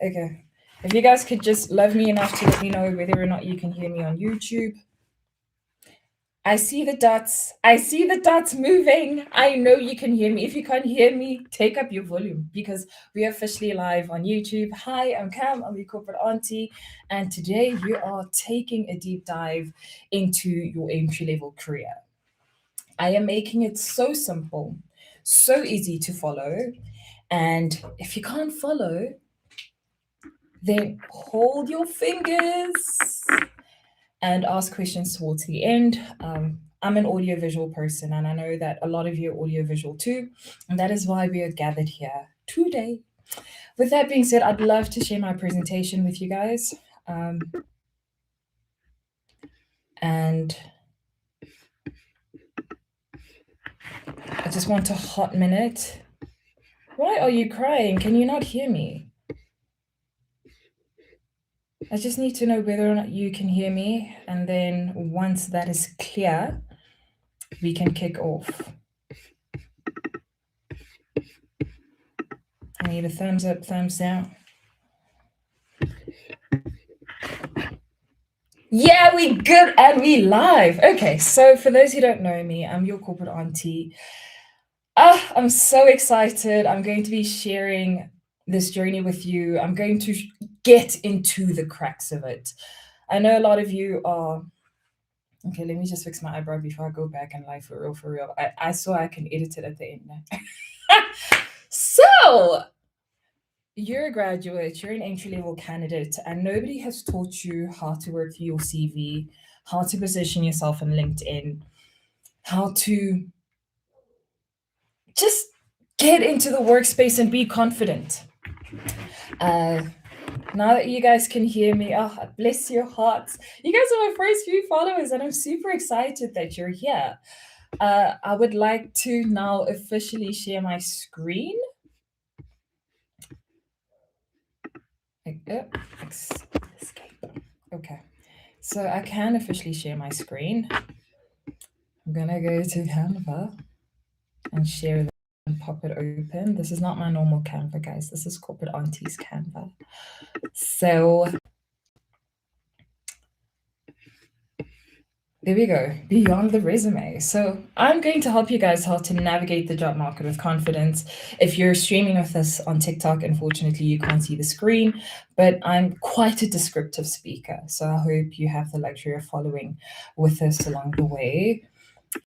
Okay. If you guys could just love me enough to let me know whether or not you can hear me on YouTube. I see the dots. I see the dots moving. I know you can hear me. If you can't hear me, take up your volume because we are officially live on YouTube. Hi, I'm Cam. I'm your corporate auntie. And today we are taking a deep dive into your entry level career. I am making it so simple, so easy to follow. And if you can't follow, then hold your fingers and ask questions towards the end. I'm an audiovisual person, and I know that a lot of you are audiovisual too, and that is why we are gathered here today. With that being said, I'd love to share my presentation with you guys. And I just want a hot minute. Why are you crying? Can you not hear me? I just need to know whether or not you can hear me, and then once that is clear, we can kick off. I need a thumbs up, thumbs down. Yeah, we good and we live. Okay, so for those who don't know me, I'm your corporate auntie. I'm so excited. I'm going to be sharing this journey with you. I'm going to get into the cracks of it. I know a lot of you are. Okay, let me just fix my eyebrow before I go back and lie for real, for real. I saw I can edit it at the end. So, you're a graduate, you're an entry level candidate, and nobody has taught you how to work through your CV, how to position yourself on LinkedIn, how to just get into the workspace and be confident. Now that you guys can hear me, oh, bless your hearts. You guys are my first few followers, and I'm super excited that you're here. I would like to now officially share my screen. Escape. Okay. So I can officially share my screen. I'm gonna go to Canva and share that and pop it open. This is not my normal Canva, guys. This is Corporate Auntie's Canva. So there we go, beyond the resume. So I'm going to help you guys how to navigate the job market with confidence. If you're streaming with us on TikTok, unfortunately, you can't see the screen, but I'm quite a descriptive speaker. So I hope you have the luxury of following with us along the way.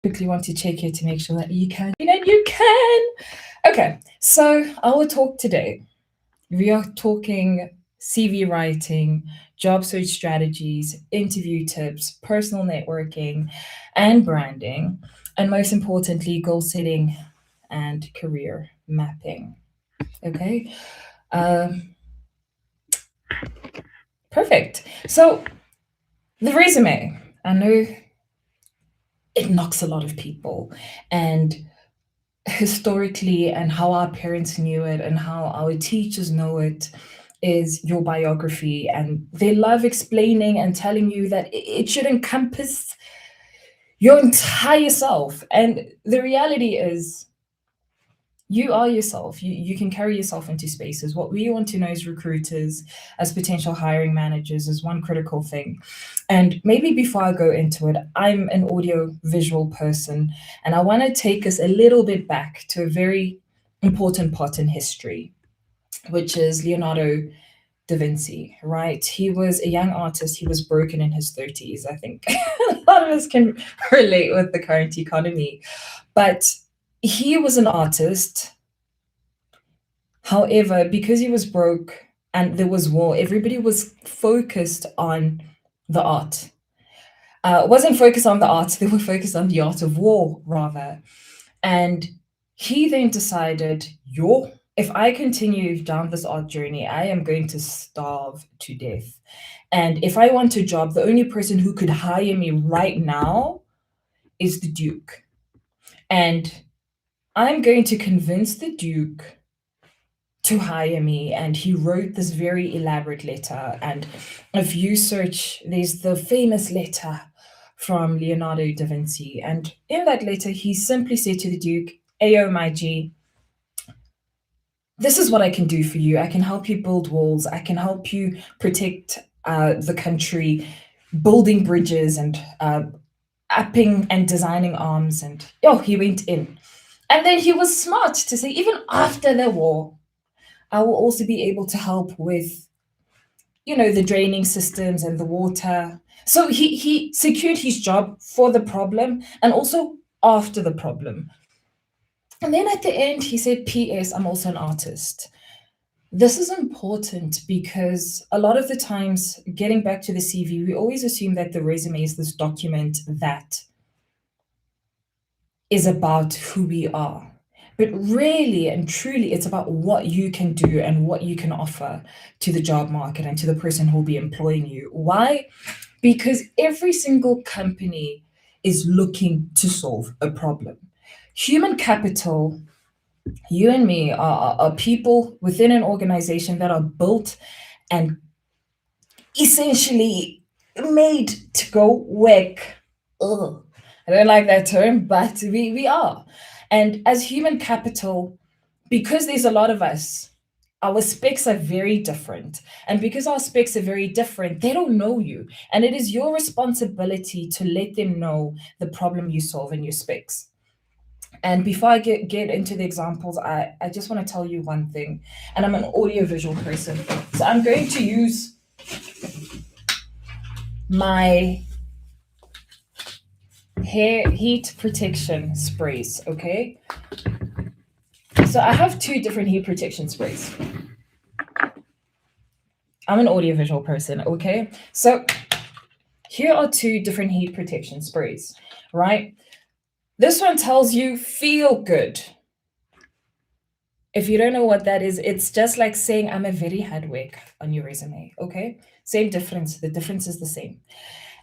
Quickly want to check here to make sure that you can, and you can. Okay, so our talk today, we are talking CV writing, job search strategies, interview tips, personal networking, and branding, and most importantly, goal setting and career mapping. Okay. Perfect. So the resume, I know it knocks a lot of people, and historically and how our parents knew it and how our teachers know it is your biography, and they love explaining and telling you that it should encompass your entire self. And the reality is you are yourself. You can carry yourself into spaces. What we want to know as recruiters, as potential hiring managers, is one critical thing. And maybe before I go into it, I'm an audio visual person, and I want to take us a little bit back to a very important part in history, which is Leonardo da Vinci, right? He was a young artist. He was broken in his 30s. I think a lot of us can relate with the current economy. But he was an artist. However, because he was broke and there was war, everybody was focused on the art. Wasn't focused on the art, they were focused on the art of war, rather. And he then decided, yo, if I continue down this art journey, I am going to starve to death. And if I want a job, the only person who could hire me right now is the Duke. And I'm going to convince the Duke to hire me. And he wrote this very elaborate letter. And if you search, there's the famous letter from Leonardo da Vinci. And in that letter, he simply said to the Duke, Ayo, my G, this is what I can do for you. I can help you build walls. I can help you protect the country, building bridges and upping and designing arms. And oh, he went in. And then he was smart to say, even after the war, I will also be able to help with, the draining systems and the water. So he secured his job for the problem and also after the problem. And then at the end, he said, P.S., I'm also an artist. This is important because a lot of the times, getting back to the CV, we always assume that the resume is this document that is about who we are. But really and truly, it's about what you can do and what you can offer to the job market and to the person who will be employing you. Why? Because every single company is looking to solve a problem. Human capital, you and me, are people within an organization that are built and essentially made to go work. Ugh. I don't like that term, but we are. And as human capital, because there's a lot of us, our specs are very different. And because our specs are very different, they don't know you. And it is your responsibility to let them know the problem you solve in your specs. And before I get into the examples, I just want to tell you one thing. And I'm an audiovisual person. So I'm going to use my hair heat protection sprays, okay? So I have two different heat protection sprays. I'm an audiovisual person, okay? So here are two different heat protection sprays, right? This one tells you feel good. If you don't know what that is, it's just like saying I'm a very hard worker on your resume, okay? Same difference. The difference is the same.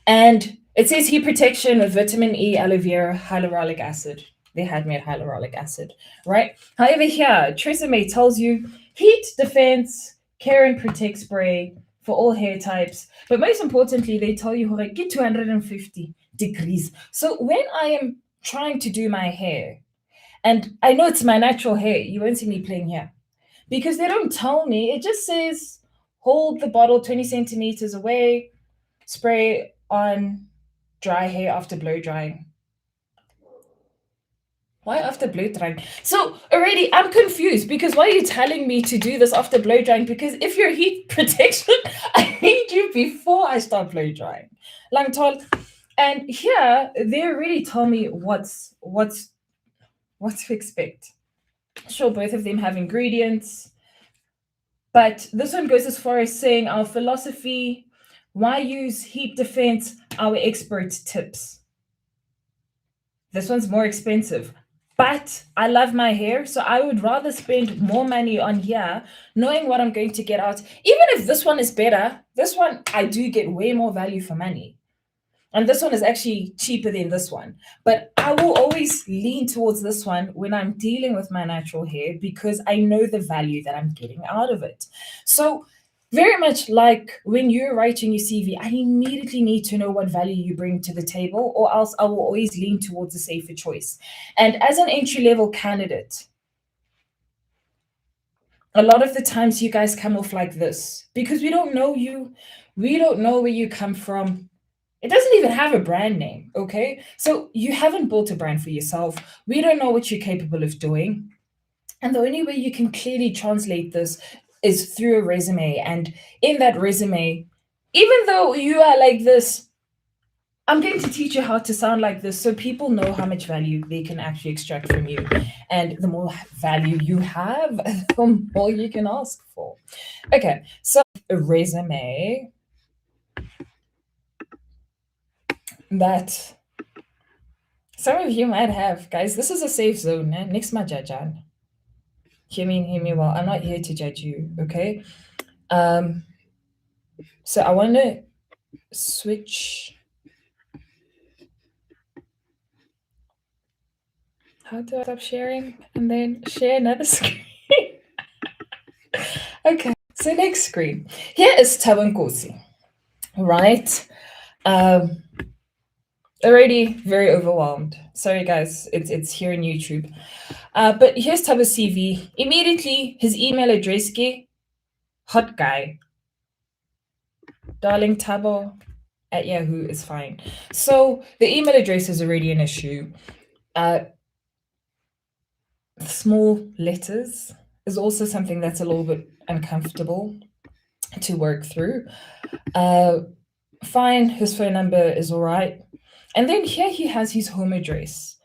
And it says heat protection with vitamin E, aloe vera, hyaluronic acid. They had me at hyaluronic acid, right? However, here, Tresemme tells you heat defense, care and protect spray for all hair types. But most importantly, they tell you like get 250 degrees. So when I am trying to do my hair, and I know it's my natural hair, you won't see me playing here because they don't tell me. It just says hold the bottle 20 centimeters away, spray on dry hair after blow drying. Why after blow drying? So already I'm confused because why are you telling me to do this after blow drying? Because if you're heat protection, I need you before I start blow drying. Lang tall. And here they already tell me what to expect. Sure, both of them have ingredients, but this one goes as far as saying our philosophy, why use heat defense, our expert tips. This one's more expensive, but I love my hair, so I would rather spend more money on here, knowing what I'm going to get out. Even if this one is better, this one I do get way more value for money. And this one is actually cheaper than this one. But I will always lean towards this one when I'm dealing with my natural hair because I know the value that I'm getting out of it. So, very much like when you're writing your CV, I immediately need to know what value you bring to the table, or else I will always lean towards a safer choice. And as an entry level candidate, a lot of the times you guys come off like this because we don't know you, we don't know where you come from. It doesn't even have a brand name, okay? So you haven't built a brand for yourself. We don't know what you're capable of doing. And the only way you can clearly translate this is through a resume. And in that resume, even though you are like this, I'm going to teach you how to sound like this so people know how much value they can actually extract from you. And the more value you have, the more you can ask for. Okay, so a resume that some of you might have. Guys, this is a safe zone. Eh? Next my jajan. Hear me well. I'm not here to judge you, okay? So I want to switch. How do I stop sharing and then share another screen? Okay, so next screen. Here is Tawankosi, right? Um, Already very overwhelmed. Sorry, guys. It's here on YouTube. But here's Taba's CV. Immediately, his email address, hot guy, darling Tabo at Yahoo is fine. So the email address is already an issue. Uh, small letters is also something that's a little bit uncomfortable to work through. Uh, fine, his phone number is all right. And then here he has his home address.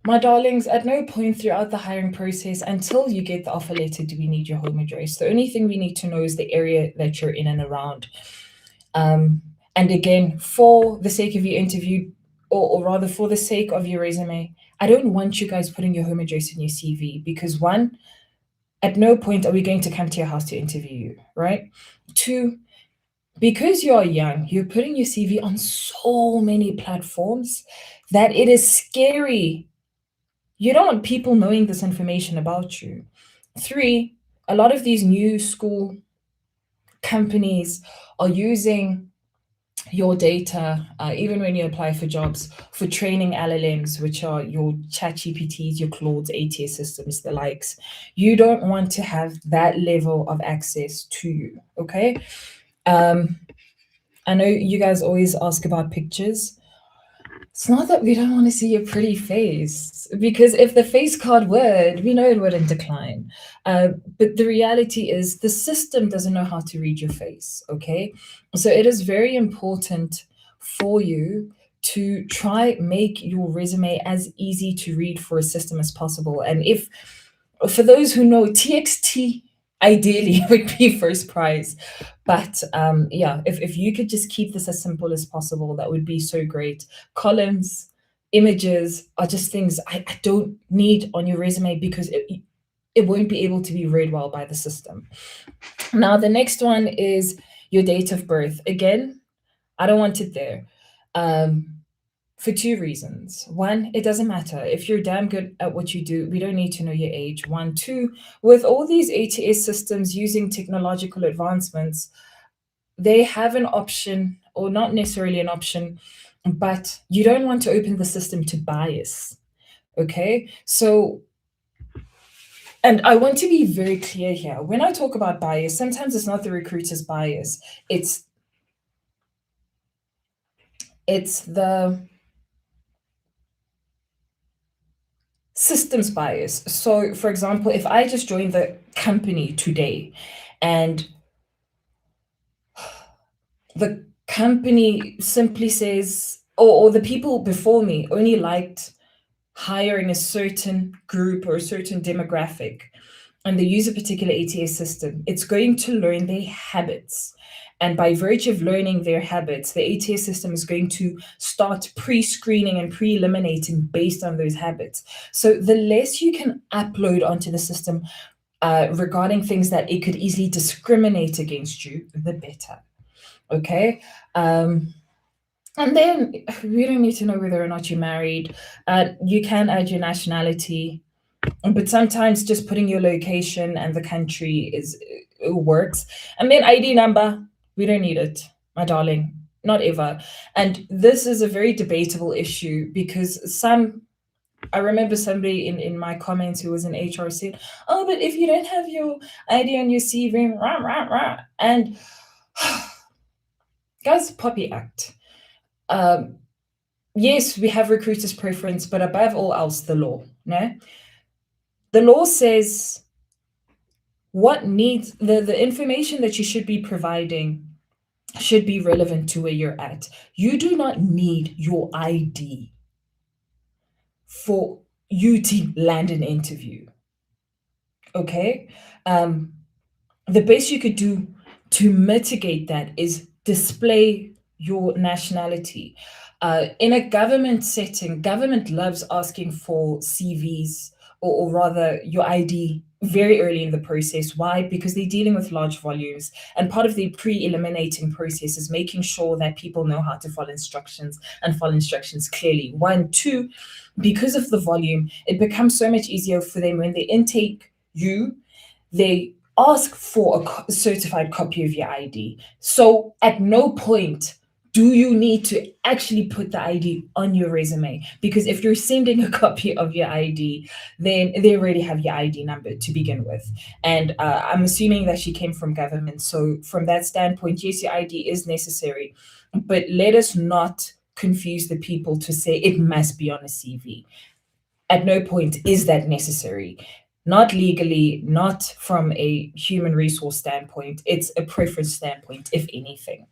My darlings, at no point throughout the hiring process until you get the offer letter do we need your home address. The only thing we need to know is the area that you're in and around. And again, for the sake of your interview, or rather for the sake of your resume, I don't want you guys putting your home address in your CV because one, at no point are we going to come to your house to interview you, right? Two, because you are young, you're putting your CV on so many platforms that it is scary. You don't want people knowing this information about you. Three, a lot of these new school companies are using your data, even when you apply for jobs, for training LLMs, which are your ChatGPTs, your Claude's, ATS systems, the likes. You don't want to have that level of access to you, okay? I know you guys always ask about pictures. It's not that we don't want to see your pretty face, because if the face card would, we know it wouldn't decline. But the reality is the system doesn't know how to read your face, okay? So it is very important for you to try make your resume as easy to read for a system as possible. And if for those who know, TXT ideally would be first prize. But yeah, if you could just keep this as simple as possible, that would be so great. Columns, images are just things I don't need on your resume because it won't be able to be read well by the system. Now, the next one is your date of birth. Again, I don't want it there. For two reasons. One, it doesn't matter. If you're damn good at what you do, we don't need to know your age. One, two, with all these ATS systems using technological advancements, they have an option, or not necessarily an option, but you don't want to open the system to bias. Okay. So, and I want to be very clear here. When I talk about bias, sometimes it's not the recruiter's bias, it's the systems bias. So, for example, if I just joined the company today and the company simply says, or the people before me only liked hiring a certain group or a certain demographic, and they use a particular ATS system, it's going to learn their habits. And by virtue of learning their habits, the ATS system is going to start pre screening and pre eliminating based on those habits. So the less you can upload onto the system regarding things that it could easily discriminate against you, the better. Okay. And then we don't need to know whether or not you're married. You can add your nationality, but sometimes just putting your location and the country it works. And then ID number, we don't need it, my darling, not ever. And this is a very debatable issue because I remember somebody in my comments who was in HR said, "Oh, but if you don't have your ID on your CV, rah, rah, rah." And guys, Poppy Act. Um, yes, we have recruiters' preference, but above all else, the law. No, the law says what needs the information that you should be providing should be relevant to where you're at. You do not need your ID for you to land an interview. Okay. The best you could do to mitigate that is display your nationality. In a government setting, government loves asking for CVs, or rather your ID, very early in the process. Why? Because they're dealing with large volumes. And part of the pre eliminating process is making sure that people know how to follow instructions and follow instructions clearly. One, two, because of the volume, it becomes so much easier for them when they intake you, they ask for a certified copy of your ID. So at no point do you need to actually put the ID on your resume? Because if you're sending a copy of your ID, then they already have your ID number to begin with. And I'm assuming that she came from government. So, from that standpoint, yes, your ID is necessary. But let us not confuse the people to say it must be on a CV. At no point is that necessary. Not legally, not from a human resource standpoint. It's a preference standpoint, if anything.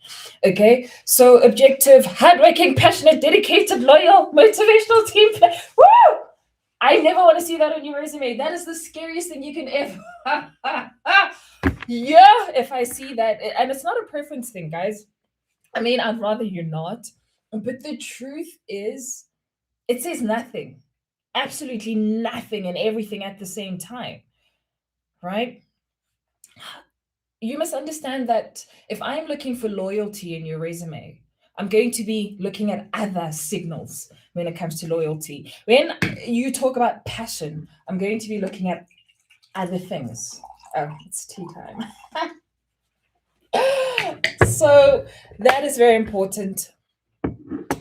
Okay, so objective, hardworking, passionate, dedicated, loyal, motivational team player. Woo! I never want to see that on your resume. That is the scariest thing you can ever. Yeah, if I see that, and it's not a preference thing, guys. I mean, I'd rather you're not. But the truth is, it says nothing, absolutely nothing and everything at the same time, right? You must understand that if I'm looking for loyalty in your resume, I'm going to be looking at other signals when it comes to loyalty. When you talk about passion, I'm going to be looking at other things. Oh, it's tea time. So that is very important.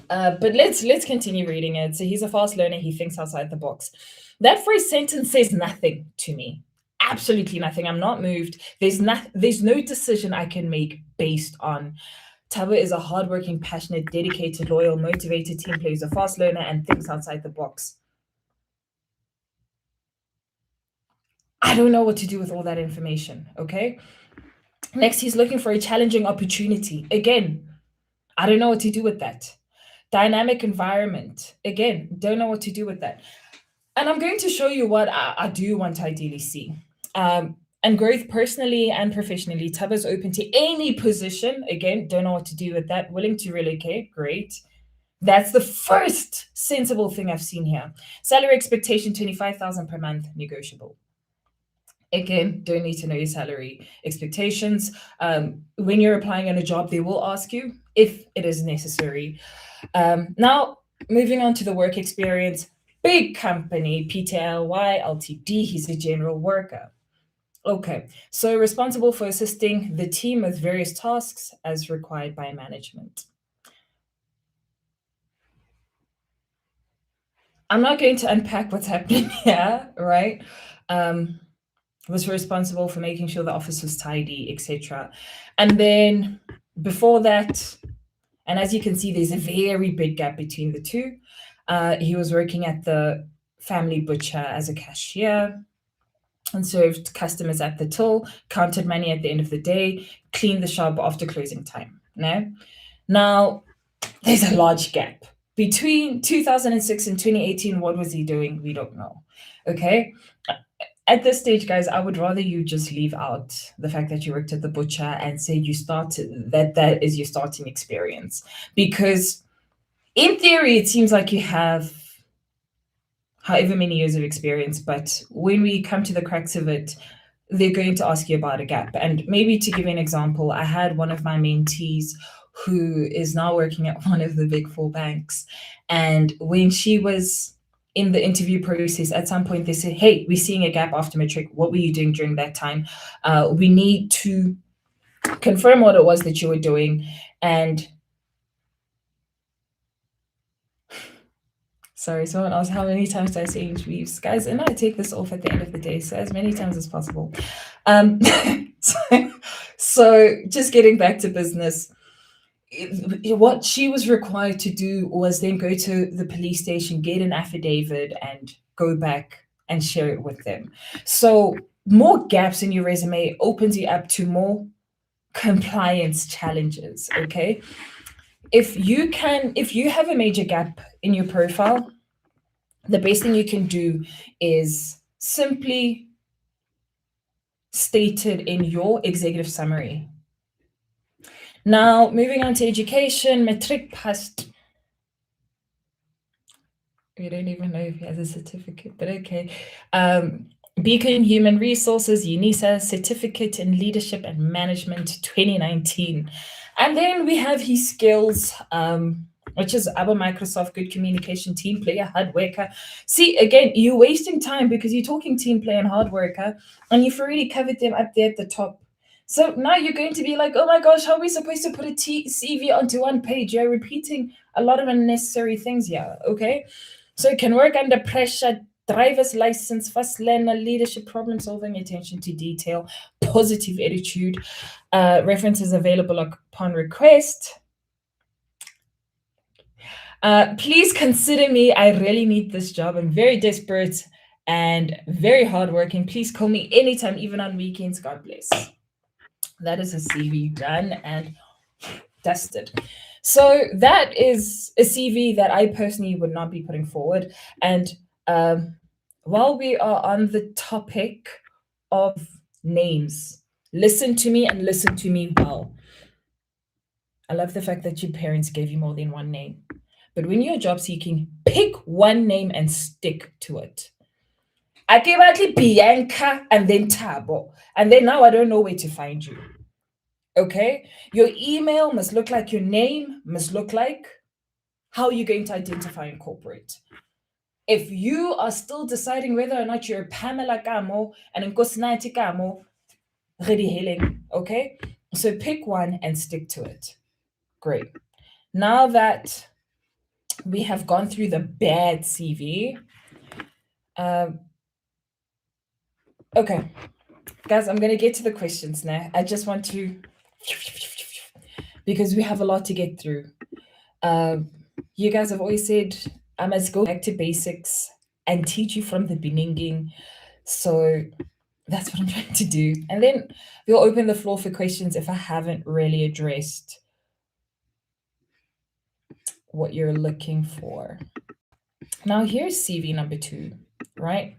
But let's continue reading it. So he's a fast learner. He thinks outside the box. That first sentence says nothing to me. Absolutely nothing. I'm not moved. There's no decision I can make based on Taba is a hardworking, passionate, dedicated, loyal, motivated team player who's a fast learner and thinks outside the box. I don't know what to do with all that information. Okay. Next, he's looking for a challenging opportunity. Again, I don't know what to do with that. Dynamic environment. Again, don't know what to do with that. And I'm going to show you what I do want to ideally see. And growth personally and professionally. Taba's open to any position. Again, don't know what to do with that. Willing to relocate. Great. That's the first sensible thing I've seen here. Salary expectation 25,000 per month, negotiable. Again, don't need to know your salary expectations. When you're applying on a job, they will ask you if it is necessary. Now, moving on to the work experience, big company, PTLY, LTD, he's a general worker. Okay, so responsible for assisting the team with various tasks as required by management. I'm not going to unpack what's happening here, right? Was responsible for making sure the office was tidy, etc. And then before that, and as you can see, there's a very big gap between the two. He was working at the family butcher as a cashier and served customers at the till, counted money at the end of the day, cleaned the shop after closing time. No? Now, there's a large gap. Between 2006 and 2018, what was he doing? We don't know. Okay? At this stage, guys, I would rather you just leave out the fact that you worked at the butcher and say you started that is your starting experience. Because in theory, it seems like you have however many years of experience, but when we come to the crux of it, they're going to ask you about a gap. And maybe to give you an example, I had one of my mentees who is now working at one of the big four banks. And when she was in the interview process, at some point they said, hey, we're seeing a gap after matric. What were you doing during that time? We need to confirm what it was that you were doing. And sorry, someone asked how many times do I say interviews? Guys, and I take this off at the end of the day, so as many times as possible. So just getting back to business, what she was required to do was then go to the police station, get an affidavit, and go back and share it with them. So more gaps in your resume opens you up to more compliance challenges. Okay. If you have a major gap in your profile, the best thing you can do is simply state it in your executive summary. Now, moving on to education, matric passed. We don't even know if he has a certificate, but okay. Beacon Human Resources, UNISA, Certificate in Leadership and Management 2019. And then we have his skills, which is ABBA Microsoft, good communication, team player, hard worker. See, again, you're wasting time because you're talking team player and hard worker, and you've already covered them up there at the top. So now you're going to be like, oh my gosh, how are we supposed to put a CV onto one page? You're repeating a lot of unnecessary things here, okay? So it can work under pressure, driver's license, first learner, leadership, problem solving, attention to detail, positive attitude, references available upon request. Please consider me. I really need this job. I'm very desperate and very hardworking. Please call me anytime, even on weekends. God bless. That is a CV done and dusted. So that is a CV that I personally would not be putting forward. And um, while we are on the topic of names, listen to me and listen to me well. I love the fact that your parents gave you more than one name. But when you're job seeking, pick one name and stick to it. I gave actually Bianca and then Tabo. And then now I don't know where to find you. Okay? Your email must look like your name, must look like how you're going to identify and corporate. If you are still deciding whether or not you're Pamela Kamo and Nkosinathi Kamo, ready healing. Okay? So pick one and stick to it. Great. Now that we have gone through the bad CV, okay, guys, I'm going to get to the questions now. I just want to, because we have a lot to get through. You guys have always said I must go back to basics and teach you from the beginning. So that's what I'm trying to do. And then we'll open the floor for questions if I haven't really addressed what you're looking for. Now, here's CV number 2, right?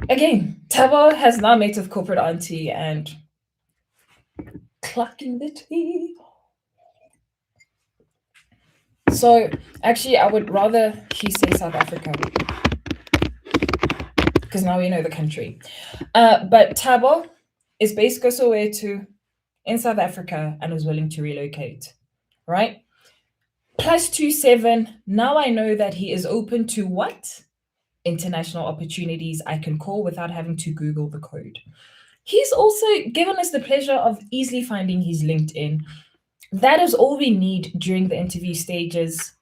Again, Tabo has now met with corporate auntie and clucking the tea. So, actually, I would rather he say South Africa because now we know the country. But Tabo is based Soweto in South Africa and is willing to relocate, right? +27. Now I know that he is open to what? International opportunities I can call without having to Google the code. He's also given us the pleasure of easily finding his LinkedIn. That is all we need during the interview stages.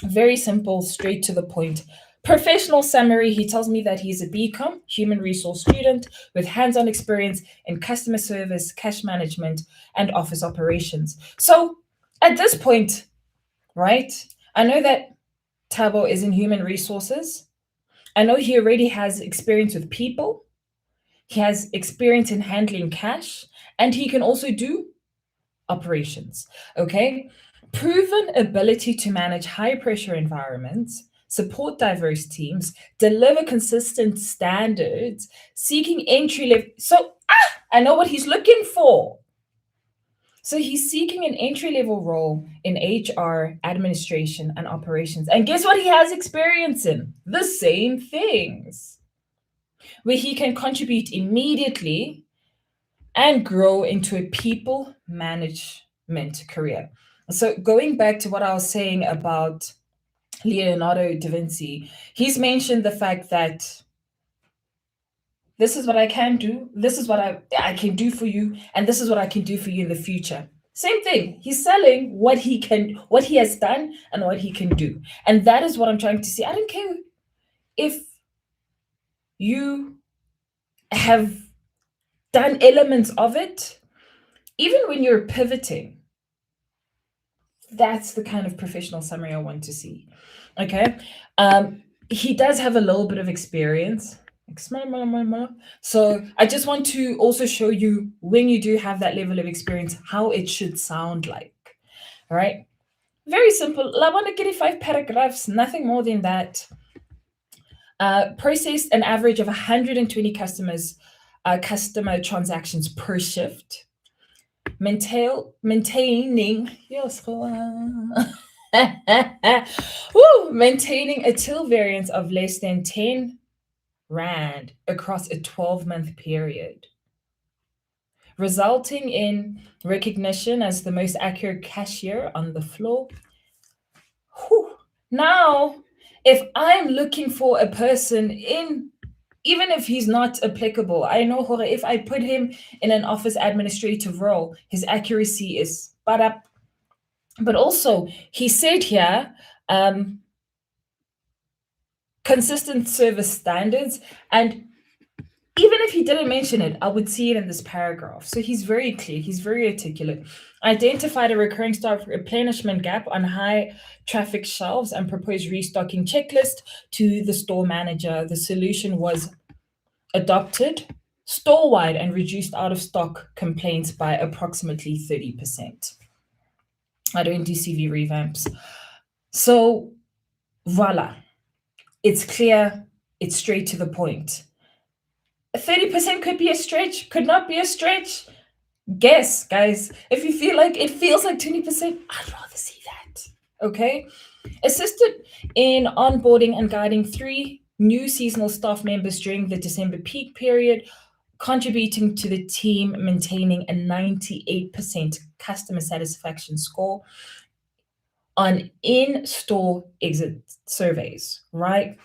Very simple, straight to the point. Professional summary, he tells me that he's a BCom, human resource student with hands-on experience in customer service, cash management, and office operations. So at this point, right, I know that Tabo is in human resources. I know he already has experience with people. He has experience in handling cash, and he can also do operations. Okay. Proven ability to manage high pressure environments, support diverse teams, deliver consistent standards, seeking entry level. So, I know what he's looking for. So, he's seeking an entry level role in HR, administration, and operations. And guess what he has experience in? The same things, where he can contribute immediately and grow into a people management career. So, going back to what I was saying about Leonardo da Vinci, he's mentioned the fact that this is what I can do, this is what I can do for you, and this is what I can do for you in the future. Same thing. He's selling what he can, what he has done, and what he can do. And that is what I'm trying to see. I don't care if you have done elements of it, even when you're pivoting. That's the kind of professional summary I want to see. Okay. He does have a little bit of experience. So I just want to also show you when you do have that level of experience, how it should sound like. All right. Very simple. I want to get 5 paragraphs, nothing more than that. Processed an average of 120 customer transactions per shift. Maintaining yes, maintaining a till variance of less than 10 rand across a 12-month period, resulting in recognition as the most accurate cashier on the floor. Whew. Now, if I'm looking for a person in even if he's not applicable, I know hore, if I put him in an office administrative role, his accuracy is up. But also, he said here, um, consistent service standards. And even if he didn't mention it, I would see it in this paragraph. So he's very clear, he's very articulate. Identified a recurring stock replenishment gap on high traffic shelves and proposed restocking checklist to the store manager. The solution was adopted store-wide and reduced out-of-stock complaints by approximately 30%. I don't do CV revamps. So voila, it's clear, it's straight to the point. 30% could be a stretch, could not be a stretch. Guess, guys. If you feel like it feels like 20%, I'd rather see that. Okay. Assisted in onboarding and guiding 3 new seasonal staff members during the December peak period, contributing to the team maintaining a 98% customer satisfaction score on in-store exit surveys, right?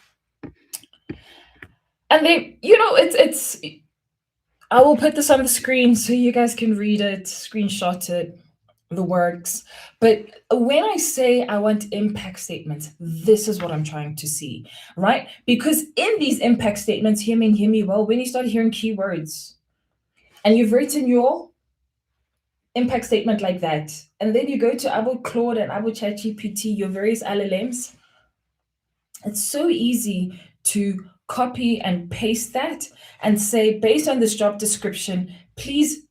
And then, it's I will put this on the screen so you guys can read it, screenshot it, the works. But when I say I want impact statements, this is what I'm trying to see, right? Because in these impact statements, hear me well, when you start hearing keywords and you've written your impact statement like that, and then you go to Abu Claude and Abu ChatGPT, your various LLMs, it's so easy to copy and paste that and say, based on this job description, please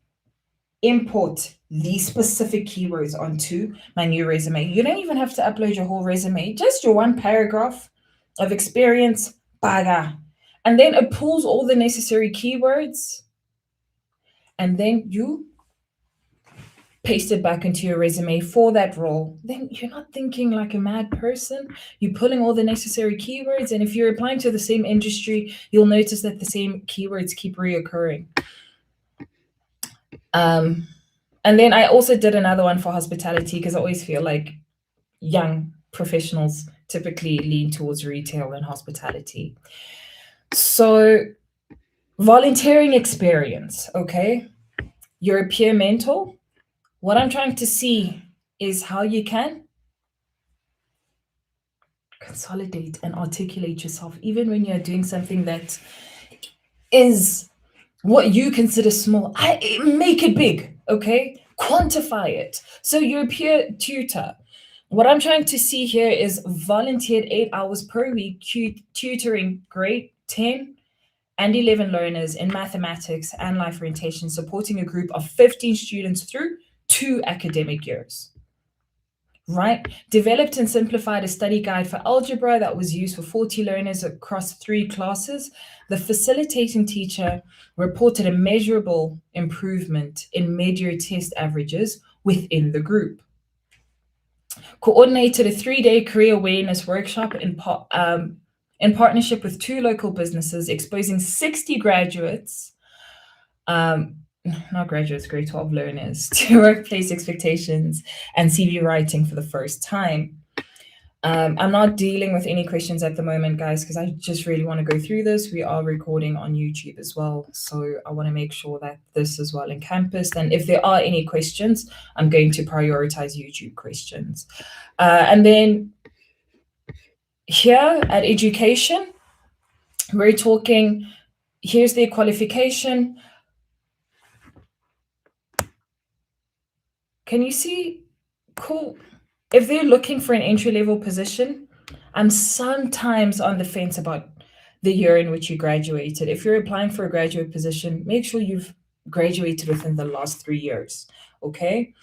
import these specific keywords onto my new resume. You don't even have to upload your whole resume, just your one paragraph of experience, baga. And then it pulls all the necessary keywords, and then you paste it back into your resume for that role. Then you're not thinking like a mad person. You're pulling all the necessary keywords. And if you're applying to the same industry, you'll notice that the same keywords keep reoccurring. And then I also did another one for hospitality because I always feel like young professionals typically lean towards retail and hospitality. So volunteering experience, okay? You're a peer mentor. What I'm trying to see is how you can consolidate and articulate yourself, even when you're doing something that is what you consider small. Make it big, okay? Quantify it. So you're a peer tutor. What I'm trying to see here is volunteered 8 hours per week tutoring grade 10 and 11 learners in mathematics and life orientation, supporting a group of 15 students through 2 academic years. Right? Developed and simplified a study guide for algebra that was used for 40 learners across 3 classes. The facilitating teacher reported a measurable improvement in mid-year test averages within the group. Coordinated a 3-day career awareness workshop in partnership with 2 local businesses, exposing 60 graduates, not graduates, grade 12 learners, to workplace expectations and CV writing for the first time. I'm not dealing with any questions at the moment, guys, because I just really want to go through this. We are recording on YouTube as well, so I want to make sure that this is well encompassed. And if there are any questions, I'm going to prioritize YouTube questions. And then here at education, we're talking, here's their qualification. Can you see? Cool. If they're looking for an entry-level position, I'm sometimes on the fence about the year in which you graduated. If you're applying for a graduate position, make sure you've graduated within the last 3 years, okay?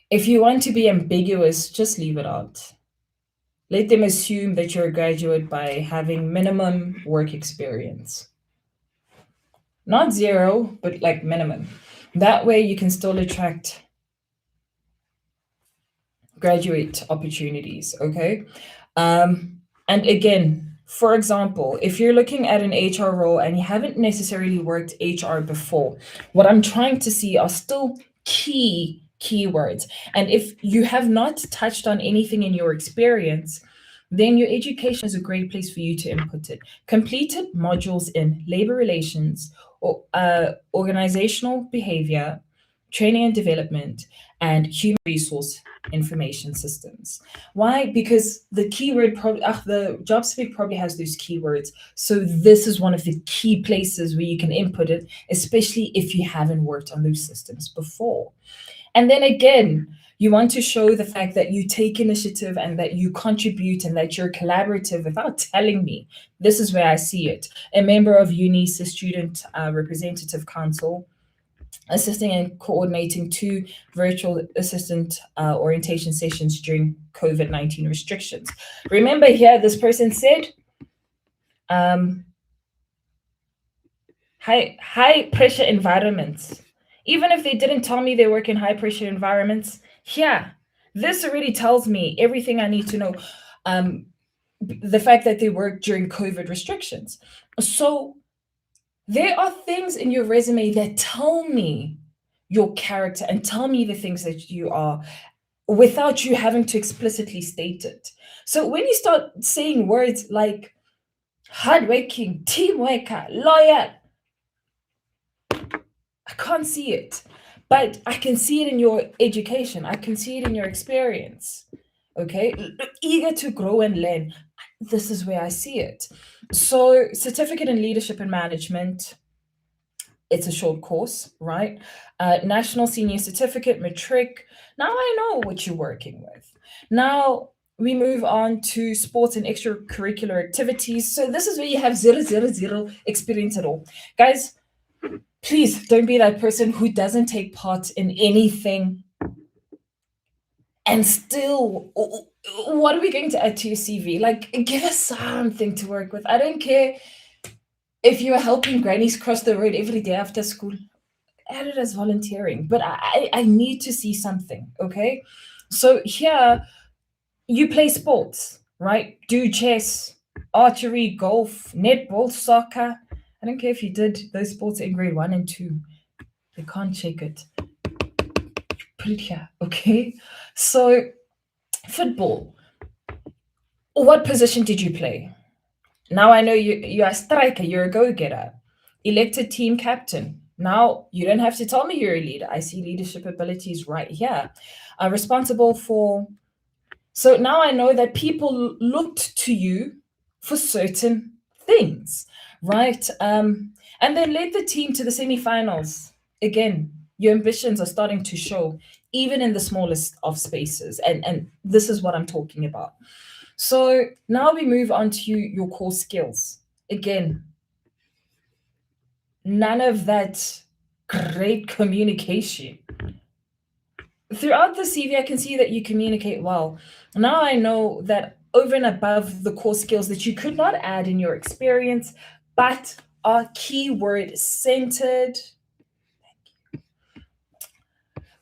If you want to be ambiguous, just leave it out. Let them assume that you're a graduate by having minimum work experience. Not 0, but like minimum. That way you can still attract graduate opportunities, okay? And again, for example, if you're looking at an HR role and you haven't necessarily worked HR before, what I'm trying to see are still keywords. And if you have not touched on anything in your experience, then your education is a great place for you to input it. Completed modules in labor relations, or organizational behavior, training and development, and human resource information systems. Why? Because the keyword probably the job spec probably has those keywords. So this is one of the key places where you can input it, especially if you haven't worked on those systems before. And then again, you want to show the fact that you take initiative and that you contribute and that you're collaborative without telling me. This is where I see it. A member of UNI's Student Representative Council, assisting and coordinating two virtual assistant orientation sessions during COVID-19 restrictions. Remember here, this person said, um, high pressure environments. Even if they didn't tell me they work in high pressure environments, yeah, this already tells me everything I need to know. The fact that they work during COVID restrictions. So there are things in your resume that tell me your character and tell me the things that you are without you having to explicitly state it. So when you start saying words like hardworking, team worker, loyal, I can't see it. But I can see it in your education. I can see it in your experience. Okay. Eager to grow and learn. This is where I see it. So, certificate in leadership and management, it's a short course, right? National Senior Certificate, Matric. Now I know what you're working with. Now we move on to sports and extracurricular activities. So this is where you have zero, zero, zero experience at all. Guys, please don't be that person who doesn't take part in anything and still, what are we going to add to your CV? Like, give us something to work with. I don't care if you are helping grannies cross the road every day after school, add it as volunteering. But I need to see something, okay? So here, you play sports, right? Do chess, archery, golf, netball, soccer. I don't care if you did those sports in grade 1 and 2. They can't check it. Put it here, okay? So, football. What position did you play? Now I know you're a striker, you're a go-getter. Elected team captain. Now you don't have to tell me you're a leader. I see leadership abilities right here. Responsible for. So now I know that people looked to you for certain things, right? And then led the team to the semifinals. Again, your ambitions are starting to show, even in the smallest of spaces. And this is what I'm talking about. So now we move on to your core skills. Again, none of that great communication. Throughout the CV, I can see that you communicate well. Now I know that over and above the core skills that you could not add in your experience, but are keyword centered.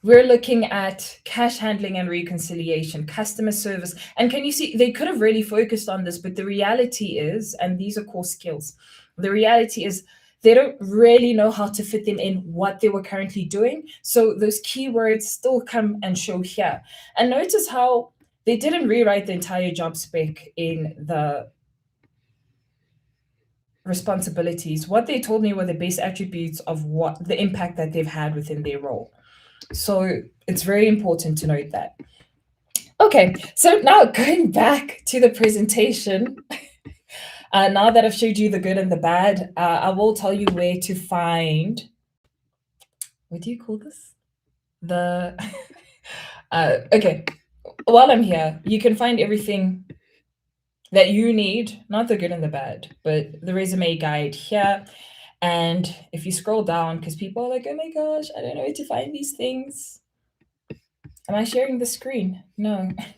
We're looking at cash handling and reconciliation, customer service. And can you see, they could have really focused on this, but the reality is, and these are core skills, the reality is they don't really know how to fit them in what they were currently doing. So those keywords still come and show here. And notice how they didn't rewrite the entire job spec in the responsibilities. What they told me were the base attributes of what the impact that they've had within their role. So it's very important to note that. Okay, so now going back to the presentation, now that I've showed you the good and the bad, I will tell you where to find, what do you call this? The, okay, while I'm here, you can find everything that you need, not the good and the bad, but the resume guide here. And if you scroll down, because people are like, oh my gosh, I don't know where to find these things. Am I sharing the screen? No. Okay,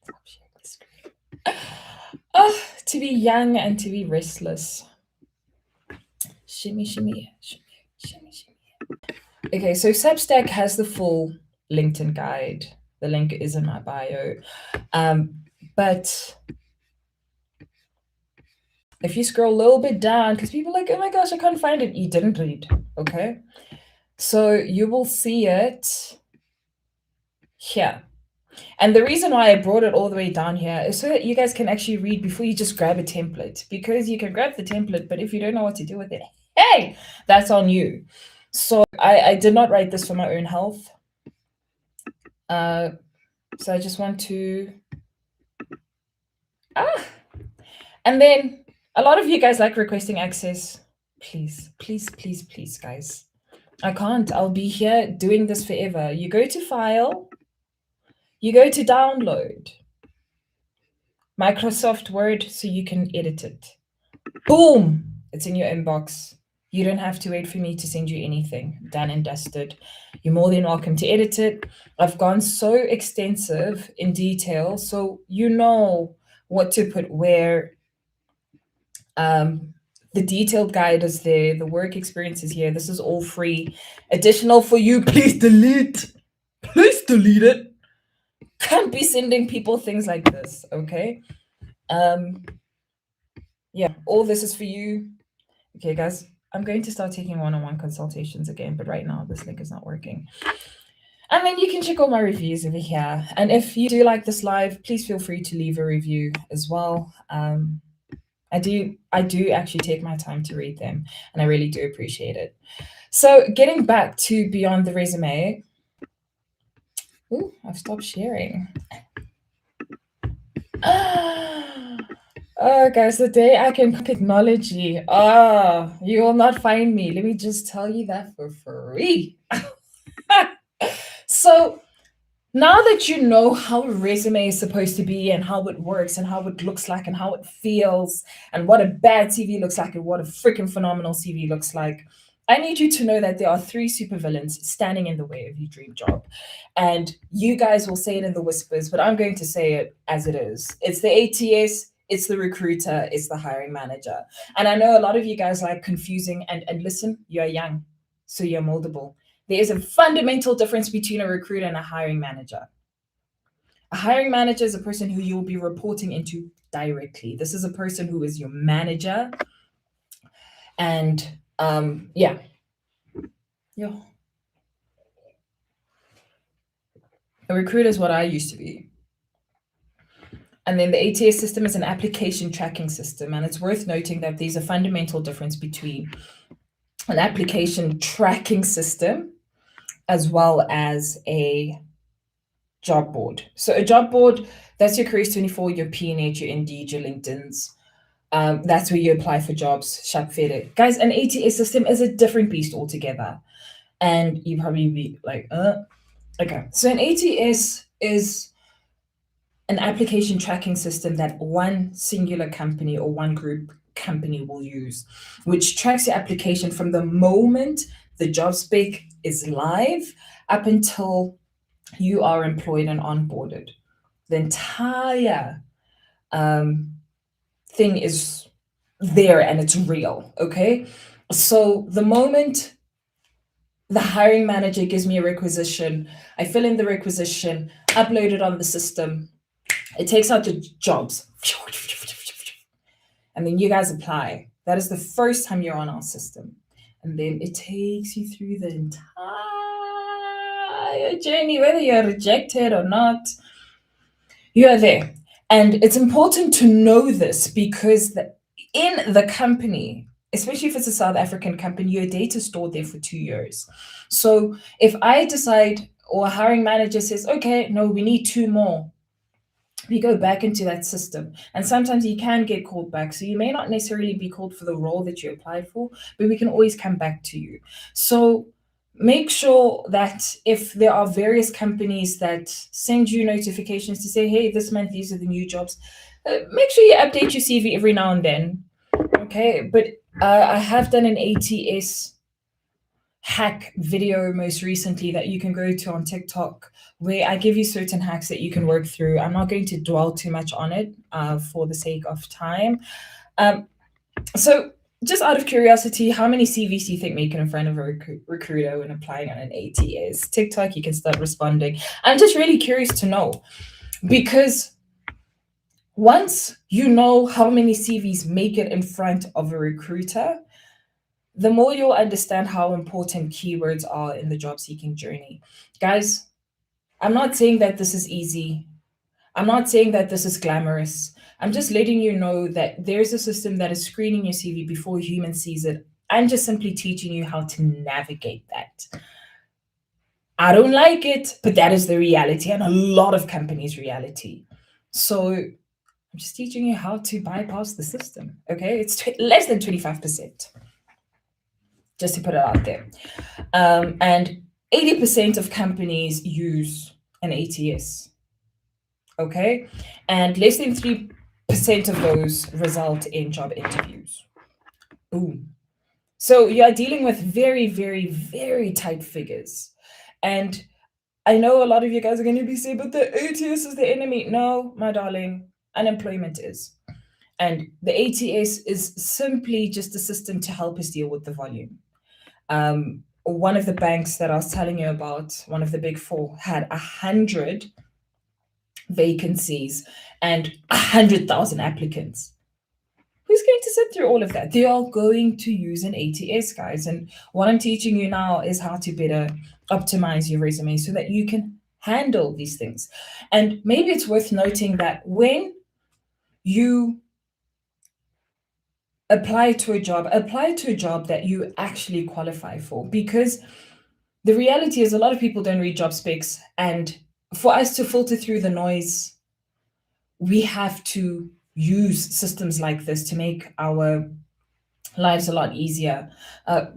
stop sharing the screen. Oh, to be young and to be restless. Shimmy, shimmy, shimmy, shimmy, shimmy. Okay, so Substack has the full LinkedIn guide. The link is in my bio. But if you scroll a little bit down, because people are like, oh my gosh, I can't find it. You didn't read, okay? So you will see it here. And the reason why I brought it all the way down here is so that you guys can actually read before you just grab a template. Because you can grab the template, but if you don't know what to do with it, hey, that's on you. So I did not write this for my own health. So I just want to and then a lot of you guys like requesting access. Please, please, please, please, guys. I can't. I'll be here doing this forever. You go to file, you go to download Microsoft Word so you can edit it. Boom! It's in your inbox. You don't have to wait for me to send you anything. Done and dusted. You're more than welcome to edit it. I've gone so extensive in detail, so you know what to put where. The detailed guide is there. The work experience is here. This is all free. Additional for you. Please delete. Please delete it. Can't be sending people things like this, okay? Yeah, all this is for you. Okay, guys, I'm going to start taking one-on-one consultations again, but right now this link is not working. And then you can check all my reviews over here. And if you do like this live, please feel free to leave a review as well. I do actually take my time to read them, and I really do appreciate it. So getting back to Beyond the Resume. Ooh, I've stopped sharing. Oh, guys, the day I can technology, you will not find me. Let me just tell you that for free. So now that you know how a resume is supposed to be and how it works and how it looks like and how it feels and what a bad CV looks like and what a freaking phenomenal CV looks like, I need you to know that there are 3 supervillains standing in the way of your dream job. And you guys will say it in the whispers, but I'm going to say it as it is. It's the ATS, it's the recruiter, it's the hiring manager. And I know a lot of you guys like confusing and listen, you're young, so you're moldable. There is a fundamental difference between a recruiter and a hiring manager. A hiring manager is a person who you'll be reporting into directly. This is a person who is your manager. And yeah. A recruiter is what I used to be. And then the ATS system is an application tracking system. And it's worth noting that there's a fundamental difference between an application tracking system as well as a job board. So a job board, that's your Careers 24, your P&H, your Indeed, your LinkedIn's. That's where you apply for jobs, Shopfed. Guys, an ATS system is a different beast altogether. And you probably be like, okay. So an ATS is an application tracking system that one singular company or one group company will use, which tracks your application from the moment the job spec is live up until you are employed and onboarded. The entire thing is there and it's real, okay? So the moment the hiring manager gives me a requisition, I fill in the requisition, upload it on the system, it takes out the jobs, and then you guys apply. That is the first time you're on our system. And then it takes you through the entire journey, whether you're rejected or not, you are there. And it's important to know this because in the company, especially if it's a South African company, your data is stored there for 2 years. So if I decide or a hiring manager says, okay, no, we need 2 more, we go back into that system. And sometimes you can get called back. So you may not necessarily be called for the role that you applied for, but we can always come back to you. So make sure that if there are various companies that send you notifications to say, hey, this month, these are the new jobs, make sure you update your CV every now and then. Okay. But I have done an ATS hack video most recently that you can go to on TikTok, where I give you certain hacks that you can work through. I'm not going to dwell too much on it for the sake of time. So just out of curiosity, how many CVs do you think make it in front of a recruiter when applying on an ATS? TikTok, you can start responding. I'm just really curious to know, because once you know how many CVs make it in front of a recruiter, the more you'll understand how important keywords are in the job seeking journey. Guys, I'm not saying that this is easy. I'm not saying that this is glamorous. I'm just letting you know that there's a system that is screening your CV before a human sees it. I'm just simply teaching you how to navigate that. I don't like it, but that is the reality and a lot of companies' reality. So I'm just teaching you how to bypass the system. Okay, it's less than 25%, just to put it out there. And 80% of companies use an ATS. Okay, and less than 3% of those result in job interviews. Boom. So you are dealing with very, very, very tight figures. And I know a lot of you guys are going to be saying, but the ATS is the enemy. No, my darling, unemployment is. And the ATS is simply just a system to help us deal with the volume. One of the banks that I was telling you about, one of the big four, had 100 vacancies and 100,000 applicants. Who's going to sit through all of that? They are going to use an ATS, guys. And what I'm teaching you now is how to better optimize your resume so that you can handle these things. And maybe it's worth noting that when you apply to a job that you actually qualify for, because the reality is a lot of people don't read job specs. And for us to filter through the noise, we have to use systems like this to make our lives a lot easier.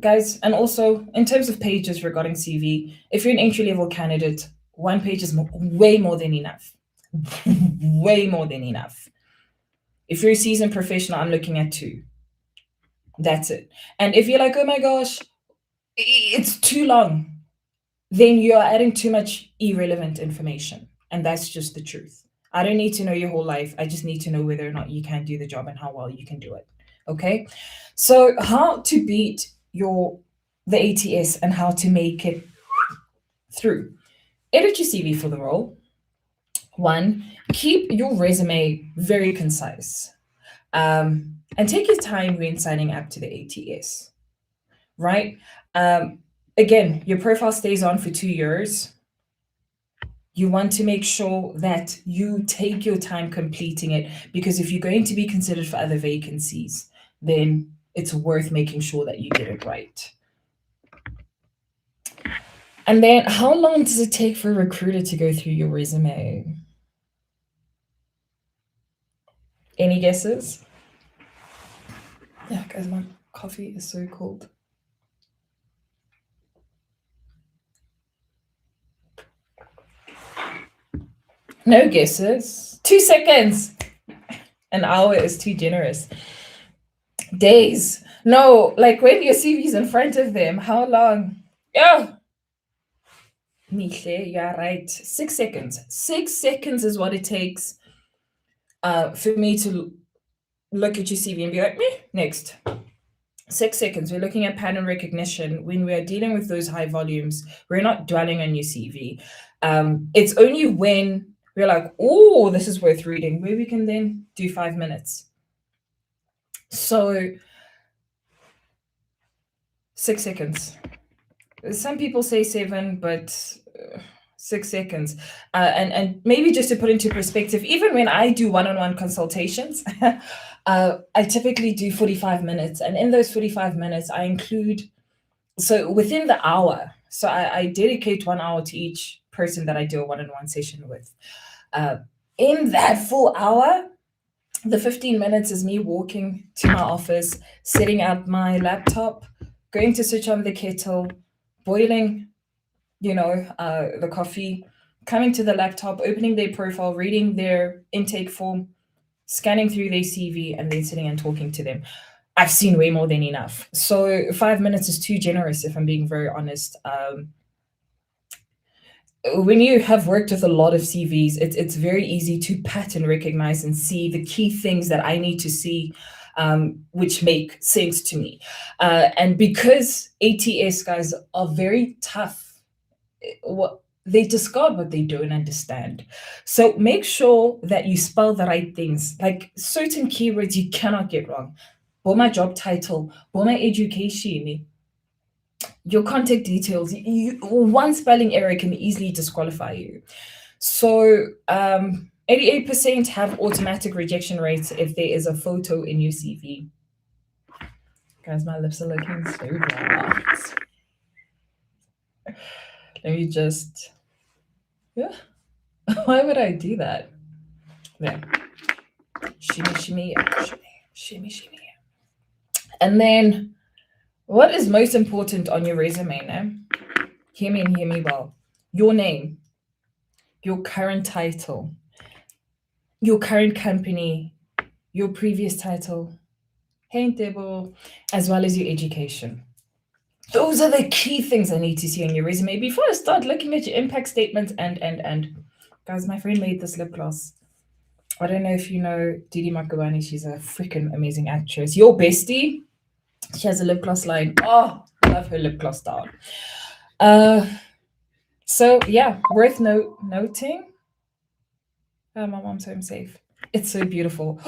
Guys, and also in terms of pages regarding CV, if you're an entry level candidate, one page is way more than enough. Way more than enough. If you're a seasoned professional, I'm looking at two. That's it. And if you're like, oh my gosh, it's too long, then you're adding too much irrelevant information. And that's just the truth. I don't need to know your whole life. I just need to know whether or not you can do the job and how well you can do it. Okay. So, how to beat the ATS and how to make it through. Edit your CV for the role. One, keep your resume very concise. And take your time when signing up to the ATS, right? Again, your profile stays on for 2 years. You want to make sure that you take your time completing it, because if you're going to be considered for other vacancies, then it's worth making sure that you get it right. And then, how long does it take for a recruiter to go through your resume? Any guesses? Yeah, guys, my coffee is so cold. No guesses. 2 seconds. An hour is too generous. Days. No, like when your CV's in front of them, how long? Oh, Mihle, you're right. 6 seconds. 6 seconds is what it takes for me to look at your CV and be like, meh, next. 6 seconds. We're looking at pattern recognition. When we are dealing with those high volumes, we're not dwelling on your CV. It's only when we're like, oh, this is worth reading, where we can then do 5 minutes. So 6 seconds. Some people say 7, but 6 seconds. And maybe just to put into perspective, even when I do one-on-one consultations, I typically do 45 minutes. And in those 45 minutes, I include, so within the hour, so I dedicate 1 hour to each person that I do a one-on-one session with. In that full hour, the 15 minutes is me walking to my office, setting up my laptop, going to switch on the kettle, boiling, the coffee, coming to the laptop, opening their profile, reading their intake form, scanning through their CV, and then sitting and talking to them. I've seen way more than enough. So 5 minutes is too generous, if I'm being very honest. When you have worked with a lot of CVs, it's very easy to pattern recognize and see the key things that I need to see, which make sense to me. And because ATS guys are very tough, what they discard what they don't understand. So make sure that you spell the right things. Like certain keywords you cannot get wrong. For my job title, for my education, your contact details. One spelling error can easily disqualify you. So 88% have automatic rejection rates if there is a photo in your CV. Guys, my lips are looking so dry. Let me just, yeah. Why would I do that? There. Shimmy, shimmy, shimmy, shimmy, shimmy. And then, what is most important on your resume now? Hear me and hear me well. Your name, your current title, your current company, your previous title, hey table, as well as your education. Those are the key things I need to see on your resume before I start looking at your impact statements and. Guys, my friend made this lip gloss. I don't know if you know Didi Makawani. She's a freaking amazing actress. Your bestie, she has a lip gloss line. Oh, love her lip gloss style. So yeah, worth noting. My mom's home safe. It's so beautiful.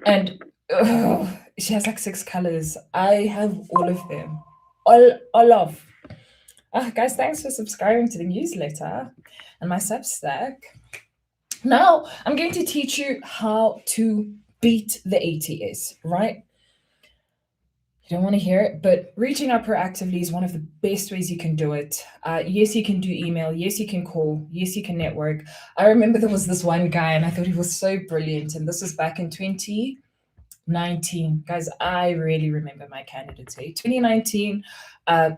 And she has like 6 colors. I have all of them. All of. Guys, thanks for subscribing to the newsletter and my Substack. Now I'm going to teach you how to beat the ATS, right? You don't want to hear it, but reaching out proactively is one of the best ways you can do it. Yes, you can do email. Yes, you can call. Yes, you can network. I remember there was this one guy, and I thought he was so brilliant. And this was back in 2019. Guys, I really remember my candidates. 2019.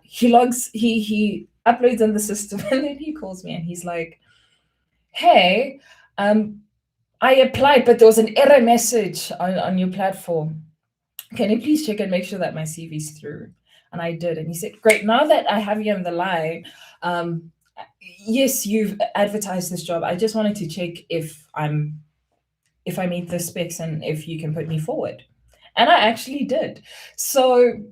He uploads in the system, and then he calls me, and he's like, "Hey, I applied, but there was an error message on your platform. Can you please check and make sure that my CV's through?" And I did. And he said, "Great, now that I have you on the line, yes, you've advertised this job. I just wanted to check if I meet the specs and if you can put me forward." And I actually did. So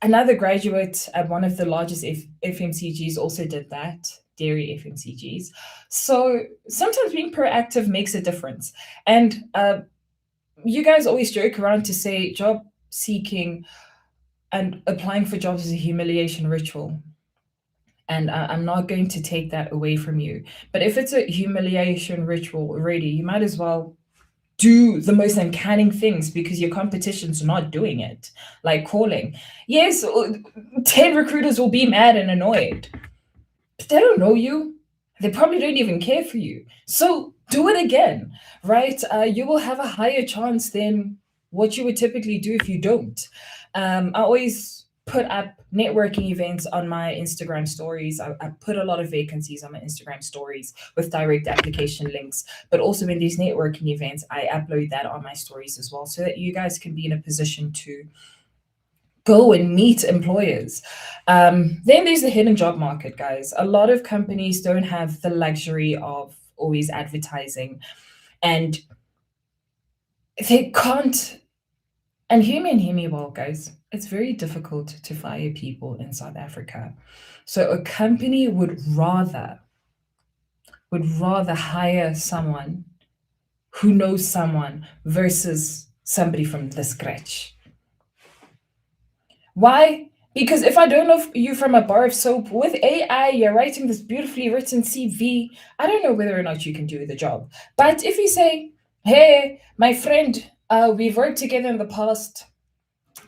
another graduate at one of the largest FMCGs also did that, dairy FMCGs. So sometimes being proactive makes a difference. And you guys always joke around to say job seeking and applying for jobs is a humiliation ritual. And I'm not going to take that away from you. But if it's a humiliation ritual already, you might as well do the most uncanny things because your competition's not doing it, like calling. Yes, 10 recruiters will be mad and annoyed, but they don't know you. They probably don't even care for you. So do it again, right? You will have a higher chance than what you would typically do if you don't. I always put up networking events on my Instagram stories. I put a lot of vacancies on my Instagram stories with direct application links, but also in these networking events, I upload that on my stories as well so that you guys can be in a position to go and meet employers. Then there's the hidden job market, guys. A lot of companies don't have the luxury of always advertising, and they can't. And hear me well, guys. It's very difficult to fire people in South Africa. So a company would rather hire someone who knows someone versus somebody from the scratch. Why? Because if I don't know you from a bar of soap, with AI, you're writing this beautifully written CV. I don't know whether or not you can do the job. But if you say, "Hey, my friend, we've worked together in the past.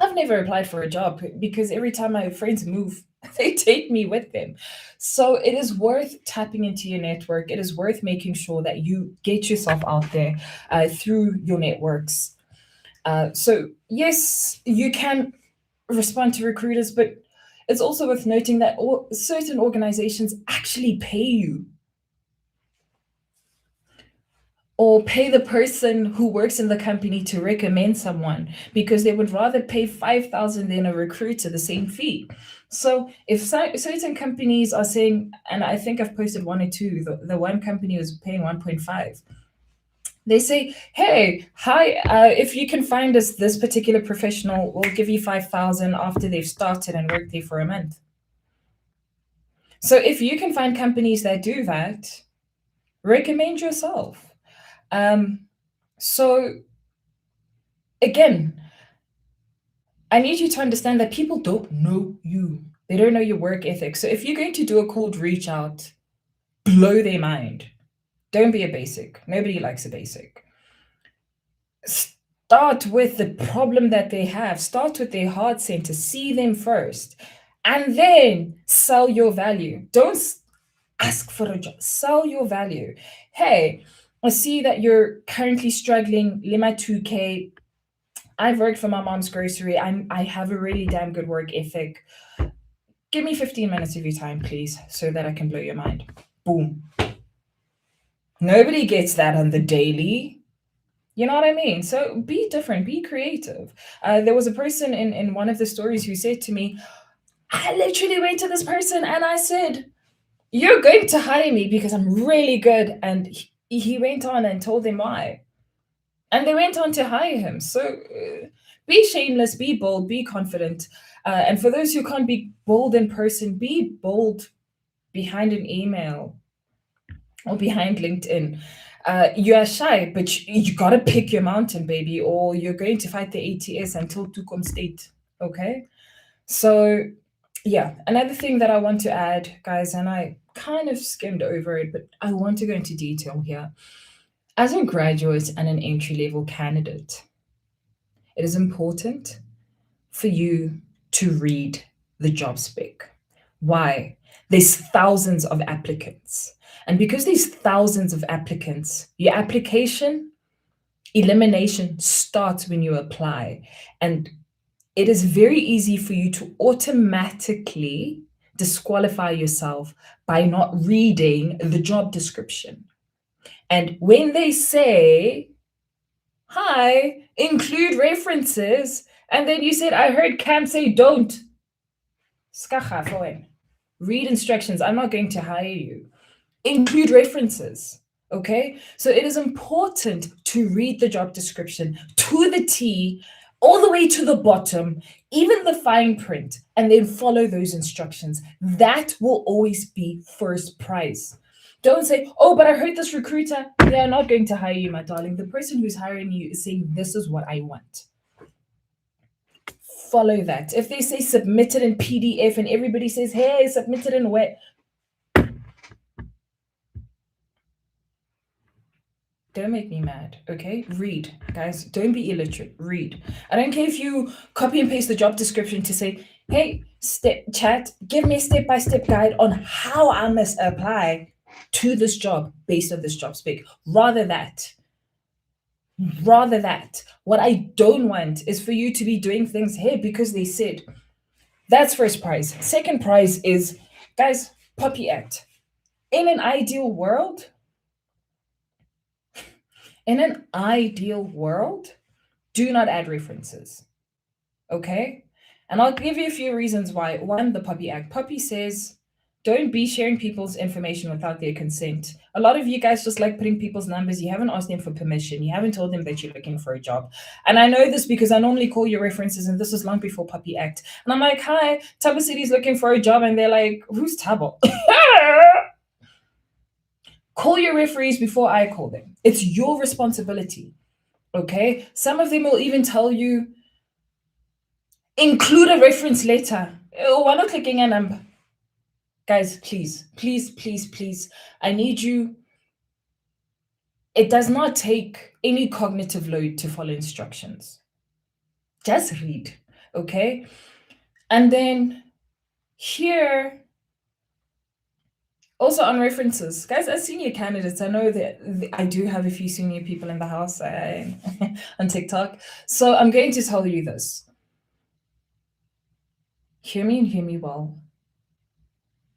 I've never applied for a job because every time my friends move, they take me with them." So it is worth tapping into your network. It is worth making sure that you get yourself out there through your networks. So yes, you can respond to recruiters, but it's also worth noting that certain organizations actually pay you or pay the person who works in the company to recommend someone because they would rather pay 5,000 than a recruiter the same fee. So if certain companies are saying, and I think I've posted one or two, the one company was paying 1.5. They say, "Hey, hi, if you can find us this particular professional, we'll give you 5,000 after they've started and worked there for a month." So if you can find companies that do that, recommend yourself. So again, I need you to understand that people don't know you. They don't know your work ethic. So if you're going to do a cold reach out, blow their mind. Don't be a basic. Nobody likes a basic. Start with the problem that they have. Start with their heart center. See them first. And then sell your value. Don't ask for a job. Sell your value. Hey, I see that you're currently struggling. Lima 2K. I've worked for my mom's grocery. I have a really damn good work ethic. Give me 15 minutes of your time, please, so that I can blow your mind. Boom. Nobody gets that on the daily. You know what I mean? So be different, be creative. There was a person in one of the stories who said to me, I literally went to this person and I said, you're going to hire me because I'm really good. And he went on and told them why. And they went on to hire him. So be shameless, be bold, be confident. And for those who can't be bold in person, be bold behind an email or behind LinkedIn. You are shy, but you got to pick your mountain, baby, or you're going to fight the ATS until Tukum State. Okay. So, yeah, another thing that I want to add, guys, and I kind of skimmed over it, but I want to go into detail here. As a graduate and an entry level candidate, it is important for you to read the job spec. Why? There's thousands of applicants. And because there's thousands of applicants, your application elimination starts when you apply. And it is very easy for you to automatically disqualify yourself by not reading the job description. And when they say, hi, include references, and then you said, I heard Cam say don't. Skacha, foin. Read instructions. I'm not going to hire you. Include references. Okay. So it is important to read the job description to the T, all the way to the bottom, even the fine print, and then follow those instructions. That will always be first prize. Don't say, oh, but I heard this recruiter. They're not going to hire you, my darling. The person who's hiring you is saying, this is what I want. Follow that. If they say submitted in PDF and everybody says, hey, submitted in wet, don't make me mad, okay? Read, guys. Don't be illiterate. Read. I don't care if you copy and paste the job description to say, hey, chat, give me a step-by-step guide on how I must apply to this job based on this job spec. Rather that. What I don't want is for you to be doing things here because they said. That's first prize. Second prize is, guys, Puppy Act. In an ideal world, do not add references. Okay? And I'll give you a few reasons why. One, the Puppy Act. Puppy says, don't be sharing people's information without their consent. A lot of you guys just like putting people's numbers. You haven't asked them for permission. You haven't told them that you're looking for a job. And I know this because I normally call your references, and this was long before Puppy Act. And I'm like, hi, Tabo City's looking for a job. And they're like, who's Tabo? Call your referees before I call them. It's your responsibility. Okay? Some of them will even tell you, include a reference letter. Oh, we're not clicking a number. Guys, please, please, please, please. I need you. It does not take any cognitive load to follow instructions. Just read, okay? And then here, also on references, guys, as senior candidates, I know that I do have a few senior people in the house on TikTok. So I'm going to tell you this. Hear me and hear me well.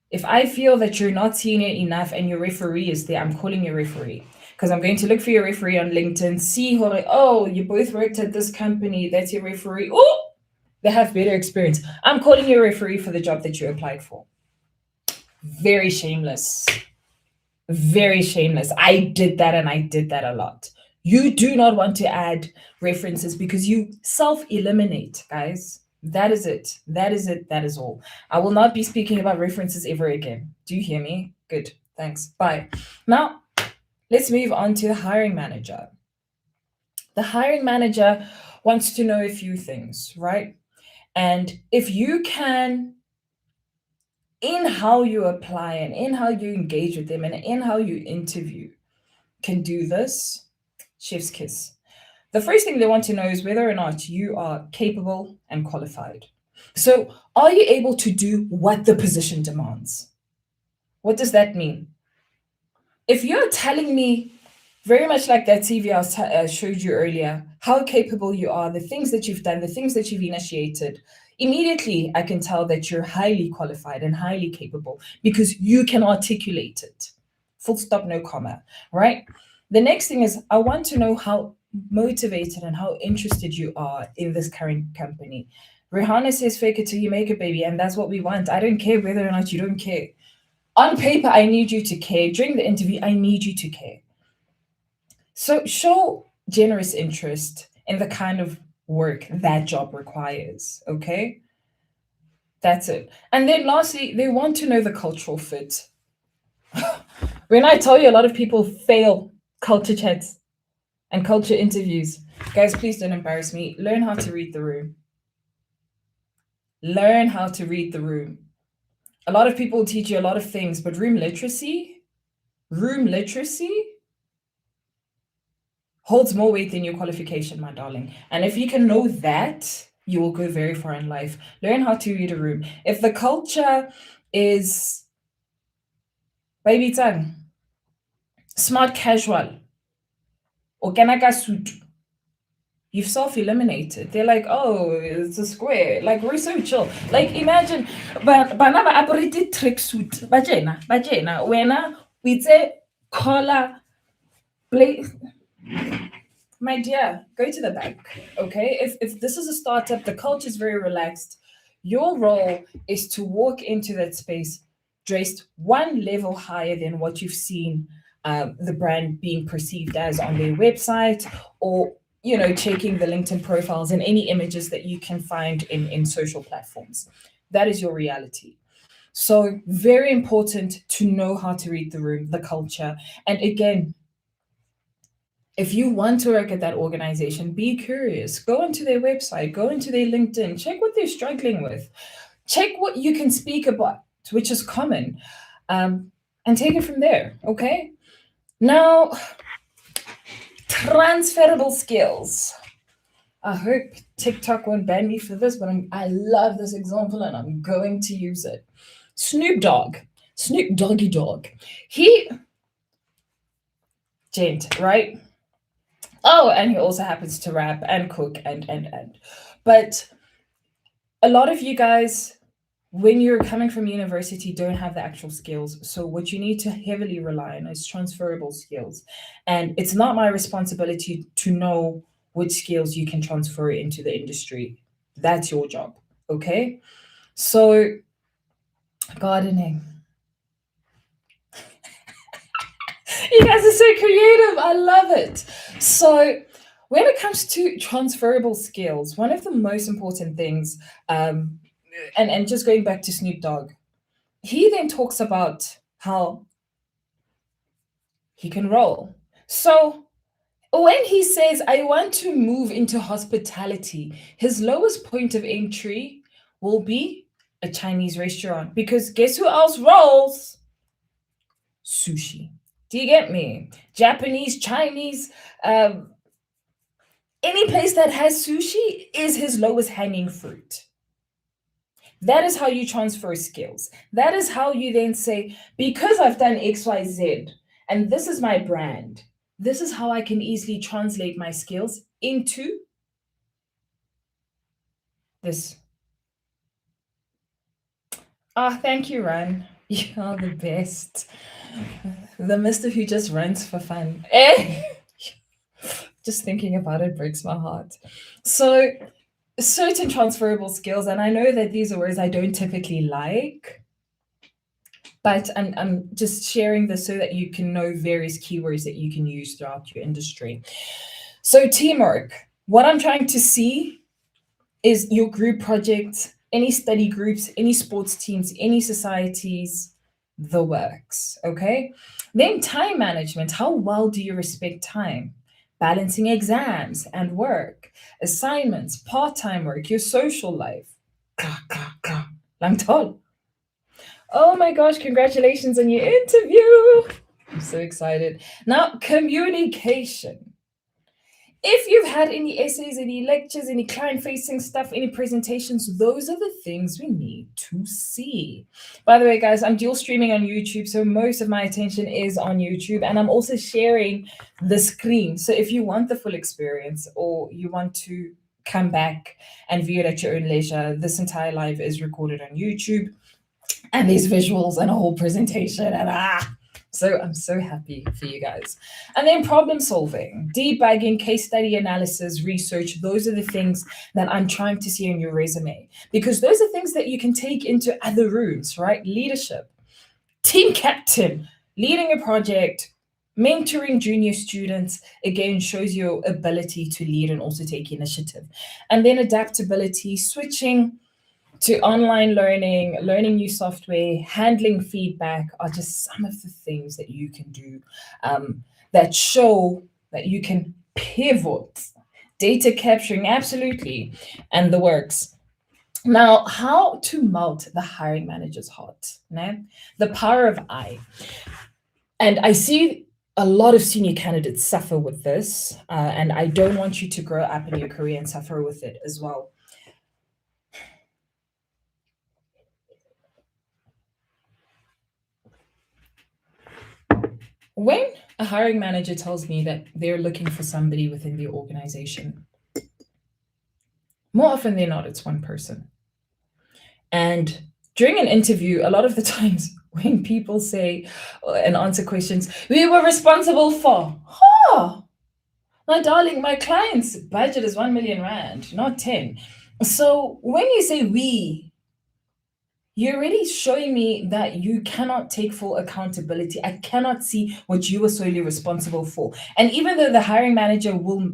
If I feel that you're not senior enough and your referee is there, I'm calling your referee. Because I'm going to look for your referee on LinkedIn, see who, oh, you both worked at this company, that's your referee. Oh, they have better experience. I'm calling your referee for the job that you applied for. Very shameless. Very shameless. I did that, and I did that a lot. You do not want to add references because you self-eliminate, guys. That is it. That is it. That is all. I will not be speaking about references ever again. Do you hear me? Good. Thanks. Bye. Now, let's move on to the hiring manager. The hiring manager wants to know a few things, right? And if you can in how you apply and in how you engage with them and in how you interview can do this, chef's kiss. The first thing they want to know is whether or not you are capable and qualified. So, are you able to do what the position demands? What does that mean? If you're telling me, very much like that CV showed you earlier, how capable you are, the things that you've done, the things that you've initiated, immediately I can tell that you're highly qualified and highly capable because you can articulate it. Full stop, no comma, right? The next thing is I want to know how motivated and how interested you are in this current company. Rihanna says, fake it till you make it, baby. And that's what we want. I don't care whether or not you don't care. On paper, I need you to care. During the interview, I need you to care. So show generous interest in the kind of work that job requires. Okay. That's it. And then lastly, they want to know the cultural fit. When I tell you a lot of people fail culture chats and culture interviews, guys, please don't embarrass me. Learn how to read the room. Learn how to read the room. A lot of people teach you a lot of things, but room literacy holds more weight than your qualification, my darling. And if you can know that, you will go very far in life. Learn how to read a room. If the culture is baby tongue, smart casual, or kanaka suit, you've self-eliminated. They're like, oh, it's a square. Like, we're so chill. Like, imagine, but banana operated trick suit. Bajena, we say collar, play. My dear, go to the bank. Okay. If this is a startup, the culture is very relaxed. Your role is to walk into that space dressed one level higher than what you've seen the brand being perceived as on their website, or checking the LinkedIn profiles and any images that you can find in social platforms. That is your reality. So very important to know how to read the room, the culture. And again, if you want to work at that organization, be curious. Go into their website, go into their LinkedIn, check what they're struggling with, check what you can speak about, which is common, and take it from there. Okay. Now, transferable skills. I hope TikTok won't ban me for this, but I love this example and I'm going to use it. Snoop Dogg, Snoop Doggy Dog. He, gent, right? Oh, and he also happens to rap and cook and. But a lot of you guys, when you're coming from university, don't have the actual skills. So what you need to heavily rely on is transferable skills. And it's not my responsibility to know which skills you can transfer into the industry. That's your job. Okay. So gardening. You guys are so creative. I love it. So when it comes to transferable skills, one of the most important things, and just going back to Snoop Dogg, he then talks about how he can roll. So when he says, I want to move into hospitality, his lowest point of entry will be a Chinese restaurant, because guess who else rolls? Sushi. Do you get me? Japanese, Chinese, any place that has sushi is his lowest hanging fruit. That is how you transfer skills. That is how you then say, because I've done XYZ and this is my brand, this is how I can easily translate my skills into this. Ah, thank you, Ran. You're the best. The mister who just runs for fun. Eh? Just thinking about it breaks my heart. So, certain transferable skills, and I know that these are words I don't typically like, but I'm just sharing this so that you can know various keywords that you can use throughout your industry. So, teamwork. What I'm trying to see is your group projects, any study groups, any sports teams, any societies, the works. Okay. Then, time management. How well do you respect time? Balancing exams and work, assignments, part time work, your social life. Ka, ka, ka. Lang tol. Oh my gosh, congratulations on your interview. I'm so excited. Now, communication. If you've had any essays, any lectures, any client facing stuff, any presentations, those are the things we need to see. By the way, guys, I'm dual streaming on YouTube, so most of my attention is on YouTube, and I'm also sharing the screen. So if you want the full experience or you want to come back and view it at your own leisure, this entire live is recorded on YouTube and these visuals and a whole presentation and so I'm so happy for you guys. And then problem solving, debugging, case study analysis, research, those are the things that I'm trying to see on your resume, because those are things that you can take into other rooms, right? Leadership, team captain, leading a project, mentoring junior students, again shows your ability to lead and also take initiative. And then adaptability, switching to online learning, learning new software, handling feedback are just some of the things that you can do, that show that you can pivot. Data capturing, absolutely, and the works. Now, how to melt the hiring manager's heart? No? The power of I. And I see a lot of senior candidates suffer with this, and I don't want you to grow up in your career and suffer with it as well. When a hiring manager tells me that they're looking for somebody within the organization, more often than not, it's one person. And during an interview, a lot of the times when people say and answer questions, we were responsible for, my darling, my client's budget is 1 million rand, not 10. So when you say we, you're really showing me that you cannot take full accountability. I cannot see what you were solely responsible for. And even though the hiring manager will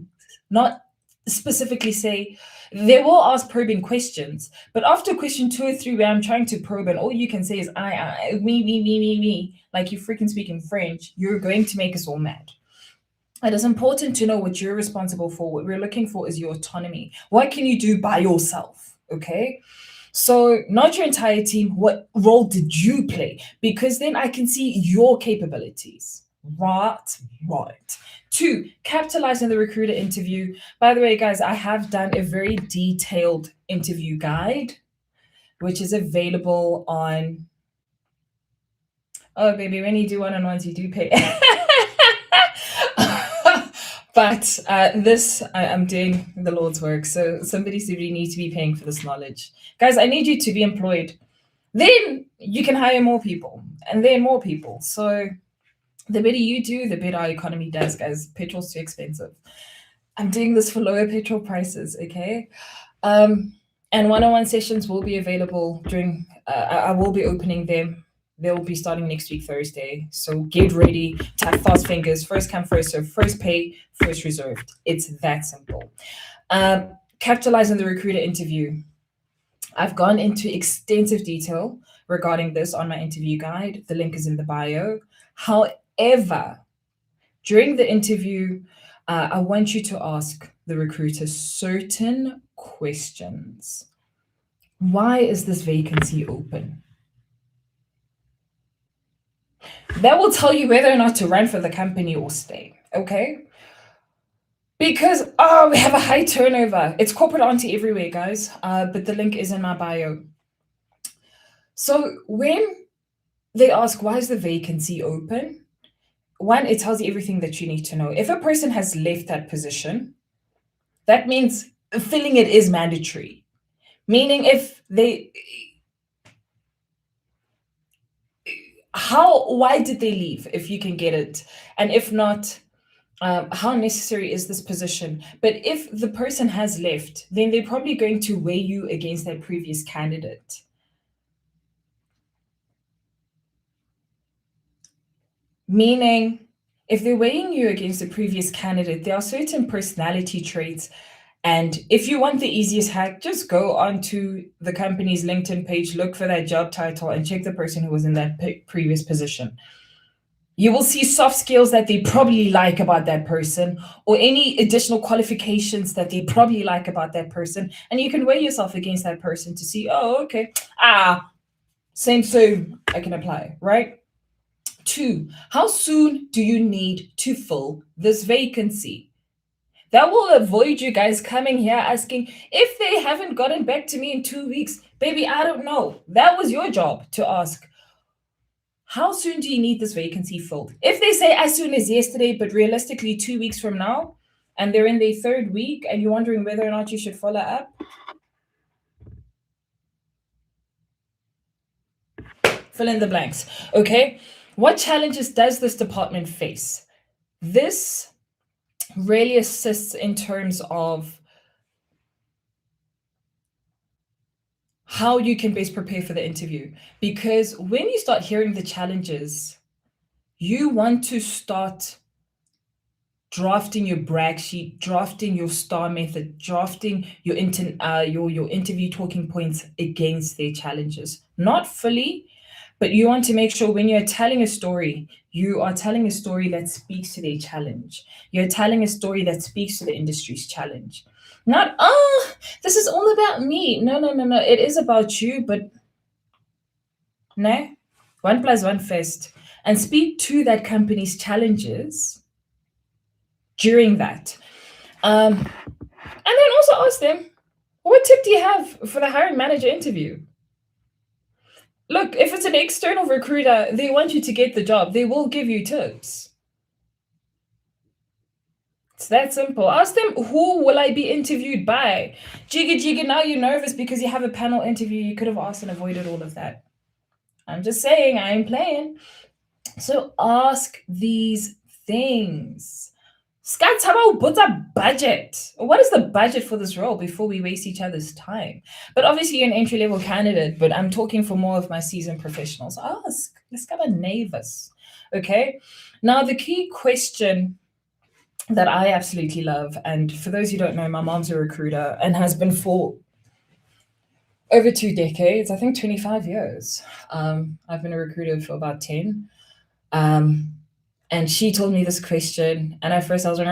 not specifically say, they will ask probing questions, but after question 2 or 3, where I'm trying to probe, and all you can say is I, me, like you freaking speak in French, you're going to make us all mad. It is important to know what you're responsible for. What we're looking for is your autonomy. What can you do by yourself? Okay. So, not your entire team, what role did you play? Because then I can see your capabilities. Right, right. 2, capitalize on the recruiter interview. By the way, guys, I have done a very detailed interview guide, which is available on. Oh, baby, when you do one-on-ones, you do pay. But this, I'm doing the Lord's work. So somebody's really need to be paying for this knowledge. Guys, I need you to be employed. Then you can hire more people and then more people. So the better you do, the better our economy does, guys. Petrol's too expensive. I'm doing this for lower petrol prices, okay? And one-on-one sessions will be available during, I will be opening them. They'll be starting next week, Thursday. So get ready, tap fast fingers, first come, first serve, first pay, first reserved. It's that simple. Capitalize on the recruiter interview. I've gone into extensive detail regarding this on my interview guide. The link is in the bio. However, during the interview, I want you to ask the recruiter certain questions. Why is this vacancy open? That will tell you whether or not to run for the company or stay, okay? Because, we have a high turnover. It's corporate auntie everywhere, guys, but the link is in my bio. So when they ask, why is the vacancy open? One, it tells you everything that you need to know. If a person has left that position, that means filling it is mandatory. Meaning why did they leave if you can get it? And if not, how necessary is this position? But if the person has left, then they're probably going to weigh you against that previous candidate. Meaning, if they're weighing you against the previous candidate, there are certain personality traits. And if you want the easiest hack, just go onto the company's LinkedIn page, look for that job title, and check the person who was in that previous position. You will see soft skills that they probably like about that person, or any additional qualifications that they probably like about that person. And you can weigh yourself against that person to see, oh, okay, Same, so I can apply, right? Two, how soon do you need to fill this vacancy? That will avoid you guys coming here asking if they haven't gotten back to me in 2 weeks. Baby, I don't know. That was your job to ask. How soon do you need this vacancy filled? If they say as soon as yesterday, but realistically 2 weeks from now, and they're in their third week, and you're wondering whether or not you should follow up, fill in the blanks. Okay. What challenges does this department face? This really assists in terms of how you can best prepare for the interview. Because when you start hearing the challenges, you want to start drafting your brag sheet, drafting your star method, drafting your interview talking points against their challenges. Not fully, but you want to make sure when you're telling a story, you are telling a story that speaks to their challenge. You're telling a story that speaks to the industry's challenge. Not, oh, this is all about me. No, no, no, no. It is about you, but no, one plus one first. And speak to that company's challenges during that. And then also ask them, what tip do you have for the hiring manager interview? Look, if it's an external recruiter, they want you to get the job. They will give you tips. It's that simple. Ask them, who will I be interviewed by? Jigga jigga, now you're nervous because you have a panel interview. You could have asked and avoided all of that. I'm just saying, I ain't playing. So ask these things. Scott, how about what's a budget? What is the budget for this role before we waste each other's time? But obviously, you're an entry level candidate, but I'm talking for more of my seasoned professionals. Ask. Let's go Navis. Okay. Now, the key question that I absolutely love, and for those who don't know, my mom's a recruiter and has been for over 2 decades, I think 25 years. I've been a recruiter for about 10. And she told me this question, and at first I was like,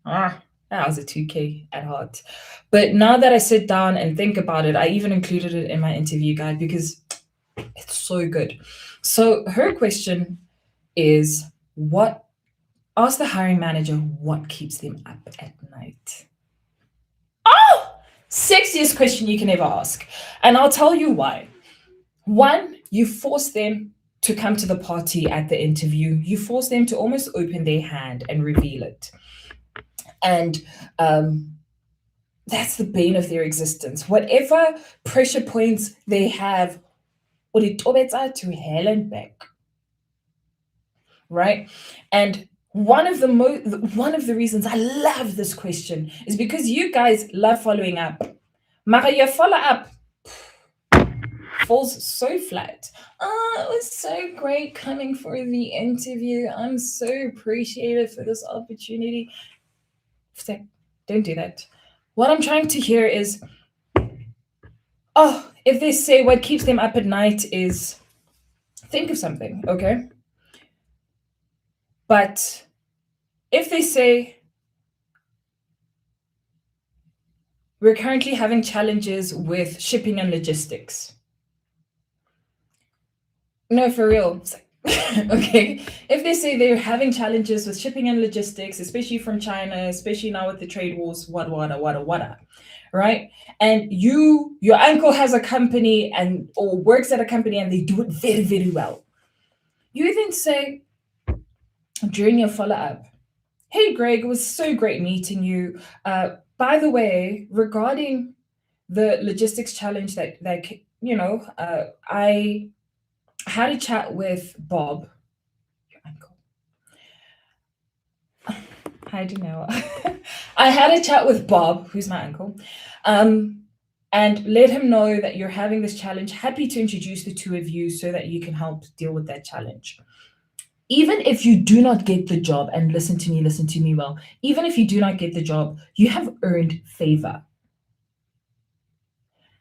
that was a 2K at heart. But now that I sit down and think about it, I even included it in my interview guide because it's so good. So her question is, ask the hiring manager what keeps them up at night. Oh, sexiest question you can ever ask. And I'll tell you why. One, you force them to come to the party at the interview. You force them to almost open their hand and reveal it. And that's the bane of their existence. Whatever pressure points they have, to hell and back. Right? And one of the reasons I love this question is because you guys love following up. Mara, your follow up falls so flat. Oh, it was so great coming for the interview. I'm so appreciative for this opportunity. Don't do that. What I'm trying to hear is, oh, if they say what keeps them up at night is, think of something, okay? But if they say, we're currently having challenges with shipping and logistics. No, for real. Okay. If they say they're having challenges with shipping and logistics, especially from China, especially now with the trade wars, wada, right? And your uncle has a company or works at a company and they do it very, very well. You then say during your follow-up, hey Greg, it was so great meeting you. By the way, regarding the logistics challenge that I had a chat with Bob, your uncle. I don't know. I had a chat with Bob, who's my uncle, and let him know that you're having this challenge. Happy to introduce the two of you so that you can help deal with that challenge. Even if you do not get the job, and listen to me well, even if you do not get the job, you have earned favor.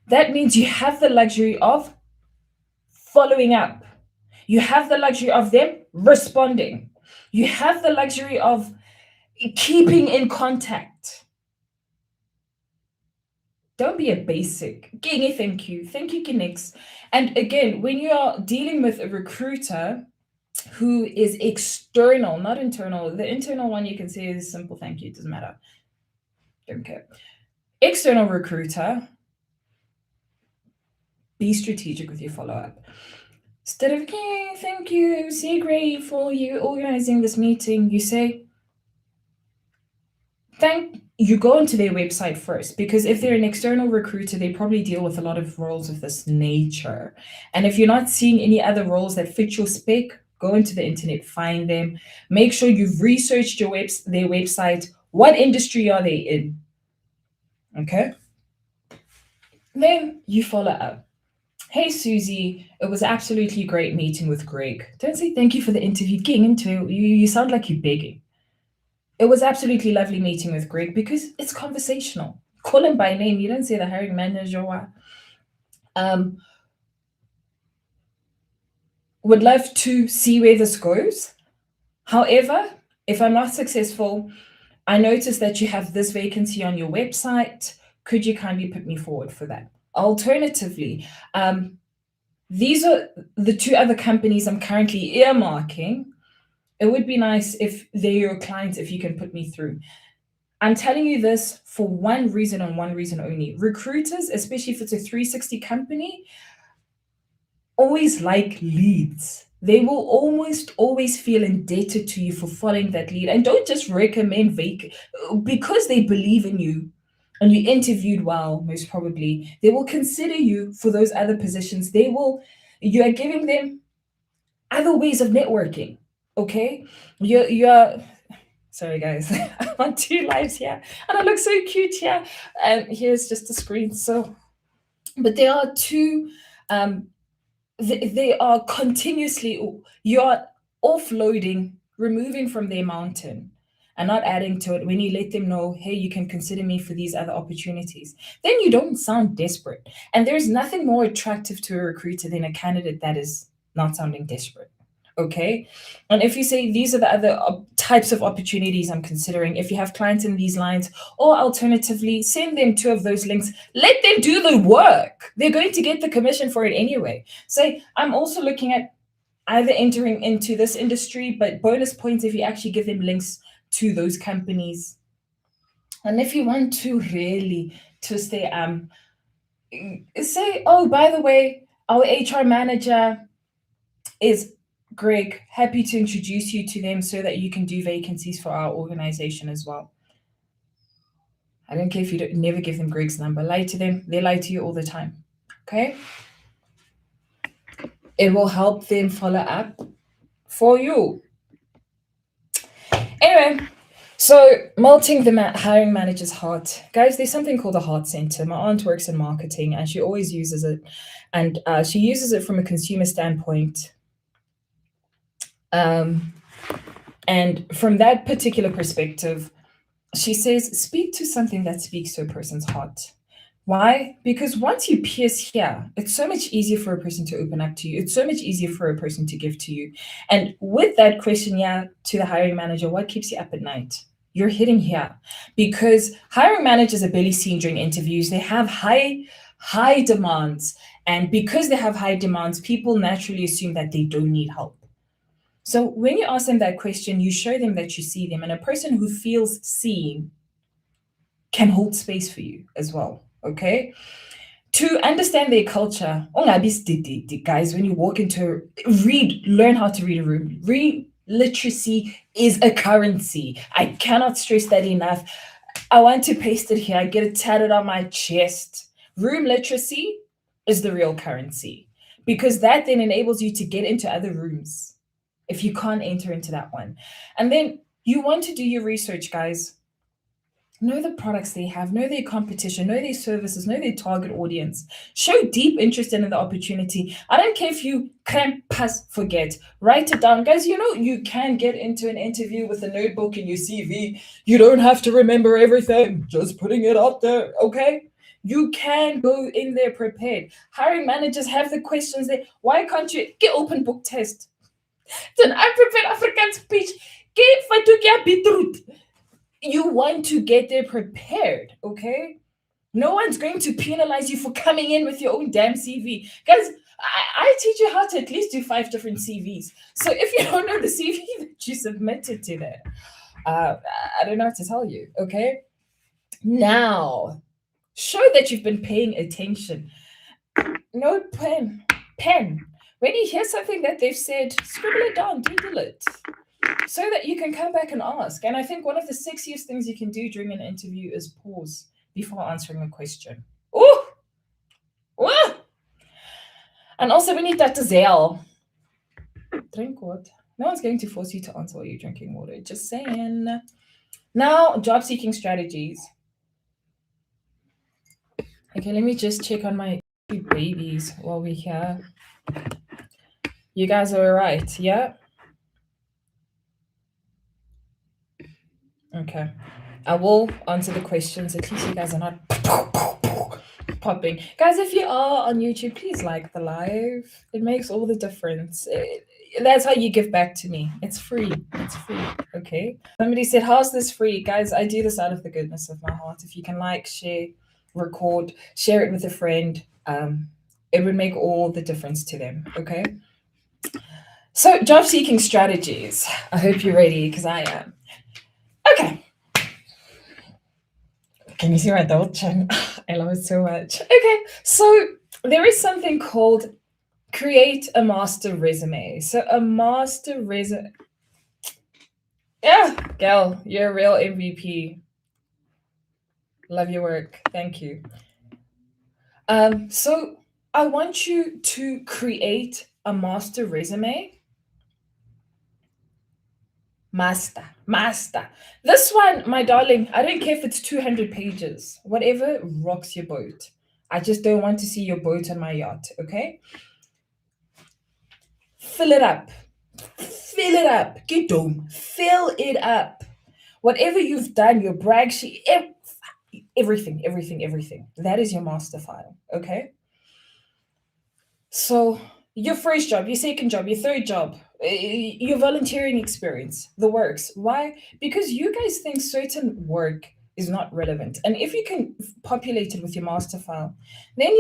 That means you have the luxury of following up. You have the luxury of them responding. You have the luxury of keeping in contact. Don't be a basic. King, thank you. Thank you, Kinix. And again, when you are dealing with a recruiter who is external, not internal, the internal one you can say is simple thank you, it doesn't matter. Don't care. External recruiter, be strategic with your follow up. Instead of, okay, thank you, so great for you organizing this meeting, you say, you go into their website first, because if they're an external recruiter, they probably deal with a lot of roles of this nature. And if you're not seeing any other roles that fit your spec, go into the internet, find them, make sure you've researched their website. What industry are they in? Okay. Then you follow up. Hey, Susie, it was absolutely great meeting with Greg. Don't say thank you for the interview. Getting into it, you sound like you're begging. It was absolutely lovely meeting with Greg because it's conversational. Call him by name. You don't say the hiring manager. Um, would love to see where this goes. However, if I'm not successful, I noticed that you have this vacancy on your website. Could you kindly put me forward for that? Alternatively, these are the two other companies I'm currently earmarking. It would be nice if they're your clients, if you can put me through. I'm telling you this for one reason and one reason only. Recruiters, especially if it's a 360 company, always like leads. They will almost always feel indebted to you for following that lead. And don't just recommend because they believe in you and you interviewed well, most probably, they will consider you for those other positions. You are giving them other ways of networking. Okay. You're sorry guys, I'm on two lives here and I look so cute here. And here's just a screen. So, but there are two, they are continuously, you're offloading, removing from their mountain and not adding to it when you let them know, hey, you can consider me for these other opportunities. Then you don't sound desperate. And there's nothing more attractive to a recruiter than a candidate that is not sounding desperate. Okay. And if you say these are the other types of opportunities I'm considering, if you have clients in these lines, or alternatively, send them two of those links, let them do the work. They're going to get the commission for it anyway. Say, I'm also looking at either entering into this industry, but bonus points if you actually give them links to those companies. And if you want to really twist their say, oh, by the way, our HR manager is Greg, happy to introduce you to them so that you can do vacancies for our organization as well. I don't care if you never give them Greg's number. Lie to them. They lie to you all the time. Okay? It will help them follow up for you. Anyway, so melting the hiring manager's heart. Guys, there's something called a heart center. My aunt works in marketing and she always uses it. And she uses it from a consumer standpoint. And from that particular perspective, she says, speak to something that speaks to a person's heart. Why? Because once you pierce here, it's so much easier for a person to open up to you. It's so much easier for a person to give to you. And with that question, to the hiring manager, what keeps you up at night? You're hitting here because hiring managers are barely seen during interviews. They have high demands. And because they have high demands, people naturally assume that they don't need help. So when you ask them that question, you show them that you see them. And a person who feels seen can hold space for you as well. Okay. To understand their culture, guys, when you walk into learn how to read a room. Literacy is a currency. I cannot stress that enough. I want to paste it here. I get it tatted on my chest. Room literacy is the real currency because that then enables you to get into other rooms if you can't enter into that one. And then you want to do your research, guys. Know the products they have, know their competition, know their services, know their target audience. Show deep interest in the opportunity. I don't care if you can forget. Write it down. Guys, you can get into an interview with a notebook and your CV. You don't have to remember everything. Just putting it out there, okay? You can go in there prepared. Hiring managers have the questions there. Why can't you get open book test? It's an unprepared African speech. Get fatukia beetroot. You want to get there prepared, okay? No one's going to penalize you for coming in with your own damn CV. Guys, I teach you how to at least do 5 different CVs. So if you don't know the CV that you submitted to there, I don't know what to tell you, okay? Now, show that you've been paying attention. No pen. When you hear something that they've said, scribble it down, doodle it, so that you can come back and ask. And I think one of the sexiest things you can do during an interview is pause before answering a question. Ooh! Ooh! And also, we need that to zeal. Drink water. No one's going to force you to answer while you're drinking water. Just saying. Now, job seeking strategies. Okay, let me just check on my babies while we're here. You guys are all right, yeah? Okay. I will answer the questions. At least you guys are not popping. Guys, if you are on YouTube, please like the live. It makes all the difference. That's how you give back to me. It's free. It's free. Okay. Somebody said, how's this free? Guys, I do this out of the goodness of my heart. If you can like, share, record, share it with a friend, it would make all the difference to them. Okay. So, job seeking strategies. I hope you're ready because I am. Okay. Can you see my double chin? I love it so much. Okay, so there is something called create a master resume. So a master resume. Yeah, gal, you're a real MVP. Love your work. Thank you. So I want you to create a master resume. Master. This one, my darling, I don't care if it's 200 pages. Whatever rocks your boat. I just don't want to see your boat on my yacht, okay? Fill it up. Get on. Fill it up. Whatever you've done, your brag sheet, everything. That is your master file, okay? So your first job, your second job, your third job, your volunteering experience, the works. Why? Because you guys think certain work is not relevant. And if you can populate it with your master file, then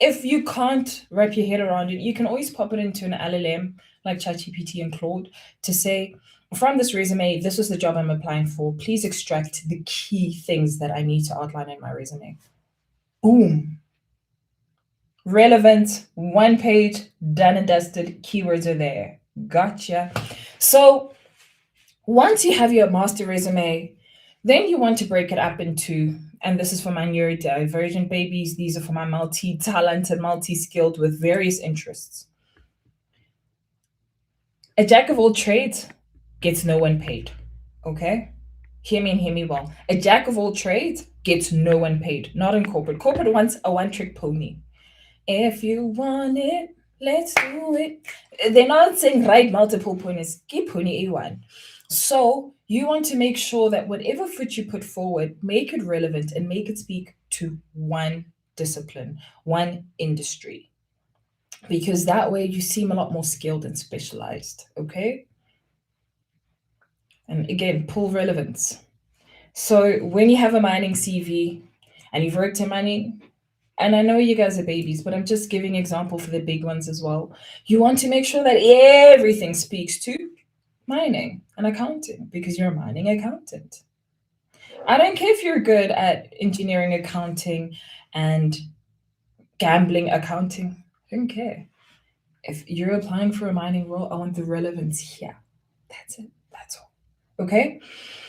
if you can't wrap your head around it, you can always pop it into an LLM like ChatGPT and Claude to say, from this resume, this is the job I'm applying for. Please extract the key things that I need to outline in my resume. Boom. Relevant, 1 page, done and dusted, keywords are there. Gotcha. So once you have your master resume, then you want to break it up into, and this is for my neurodivergent babies, these are for my multi-talented, multi-skilled with various interests. A jack of all trades gets no one paid, okay? Hear me and hear me well. A jack of all trades gets no one paid, not in corporate. Corporate wants a one-trick pony. If you want it, let's do it. They're not saying write multiple pointers, keep pony A1. So you want to make sure that whatever foot you put forward, make it relevant and make it speak to one discipline, one industry. Because that way you seem a lot more skilled and specialized, okay? And again, pull relevance. So when you have a mining CV and you've worked in mining, and I know you guys are babies, but I'm just giving example for the big ones as well. You want to make sure that everything speaks to mining and accounting because you're a mining accountant. I don't care if you're good at engineering accounting and gambling accounting. I don't care. If you're applying for a mining role, I want the relevance here. That's it. That's all. Okay?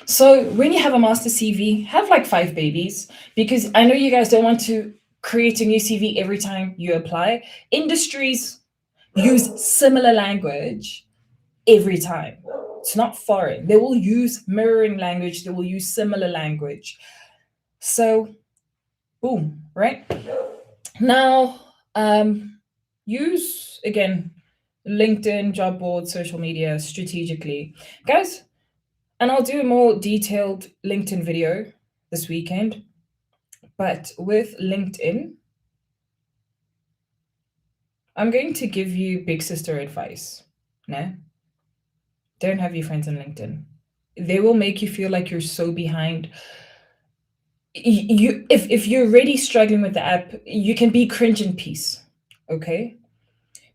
So when you have a master CV, have like 5 babies because I know you guys don't want to create a new CV every time you apply. Industries use similar language every time. It's not foreign. They will use mirroring language. They will use similar language. So, boom, right? Now, use, again, LinkedIn, job board, social media strategically. Guys, and I'll do a more detailed LinkedIn video this weekend. But with LinkedIn, I'm going to give you big sister advice. No? Don't have your friends on LinkedIn. They will make you feel like you're so behind. You, if you're already struggling with the app, you can be cringe in peace, okay?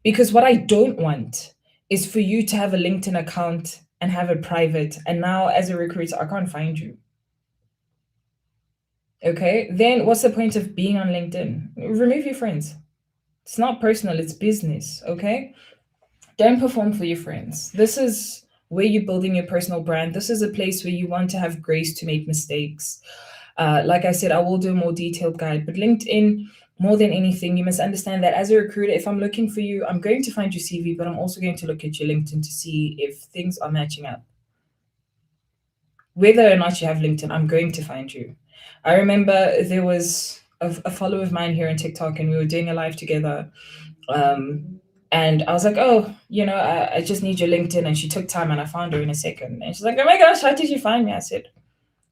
Because what I don't want is for you to have a LinkedIn account and have it private, and now as a recruiter I can't find you. Okay, then what's the point of being on LinkedIn? Remove your friends. It's not personal, it's business, okay? Don't perform for your friends. This is where you're building your personal brand. This is a place where you want to have grace to make mistakes. Like I said, I will do a more detailed guide, but LinkedIn, more than anything, you must understand that as a recruiter, if I'm looking for you, I'm going to find your CV, but I'm also going to look at your LinkedIn to see if things are matching up. Whether or not you have LinkedIn, I'm going to find you. I remember there was a follower of mine here on TikTok, and we were doing a live together. Um, and I was like, oh, I just need your LinkedIn. And she took time and I found her in a second. And she's like, oh my gosh, how did you find me? I said,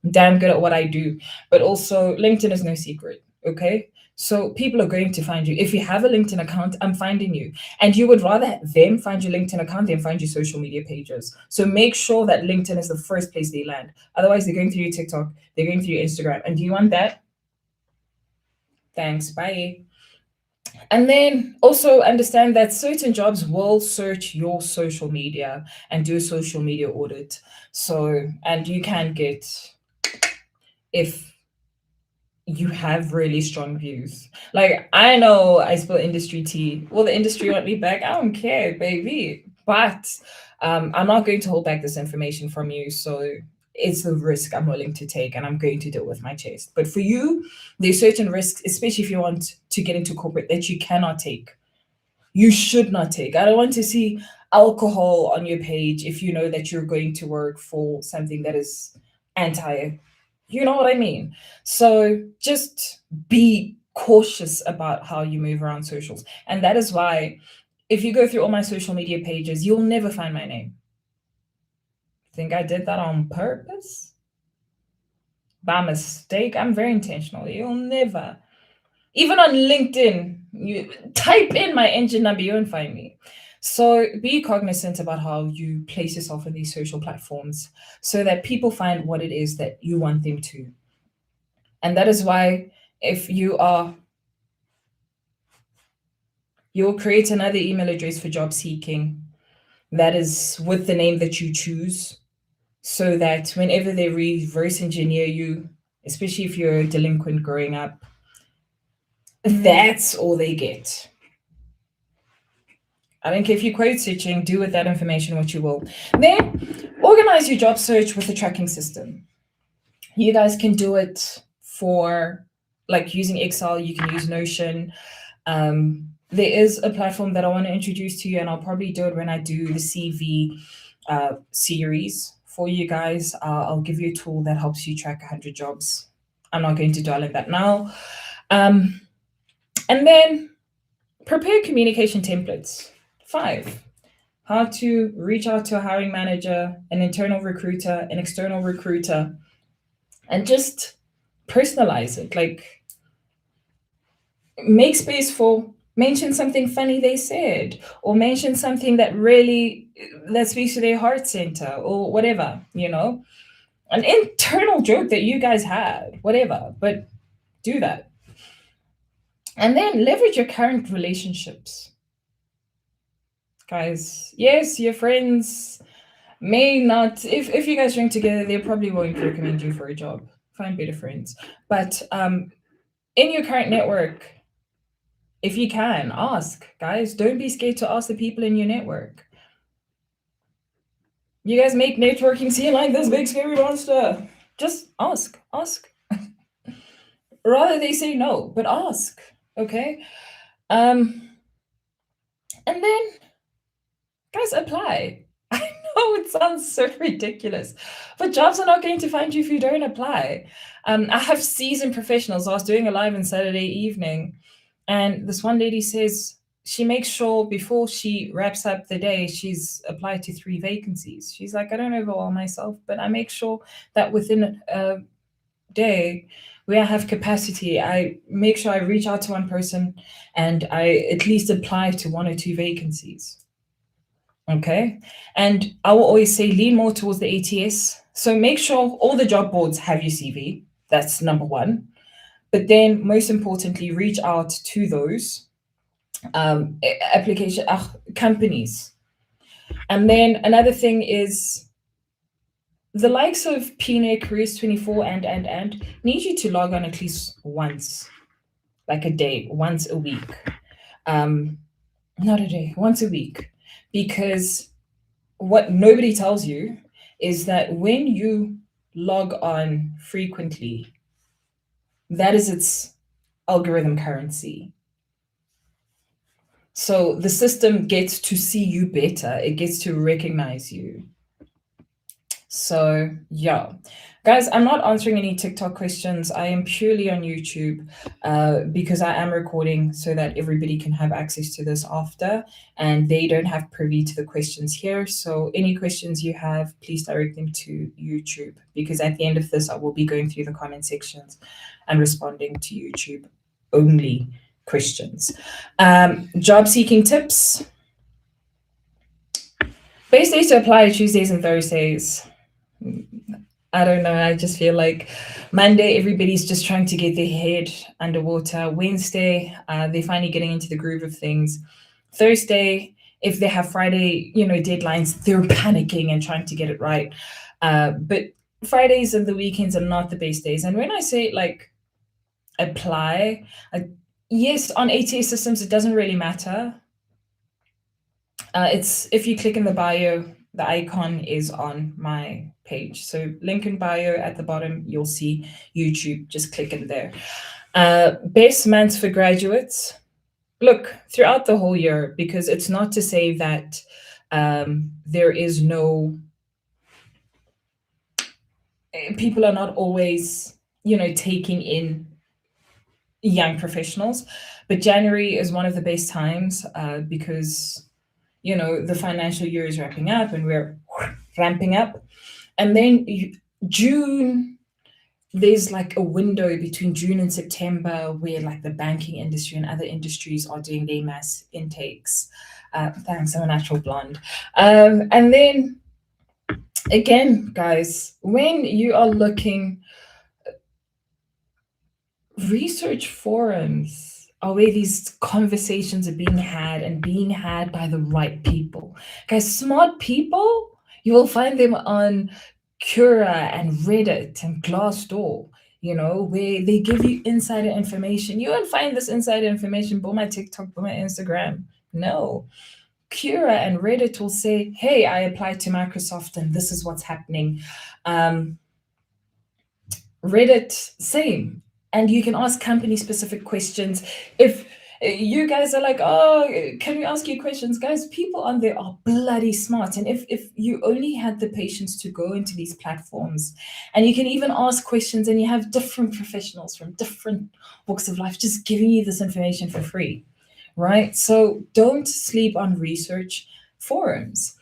damn good at what I do. But also, LinkedIn is no secret. Okay. So people are going to find you. If you have a LinkedIn account, I'm finding you. And you would rather them find your LinkedIn account than find your social media pages. So make sure that LinkedIn is the first place they land. Otherwise, they're going through your TikTok, they're going through your Instagram. And do you want that? Thanks. Bye. And then also understand that certain jobs will search your social media and do a social media audit. So, and you can get, if you have really strong views. Like, I know I spill industry tea. Will the industry want me back? I don't care, baby. But I'm not going to hold back this information from you. So it's the risk I'm willing to take, and I'm going to do it with my chest. But for you, there's certain risks, especially if you want to get into corporate, that you cannot take. You should not take. I don't want to see alcohol on your page if you know that you're going to work for something that is anti. You know what I mean? So just be cautious about how you move around socials. And that is why if you go through all my social media pages, you'll never find my name. Think I did that on purpose? By mistake? I'm very intentional. You'll never. Even on LinkedIn, you type in my engine number, you won't find me. So be cognizant about how you place yourself in these social platforms so that people find what it is that you want them to. And that is why if you'll create another email address for job seeking that is with the name that you choose, so that whenever they reverse engineer you, especially if you're a delinquent growing up, that's all they get. I don't care if you're quote searching, do with that information what you will. Then organize your job search with a tracking system. You guys can do it for, like, using Excel, you can use Notion. There is a platform that I want to introduce to you, and I'll probably do it when I do the CV series for you guys. I'll give you a tool that helps you track 100 jobs. I'm not going to dwell on that now. And then prepare communication templates. 5, how to reach out to a hiring manager, an internal recruiter, an external recruiter, and just personalize it. Like, make space for, mention something funny they said, or mention something that speaks to their heart center, or whatever, an internal joke that you guys had, whatever, but do that. And then leverage your current relationships. Guys, yes, your friends may not, if you guys drink together, they probably won't recommend you for a job. Find better friends. But in your current network, if you can, ask. Guys, don't be scared to ask the people in your network. You guys make networking seem like this big scary monster. Just ask. Rather they say no, but ask. Okay? And then, guys, apply. I know it sounds so ridiculous, but jobs are not going to find you if you don't apply. I have seasoned professionals. I was doing a live on Saturday evening, and this one lady says she makes sure before she wraps up the day, she's applied to 3 vacancies. She's like, I don't overwhelm myself, but I make sure that within a day where I have capacity, I make sure I reach out to one person and I at least apply to 1 or 2 vacancies. Okay. And I will always say lean more towards the ATS. So make sure all the job boards have your CV. That's number one. But then, most importantly, reach out to those application companies. And then another thing is the likes of PNA Careers 24 and need you to log on at least once, like a day, once a week. Um, Not a day, once a week. Because what nobody tells you is that when you log on frequently, that is its algorithm currency. So the system gets to see you better, it gets to recognize you. So, yeah. Guys, I'm not answering any TikTok questions. I am purely on YouTube because I am recording so that everybody can have access to this after and they don't have privy to the questions here. So, any questions you have, please direct them to YouTube because at the end of this, I will be going through the comment sections and responding to YouTube only questions. Job seeking tips. Base days to apply Tuesdays and Thursdays. I don't know. I just feel like Monday, everybody's just trying to get their head underwater. Wednesday, they're finally getting into the groove of things. Thursday, if they have Friday, deadlines, they're panicking and trying to get it right. But Fridays and the weekends are not the best days. And when I say like apply, yes, on ATS systems, it doesn't really matter. It's if you click in the bio, the icon is on my page. So link in bio at the bottom, you'll see YouTube. Just click in there. Best months for graduates. Look, throughout the whole year, because it's not to say that there is no, people are not always, taking in young professionals, but January is one of the best times because the financial year is wrapping up and we're ramping up. And then June, there's like a window between June and September where like the banking industry and other industries are doing their mass intakes. Thanks, I'm a natural blonde. And then again, guys, when you are looking, research forums are where these conversations are being had and being had by the right people. Guys, smart people, you will find them on Cura and Reddit and Glassdoor, where they give you insider information. You won't find this insider information on my TikTok, on my Instagram. No. Cura and Reddit will say, hey, I applied to Microsoft and this is what's happening. Reddit, same. And you can ask company specific questions. If you guys are like, oh, can we ask you questions? Guys, people on there are bloody smart. And if you only had the patience to go into these platforms and you can even ask questions and you have different professionals from different walks of life just giving you this information for free, right? So don't sleep on research forums.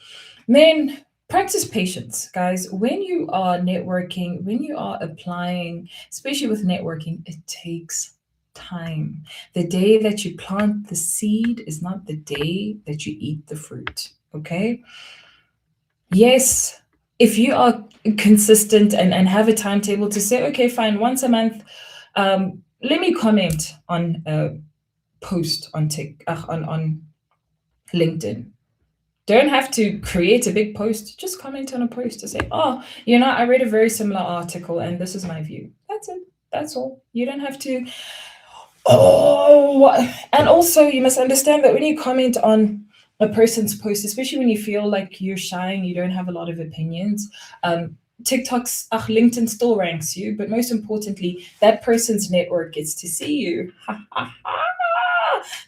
Then practice patience, guys. When you are networking, when you are applying, especially with networking, it takes time. The day that you plant the seed is not the day that you eat the fruit. Okay. Yes, if you are consistent and have a timetable to say, okay, fine, once a month, let me comment on a post on on LinkedIn. Don't have to create a big post, just comment on a post to say, oh, I read a very similar article and this is my view. That's it. That's all. You don't have to. Oh, and also you must understand that when you comment on a person's post, especially when you feel like you're shy and you don't have a lot of opinions, TikTok's LinkedIn still ranks you, but most importantly, that person's network gets to see you.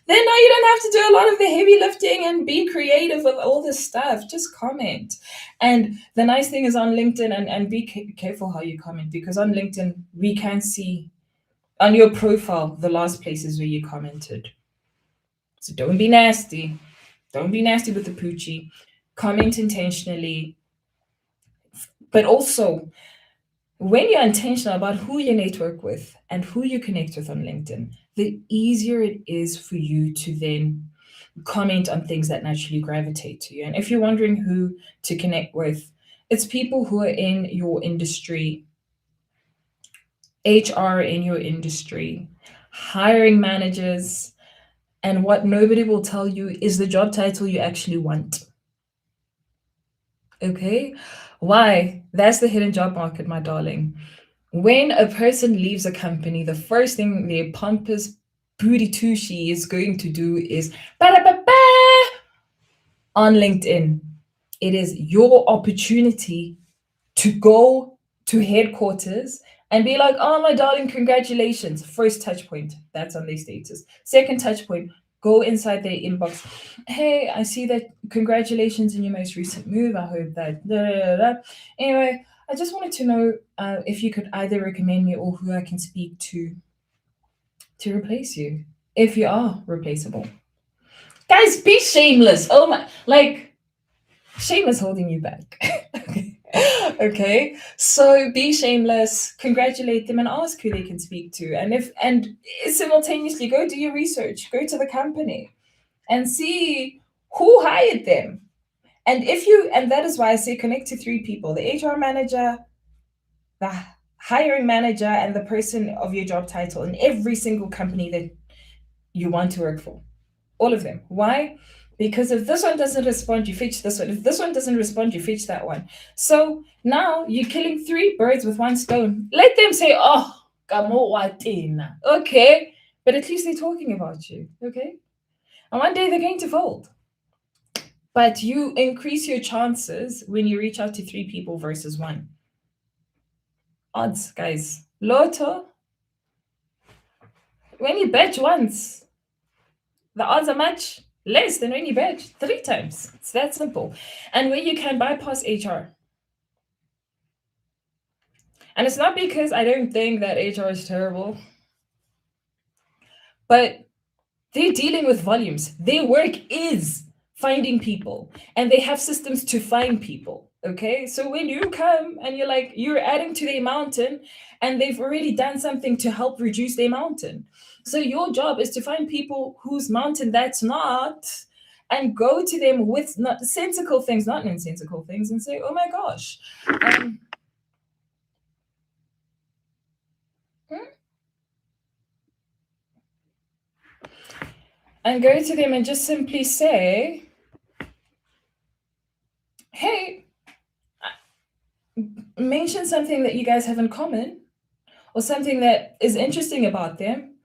Then now you don't have to do a lot of the heavy lifting and be creative with all this stuff. Just comment. And the nice thing is on LinkedIn, and be careful how you comment, because on LinkedIn, we can see on your profile the last places where you commented. So don't be nasty. Don't be nasty with the poochie. Comment intentionally. But also, when you're intentional about who you network with and who you connect with on LinkedIn, the easier it is for you to then comment on things that naturally gravitate to you. And if you're wondering who to connect with, it's people who are in your industry. HR in your industry, hiring managers, and what nobody will tell you is the job title you actually want. Okay? Why? That's the hidden job market, my darling. When a person leaves a company, the first thing their pompous booty tushy is going to do is ba-da-ba-ba on LinkedIn. It is your opportunity to go to headquarters and be like, oh, my darling, congratulations. First touch point, that's on their status. Second touch point, go inside their inbox. Hey, I see that. Congratulations on your most recent move. I hope that. Da, da, da, da. Anyway, I just wanted to know if you could either recommend me or who I can speak to replace you if you are replaceable. Guys, be shameless. Oh my, like, shame is holding you back. Okay, so be shameless, congratulate them, and ask who they can speak to. And simultaneously go do your research, go to the company, and see who hired them. And that is why I say connect to three people: the HR manager, the hiring manager, and the person of your job title in every single company that you want to work for. All of them. Why? Because if this one doesn't respond, you fetch this one. If this one doesn't respond, you fetch that one. So now you're killing three birds with one stone. Let them say, oh, kamo watina. Okay. But at least they're talking about you. Okay. And one day they're going to fold. But you increase your chances when you reach out to three people versus one. Odds, guys. Lotto, when you bet once, the odds are much less than when you bet three times. It's that simple. And when you can bypass HR. And it's not because I don't think that HR is terrible, but they're dealing with volumes. Their work is finding people, and they have systems to find people. Okay. So when you come and you're like, you're adding to their mountain, and they've already done something to help reduce their mountain. So your job is to find people whose mountain that's not, and go to them with not sensical things, not nonsensical things, and say, oh my gosh. And go to them and just simply say, hey, mention something that you guys have in common or something that is interesting about them.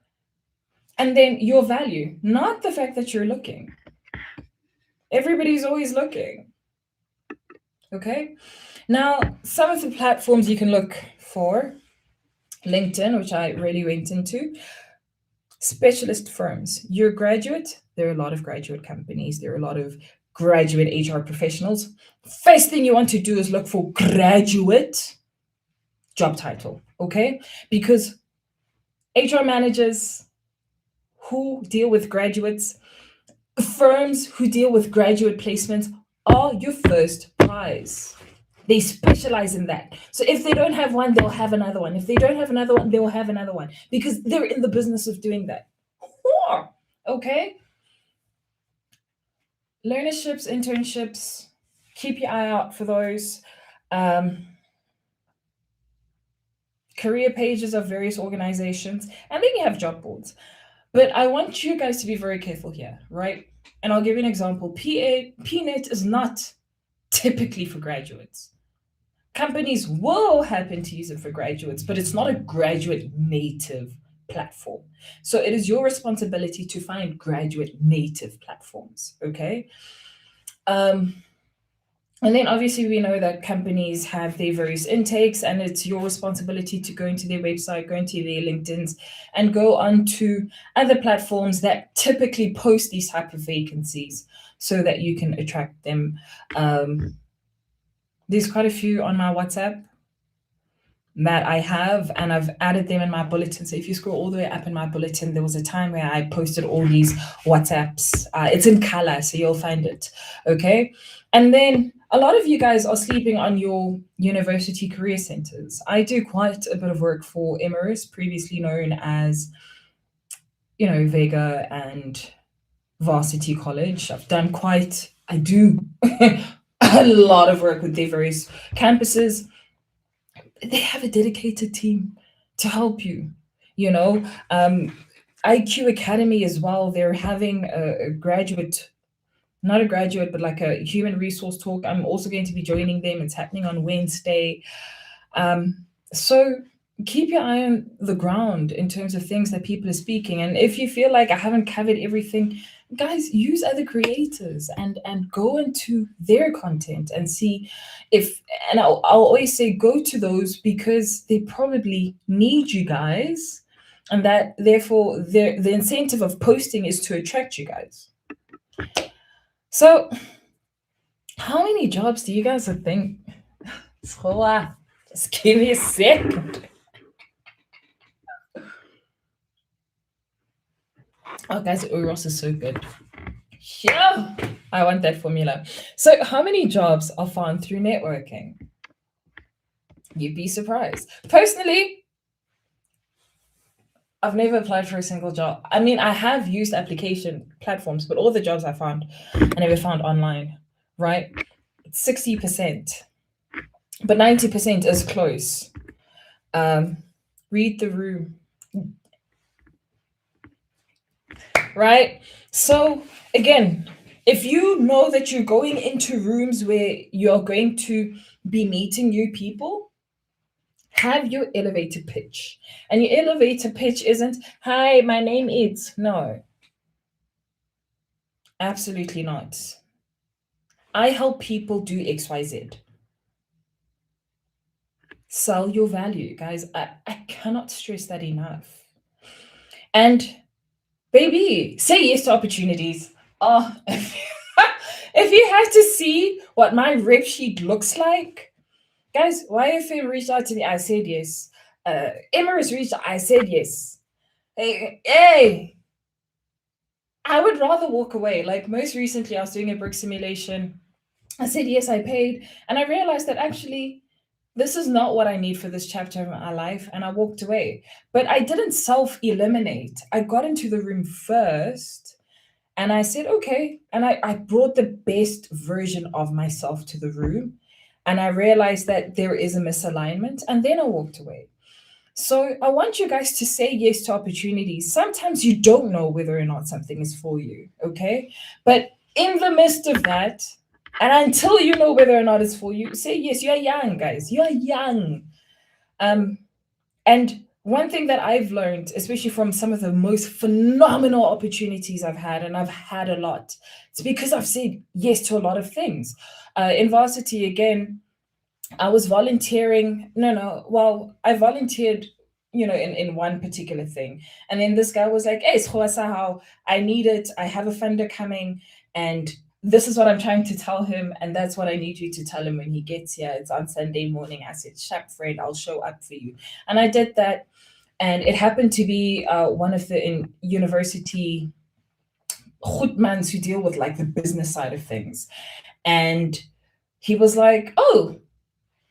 And then your value, not the fact that you're looking. Everybody's always looking. Okay. Now, some of the platforms you can look for: LinkedIn, which I really went into, specialist firms. You're a graduate, there are a lot of graduate companies, there are a lot of graduate HR professionals. First thing you want to do is look for graduate job title, okay? Because HR managers who deal with graduates, firms who deal with graduate placements are your first prize. They specialize in that. So if they don't have one, they'll have another one. If they don't have another one, they'll have another one because they're in the business of doing that. Okay? Learnerships, internships, keep your eye out for those. Career pages of various organizations, and then you have job boards. But I want you guys to be very careful here, right? And I'll give you an example. PNet is not typically for graduates. Companies will happen to use it for graduates, but it's not a graduate native platform. So it is your responsibility to find graduate native platforms, okay? And then obviously we know that companies have their various intakes, and it's your responsibility to go into their website, go into their LinkedIn's, and go onto other platforms that typically post these type of vacancies so that you can attract them. There's quite a few on my WhatsApp that I have, and I've added them in my bulletin. So if you scroll all the way up in my bulletin, there was a time where I posted all these WhatsApps. It's in color, so you'll find it. Okay. And then a lot of you guys are sleeping on your university career centers. I do quite a bit of work for Emirates, previously known as, Vega and Varsity College. I do a lot of work with their various campuses. They have a dedicated team to help you. You know, IQ Academy as well. They're having a graduate, not a graduate, but like a human resource talk. I'm also going to be joining them. It's happening on Wednesday. So keep your eye on the ground in terms of things that people are speaking. And if you feel like I haven't covered everything, guys, use other creators and go into their content and see if, and I'll always say go to those because they probably need you guys. And that therefore the incentive of posting is to attract you guys. So how many jobs do you guys think? Just give me a second. Oh, guys, Uros is so good. Yeah, I want that formula. So, how many jobs are found through networking? You'd be surprised. Personally, I've never applied for a single job. I mean, I have used application platforms, but all the jobs I found, I never found online, right? 60%, but 90% is close. Um, read the room, right? So again, if you know that you're going into rooms where you're going to be meeting new people, have your elevator pitch. And your elevator pitch isn't, hi, my name is. No, absolutely not. I help people do XYZ. Sell your value, guys. I cannot stress that enough. And baby, say yes to opportunities. Oh, if you have to see what my rep sheet looks like, guys, YFM reached out to me. I said yes. Emma has reached out. I said yes. Hey, I would rather walk away. Like most recently, I was doing a brick simulation. I said yes, I paid. And I realized that actually, this is not what I need for this chapter of my life. And I walked away. But I didn't self eliminate. I got into the room first and I said, okay. And I brought the best version of myself to the room. And I realized that there is a misalignment. And then I walked away. So I want you guys to say yes to opportunities. Sometimes you don't know whether or not something is for you, okay? But in the midst of that, and until you know whether or not it's for you, say yes. You are young, guys. You are young. Um, and one thing that I've learned, especially from some of the most phenomenal opportunities I've had, and I've had a lot, it's because I've said yes to a lot of things. In varsity, again, I was volunteering. No, no. Well, I volunteered, in one particular thing. And then this guy was like, hey, how I need it. I have a funder coming. And this is what I'm trying to tell him. And that's what I need you to tell him when he gets here. It's on Sunday morning. I said, Sharp friend, I'll show up for you. And I did that. And it happened to be one of the university goedmans who deal with like the business side of things. And he was like, oh,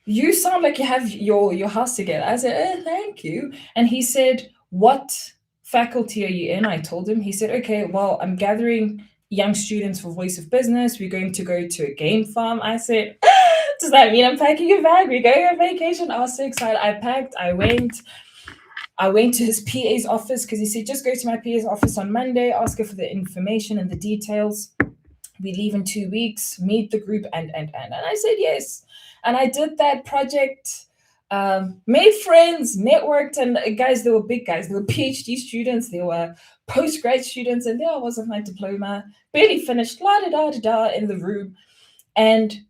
you sound like you have your house together. I said, thank you. And he said, what faculty are you in? I told him. He said, okay, well, I'm gathering young students for Voice of Business. We're going to go to a game farm. I said, does that mean I'm packing a bag? We're going on vacation. I was so excited. I packed. I went to his PA's office because he said, just go to my PA's office on Monday, ask her for the information and the details. We leave in 2 weeks, meet the group, and I said yes. And I did that project, made friends, networked, and guys, they were big guys. They were PhD students, they were postgrad students, and there I was with my diploma, barely finished, la da da da da in the room. And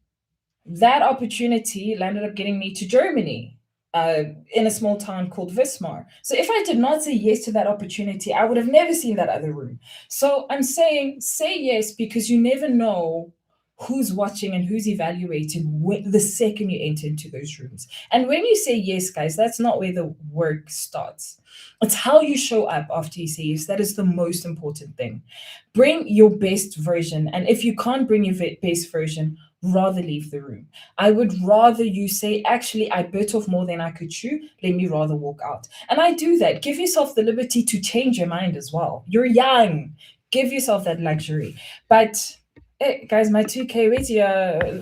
that opportunity landed up getting me to Germany. In a small town called Wismar. So if I did not say yes to that opportunity, I would have never seen that other room. So I'm saying say yes because you never know who's watching and who's evaluating the second you enter into those rooms. And when you say yes, guys, that's not where the work starts. It's how you show up after you say yes. That is the most important thing. Bring your best version. And if you can't bring your best version, rather leave the room. I would rather you say, actually, I bit off more than I could chew. Let me rather walk out. And I do that. Give yourself the liberty to change your mind as well. You're young. Give yourself that luxury. But Hey, guys, my 2K with you,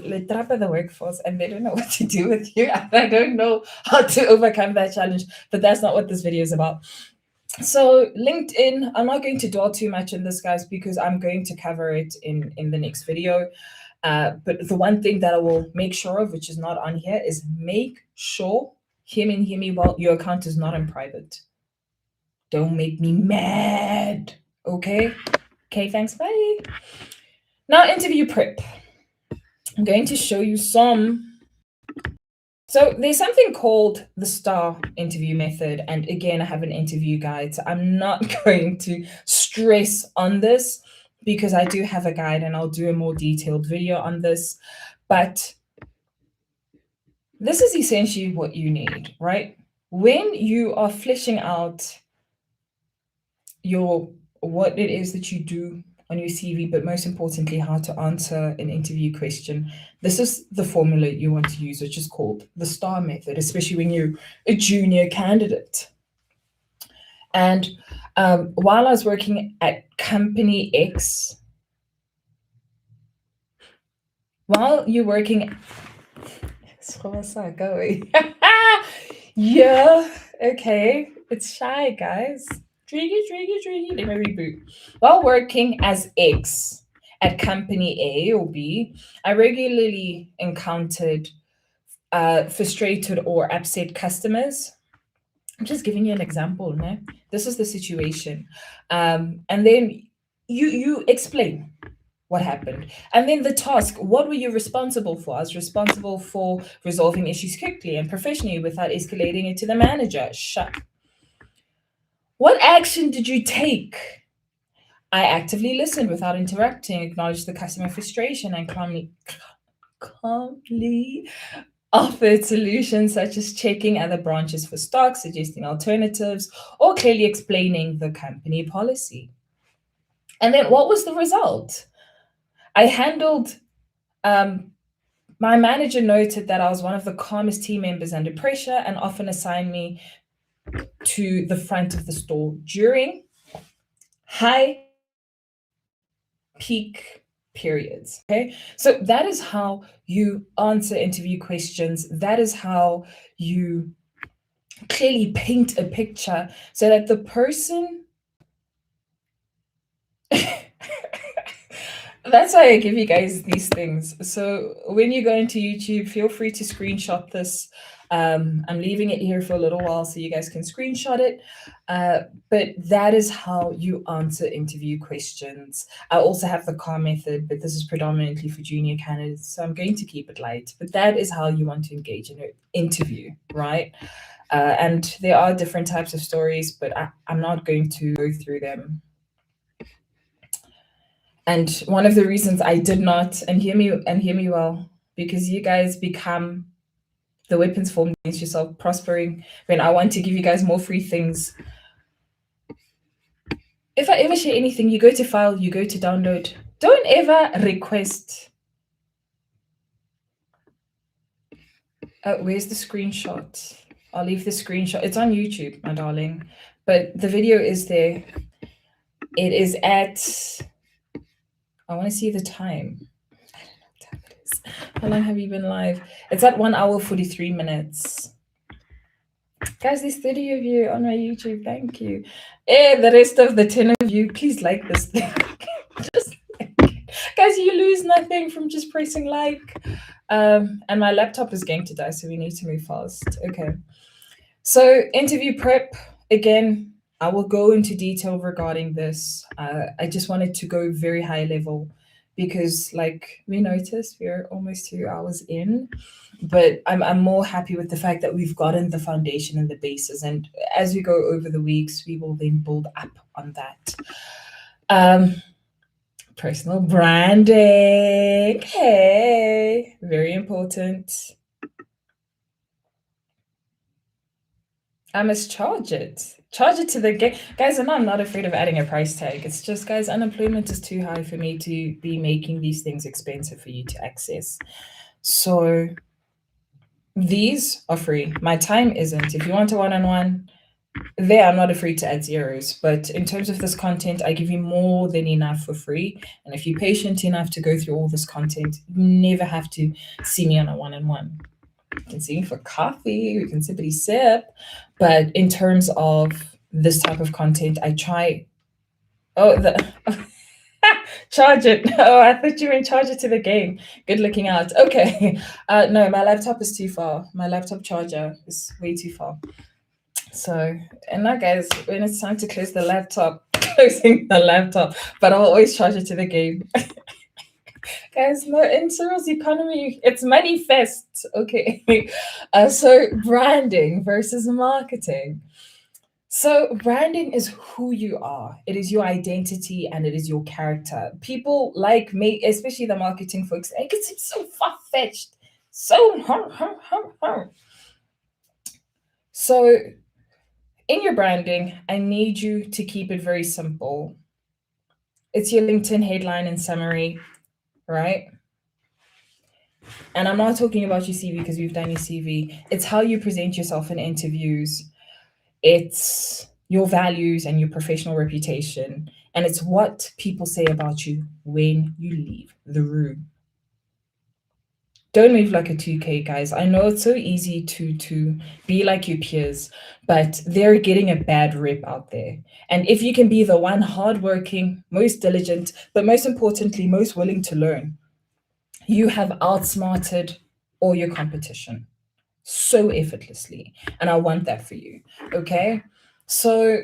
le trap of the workforce, and they don't know what to do with you. I don't know how to overcome that challenge, but that's not what this video is about. So LinkedIn, I'm not going to dwell too much on this, guys, because I'm going to cover it in the next video. But the one thing that I will make sure of, which is not on here, is make sure, hear me well, your account is not in private. Don't make me mad. Okay? Okay, thanks. Bye. Now, interview prep. I'm going to show you some. So there's something called the STAR interview method. And again, I have an interview guide. So I'm not going to stress on this because I do have a guide and I'll do a more detailed video on this. But this is essentially what you need, right? When you are fleshing out what it is that you do on your CV, but most importantly, how to answer an interview question. This is the formula you want to use, which is called the STAR method, especially when you're a junior candidate. And while I was working at company X, while you're working, yeah, okay, it's shy, guys. Let me reboot. While working as X at company A or B, I regularly encountered frustrated or upset customers. I'm just giving you an example, no? This is the situation. And then you explain what happened. And then the task, what were you responsible for? I was responsible for resolving issues quickly and professionally without escalating it to the manager. Shut. What action did you take? I actively listened without interrupting, acknowledged the customer frustration, and calmly offered solutions such as checking other branches for stock, suggesting alternatives, or clearly explaining the company policy. And then what was the result? I handled, my manager noted that I was one of the calmest team members under pressure and often assigned me to the front of the store during high peak periods. Okay. So that is how you answer interview questions. That is how you clearly paint a picture so that the person that's why I give you guys these things. So when you go into YouTube, feel free to screenshot this. I'm leaving it here for a little while so you guys can screenshot it. But that is how you answer interview questions. I also have the CAR method, but this is predominantly for junior candidates, so I'm going to keep it light. But that is how you want to engage in an interview, right? And there are different types of stories, but I'm not going to go through them. And one of the reasons I did not, and hear me well, because you guys become the weapons formed against yourself, prospering when I want to give you guys more free things. If I ever share anything, you go to file, you go to download. Don't ever request. Where's the screenshot? I'll leave the screenshot. It's on YouTube, my darling. But the video is there. It is at, I want to see the time. I don't know what time it is. How long have you been live? It's at 1 hour, 43 minutes. Guys, there's 30 of you on my YouTube. Thank you. The rest of the 10 of you, please like this thing. Just guys, you lose nothing from just pressing like. And my laptop is going to die, so we need to move fast. Okay. So interview prep, again, I will go into detail regarding this. I just wanted to go very high level because, like we noticed, we're almost 2 hours in, but I'm more happy with the fact that we've gotten the foundation and the basis. And as we go over the weeks, we will then build up on that. Personal branding. Hey, very important. I must charge it. Charge it to the game. Guys, and I'm not afraid of adding a price tag. It's just, guys, unemployment is too high for me to be making these things expensive for you to access. So these are free. My time isn't. If you want a one-on-one, There, I'm not afraid to add zeros, but in terms of this content, I give you more than enough for free. And if you're patient enough to go through all this content, you never have to see me on a one-on-one. You can see me for coffee, we can sippity sip. But in terms of this type of content, I try. Oh, the charge it. Oh, I thought you were in charge it to the game. Good looking out. Okay. No, my laptop is too far. My laptop charger is way too far. So, and now, guys, when it's time to close the laptop, closing the laptop, but I'll always charge it to the game. Guys, no, in Cyril's economy, it's money fest. Okay. So, branding versus marketing. So, branding is who you are, it is your identity and it is your character. People like me, especially the marketing folks, it seems so far fetched. So, so in your branding, I need you to keep it very simple. It's your LinkedIn headline and summary, right? And I'm not talking about your CV because we've done your CV. It's how you present yourself in interviews. It's your values and your professional reputation. And it's what people say about you when you leave the room. Don't move like a 2K, guys. I know it's so easy to be like your peers, but they're getting a bad rep out there. And if you can be the one hardworking, most diligent, but most importantly, most willing to learn, you have outsmarted all your competition so effortlessly. And I want that for you. Okay. So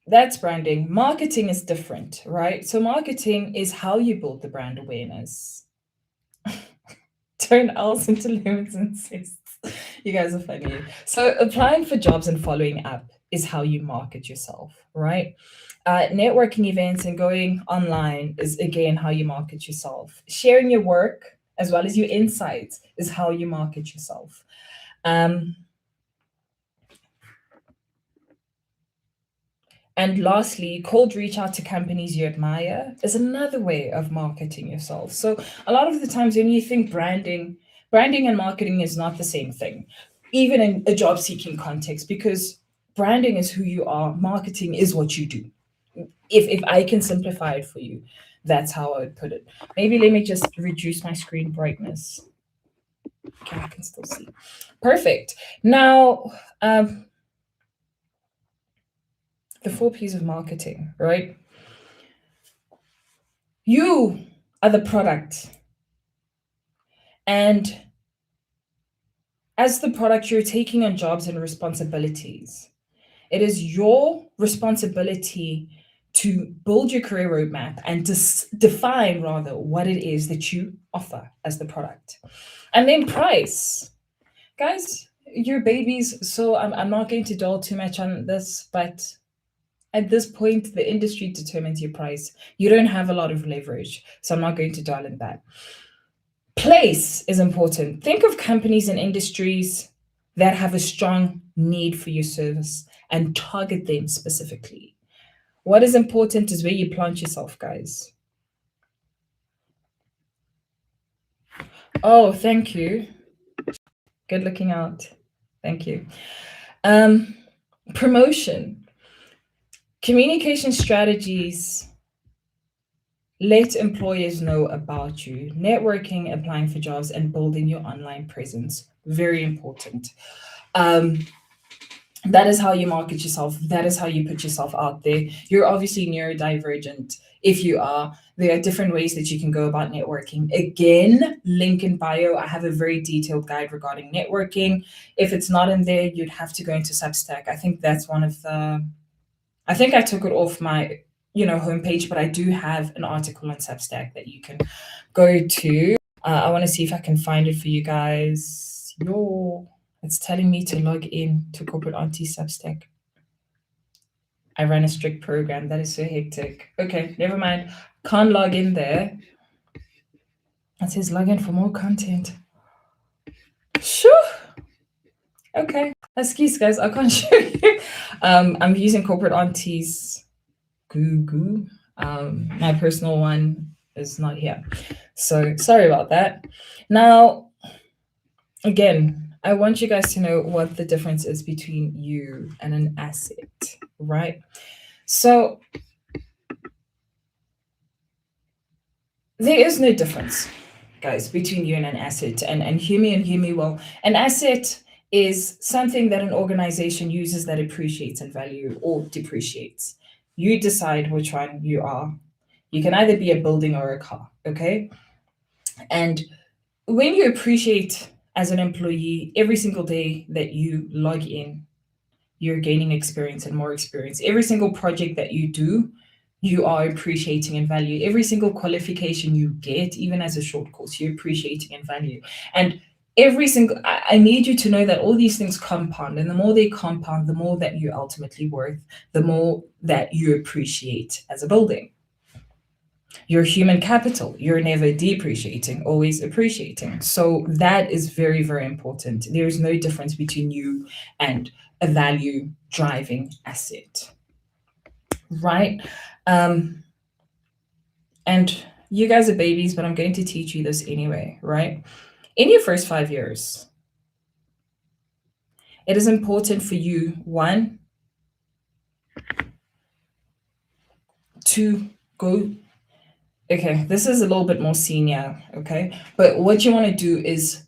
that's branding. Marketing is different, right? So marketing is how you build the brand awareness. Turn L's into lemons and cysts. You guys are funny. So applying for jobs and following up is how you market yourself, right? Networking events and going online is again how you market yourself. Sharing your work as well as your insights is how you market yourself. Um, And lastly, cold reach out to companies you admire is another way of marketing yourself. So a lot of the times when you think branding and marketing is not the same thing, even in a job seeking context, because branding is who you are, marketing is what you do. If I can simplify it for you, that's how I would put it. Maybe let me just reduce my screen brightness. Okay, I can still see. Perfect. Now, the 4 P's of marketing, right? You are the product. And as the product, you're taking on jobs and responsibilities. It is your responsibility to build your career roadmap and define rather what it is that you offer as the product. And then price. Guys, you're babies, so I'm not going to dwell too much on this, but at this point, the industry determines your price. You don't have a lot of leverage, so I'm not going to dwell in that. Place is important. Think of companies and industries that have a strong need for your service and target them specifically. What is important is where you plant yourself, guys. Oh, thank you. Good looking out. Thank you. Promotion. Communication strategies let employers know about you. Networking, applying for jobs, and building your online presence. Very important. Um, that is how you market yourself. That is how you put yourself out there. You're obviously neurodivergent. If you are, there are different ways that you can go about networking. Again, link in bio. I have a very detailed guide regarding networking. If it's not in there, you'd have to go into Substack. I think that's one of the, I think I took it off my, homepage, but I do have an article on Substack that you can go to. I want to see if I can find it for you guys. It's telling me to log in to Corporate Auntie Substack. I run a strict program. That is so hectic. Okay, never mind. Can't log in there. It says log in for more content. Shoo! Okay. Excuse guys, I can't show you. I'm using Corporate Auntie's Goo. My personal one is not here. So sorry about that. Now, again, I want you guys to know what the difference is between you and an asset, right? So there is no difference, guys, between you and an asset. And hear me well. An asset is something that an organization uses that appreciates in value or depreciates. You decide which one you are. You can either be a building or a car, okay? And when you appreciate as an employee every single day that you log in, you're gaining experience and more experience. Every single project that you do, you are appreciating and value. Every single qualification you get, even as a short course, you're appreciating and value. And I need you to know that all these things compound. And the more they compound, the more that you're ultimately worth, the more that you appreciate as a building. Your human capital, you're never depreciating, always appreciating. So that is very, very important. There is no difference between you and a value driving asset, right? Um, and you guys are babies, but I'm going to teach you this anyway, right? In your first 5 years, it is important for you, one, to go. Okay, this is a little bit more senior, okay? But what you want to do is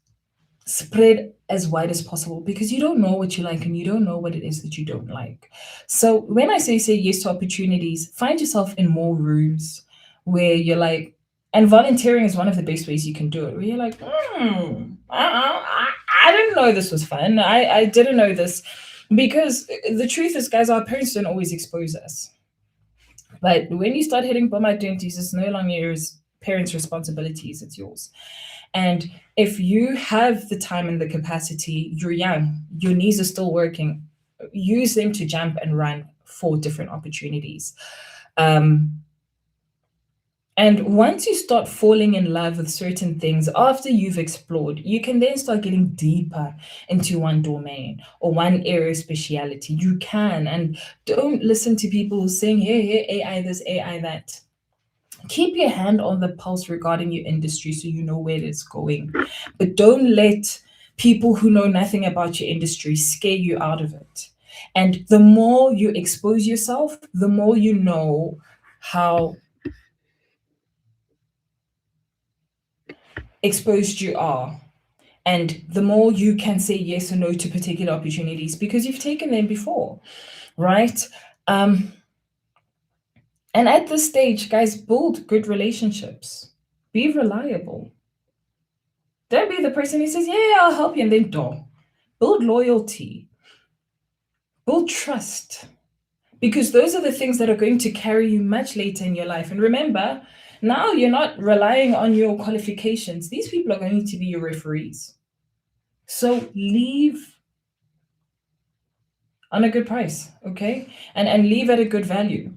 spread as wide as possible because you don't know what you like and you don't know what it is that you don't like. So when I say yes to opportunities, find yourself in more rooms where you're like, and volunteering is one of the best ways you can do it. Where you're like, I didn't know this was fun. I didn't know this because the truth is, guys, our parents don't always expose us. But when you start hitting bomb identities, it's no longer your parents' responsibilities; it's yours. And if you have the time and the capacity, you're young, your knees are still working, use them to jump and run for different opportunities. Um, and once you start falling in love with certain things after you've explored, you can then start getting deeper into one domain or one area of speciality. You can, and don't listen to people saying, hey, AI this, AI that. Keep your hand on the pulse regarding your industry so you know where it's going. But don't let people who know nothing about your industry scare you out of it. And the more you expose yourself, the more you know how exposed you are. And the more you can say yes or no to particular opportunities because you've taken them before, right? Um, and at this stage, guys, build good relationships, be reliable. Don't be the person who says, yeah, I'll help you, and then don't. Build loyalty, build trust, because those are the things that are going to carry you much later in your life. And remember, now you're not relying on your qualifications. These people are going to be your referees. So leave on a good price, okay? And leave at a good value.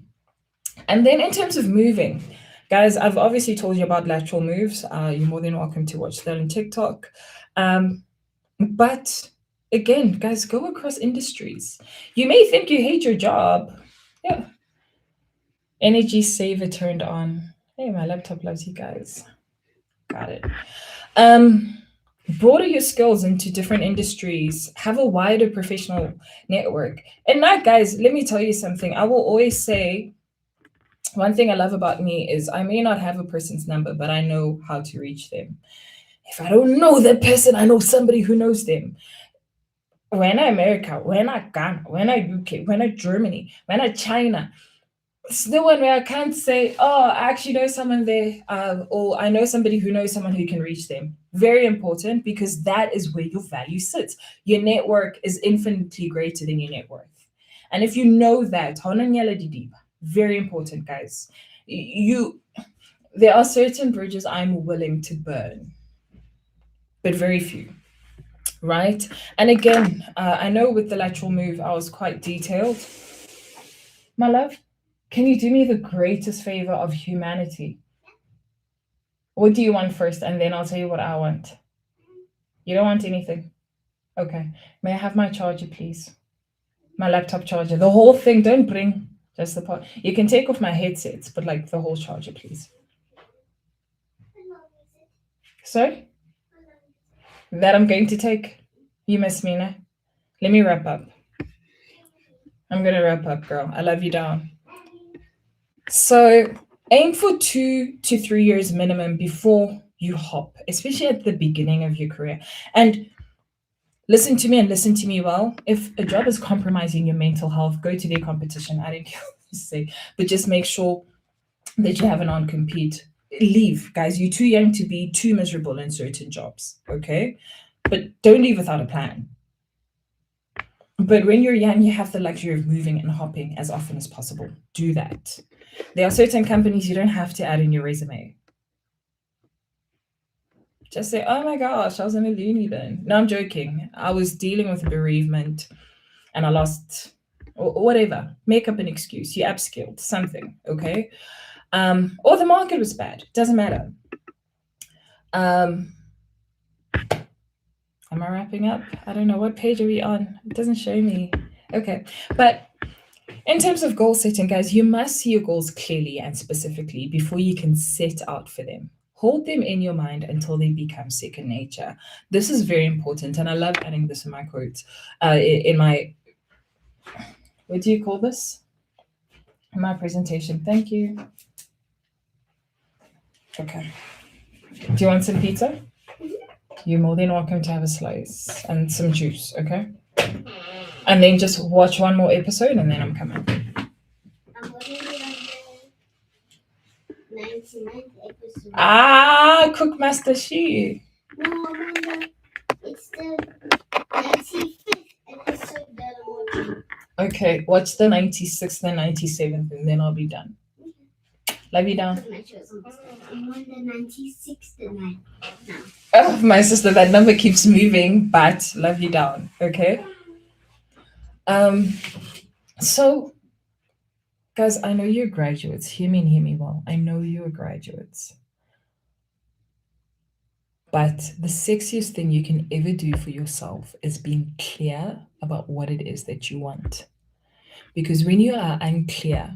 And then in terms of moving, guys, I've obviously told you about lateral moves. You're more than welcome to watch that on TikTok. But again, guys, go across industries. You may think you hate your job. Yeah. Energy saver turned on. Hey, my laptop loves you guys. Got it. Broaden your skills into different industries. Have a wider professional network. And now, guys, let me tell you something. I will always say one thing I love about me is I may not have a person's number, but I know how to reach them. If I don't know that person, I know somebody who knows them. When I America, when I Ghana, when I UK, when I Germany, when I China, it's the one where I can't say, oh, I actually know someone there, or I know somebody who knows someone who can reach them. Very important because that is where your value sits. Your network is infinitely greater than your net worth. And if you know that, very important, guys. There are certain bridges I'm willing to burn, but very few. Right. And again, I know with the lateral move, I was quite detailed. My love, can you do me the greatest favor of humanity? What do you want first? And then I'll tell you what I want. You don't want anything? Okay. May I have my charger, please? My laptop charger. The whole thing. Don't bring just the part. You can take off my headsets, but like the whole charger, please. Sorry? That I'm going to take. You miss me, no? Let me wrap up. I'm gonna wrap up, girl. I love you down. So aim for 2 to 3 years minimum before you hop, especially at the beginning of your career. And listen to me and listen to me well. If a job is compromising your mental health, go to their competition. I don't care what you say, but just make sure that you have an on compete. Leave, guys. You're too young to be too miserable in certain jobs, okay? But don't leave without a plan. But when you're young, you have the luxury of moving and hopping as often as possible. Do that. There are certain companies you don't have to add in your resume. Just say, oh my gosh, I was in a loony bin. No, I'm joking. I was dealing with bereavement and I lost whatever. Make up an excuse. You upskilled something, okay? Or the market was bad. Doesn't matter. Um, am I wrapping up? I don't know. What page are we on? It doesn't show me. Okay. But in terms of goal setting, guys, you must see your goals clearly and specifically before you can set out for them. Hold them in your mind until they become second nature. This is very important, and I love adding this in my quotes. In my, what do you call this? In my presentation. Thank you. Okay. Do you want some pizza? You're more than welcome to have a slice and some juice, okay? And then just watch one more episode and then I'm coming. I'm already on the 99th episode. Cookmaster She. No, I'm on it's the 95th episode that I'm watching. Okay, watch the 96th and 97th and then I'll be done. Love you down. I'm on the 96th tonight. Oh, my sister, that number keeps moving, but love you down, okay? So, guys, I know you're graduates. Hear me and hear me well. I know you're graduates. But the sexiest thing you can ever do for yourself is being clear about what it is that you want. Because when you are unclear,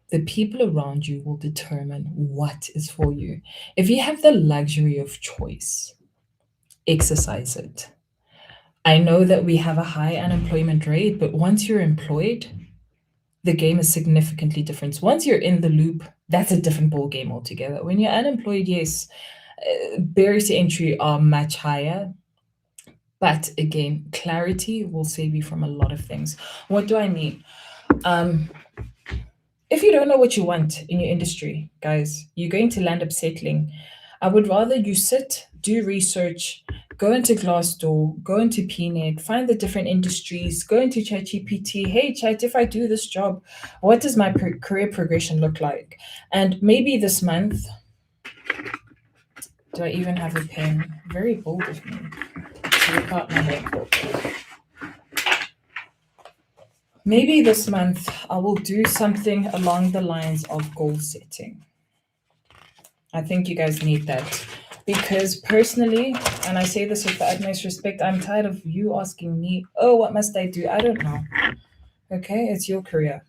the people around you will determine what is for you. If you have the luxury of choice, exercise it. I know that we have a high unemployment rate, but once you're employed, the game is significantly different. Once you're in the loop, that's a different ball game altogether. When you're unemployed, yes, barriers to entry are much higher. But again, clarity will save you from a lot of things. What do I mean? If you don't know what you want in your industry, guys, you're going to land up settling. I would rather you sit, do research, go into Glassdoor, go into PNet, find the different industries, go into ChatGPT. Hey, Chat, if I do this job, what does my career progression look like? And maybe this month, do I even have a pen? Very bold of me to look out my notebook. Maybe this month I will do something along the lines of goal setting. I think you guys need that because personally, and I say this with the utmost respect, I'm tired of you asking me, oh, what must I do? I don't know. Okay, it's your career.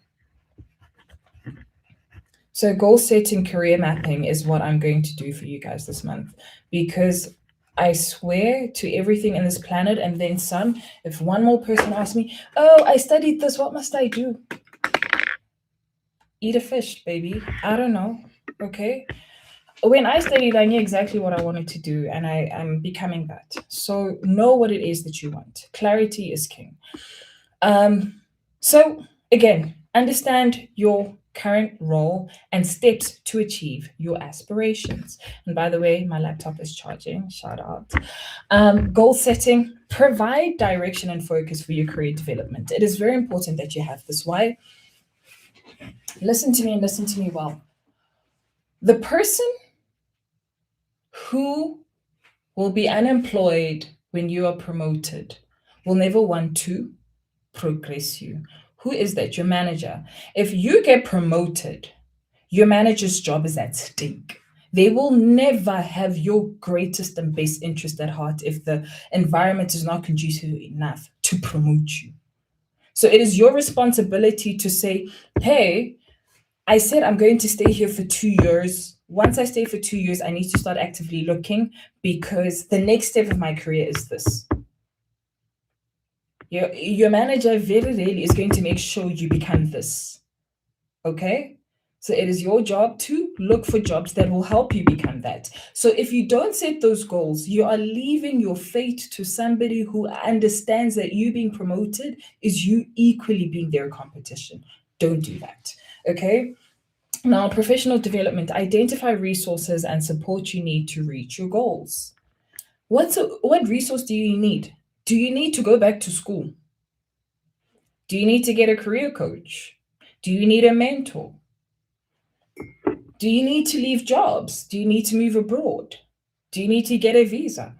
So, goal setting, career mapping is what I'm going to do for you guys this month because I swear to everything in this planet and then some, if one more person asks me, oh, I studied this, what must I do? Eat a fish, baby. I don't know. Okay. When I studied, I knew exactly what I wanted to do, and I am becoming that. So know what it is that you want. Clarity is king. So again, understand your current role and steps to achieve your aspirations. And by the way, my laptop is charging. Shout out. Goal setting, provide direction and focus for your career development. It is very important that you have this. Why? Listen to me and listen to me well. The person who will be unemployed when you are promoted will never want to progress you. Who is that? Your manager. If you get promoted, your manager's job is at stake. They will never have your greatest and best interest at heart if the environment is not conducive enough to promote you. So it is your responsibility to say, hey, I said I'm going to stay here for 2 years. Once I stay for 2 years, I need to start actively looking because the next step of my career is this. Your manager very rarely is going to make sure you become this. Okay? So it is your job to look for jobs that will help you become that. So if you don't set those goals, you are leaving your fate to somebody who understands that you being promoted is you equally being their competition. Don't do that. Okay? Now, professional development, identify resources and support you need to reach your goals. What resource do you need? Do you need to go back to school? Do you need to get a career coach? Do you need a mentor? Do you need to leave jobs? Do you need to move abroad? Do you need to get a visa?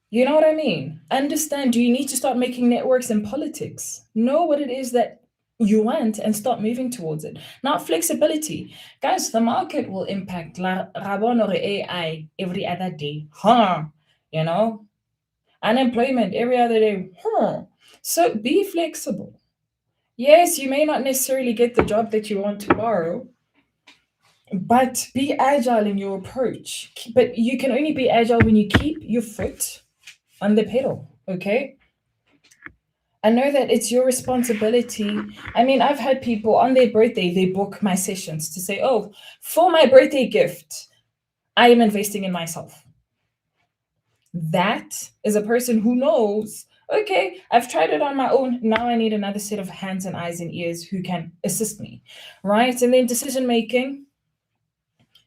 You know what I mean? Understand, do you need to start making networks in politics? Know what it is that you want and start moving towards it. Not flexibility. Guys, the market will impact Rabon or AI every other day. Huh? You know? Unemployment every other day. Huh? So be flexible. Yes, you may not necessarily get the job that you want tomorrow, but be agile in your approach. But you can only be agile when you keep your foot on the pedal, okay? I know that it's your responsibility. I mean, I've had people on their birthday, they book my sessions to say, oh, for my birthday gift, I am investing in myself. That is a person who knows, okay, I've tried it on my own. Now I need another set of hands and eyes and ears who can assist me, right? And then decision making.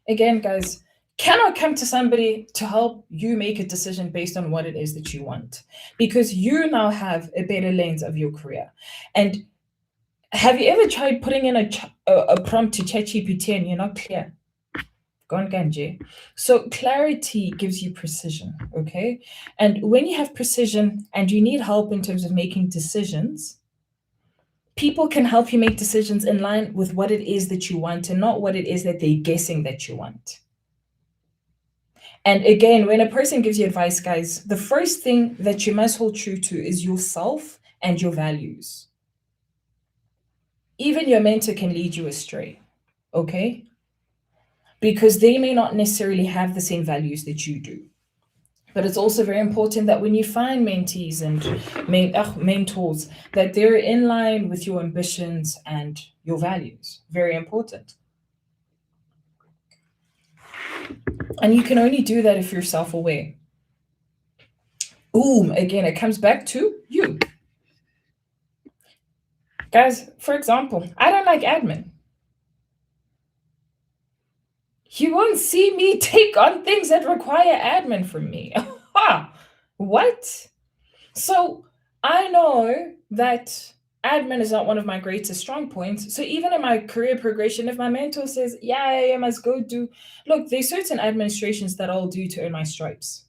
Again, guys, cannot come to somebody to help you make a decision based on what it is that you want, because you now have a better lens of your career. And have you ever tried putting in a prompt to ChatGPT and you're not clear? Gone Ganje. So clarity gives you precision, okay? And when you have precision and you need help in terms of making decisions, people can help you make decisions in line with what it is that you want and not what it is that they're guessing that you want. And again, when a person gives you advice, guys, the first thing that you must hold true to is yourself and your values. Even your mentor can lead you astray, okay? Because they may not necessarily have the same values that you do. But it's also very important that when you find mentees and mentors, that they're in line with your ambitions and your values. Very important. And you can only do that if you're self aware. Boom, again, it comes back to you. Guys, for example, I don't like admin. You won't see me take on things that require admin from me. What? So I know that admin is not one of my greatest strong points. So even in my career progression, if my mentor says, yeah, I must go do, look, there's certain administrations that I'll do to earn my stripes.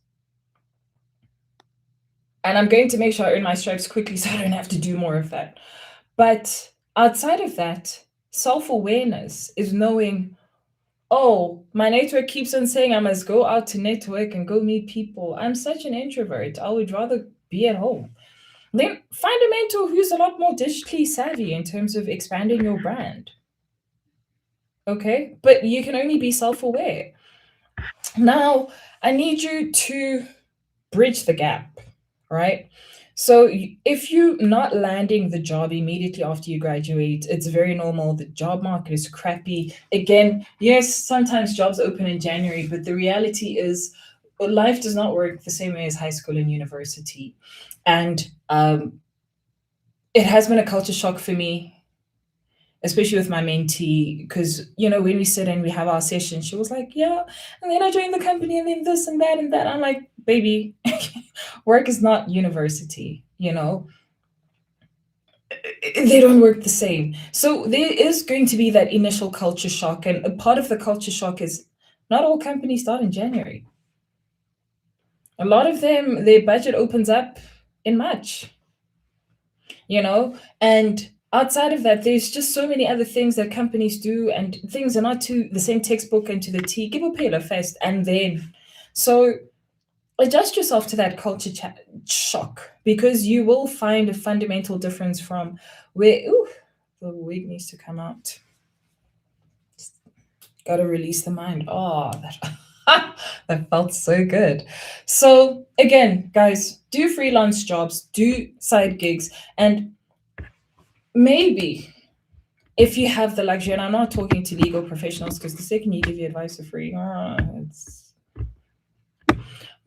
And I'm going to make sure I earn my stripes quickly so I don't have to do more of that. But outside of that, self awareness is knowing, oh, my network keeps on saying I must go out to network and go meet people. I'm such an introvert. I would rather be at home. Then find a mentor who's a lot more digitally savvy in terms of expanding your brand. Okay? But you can only be self aware. Now, I need you to bridge the gap, right? So if you're not landing the job immediately after you graduate, it's very normal. The job market is crappy. Again, yes, sometimes jobs open in January, but the reality is life does not work the same way as high school and university. And it has been a culture shock for me, especially with my mentee, because when we sit and we have our session, she was like, yeah, and then I joined the company and then this and that and that. I'm like, baby, work is not university, they don't work the same. So there is going to be that initial culture shock, and a part of the culture shock is not all companies start in January. A lot of them, their budget opens up in March, and outside of that, there's just so many other things that companies do, and things are not to the same textbook and to the T. Give a pillar first, and then so adjust yourself to that culture shock, because you will find a fundamental difference from where the wig needs to come out. Got to release the mind. Oh, that. That felt so good. So, again, guys, do freelance jobs, do side gigs, and maybe if you have the luxury, and I'm not talking to legal professionals because the second you give you advice for free, it's.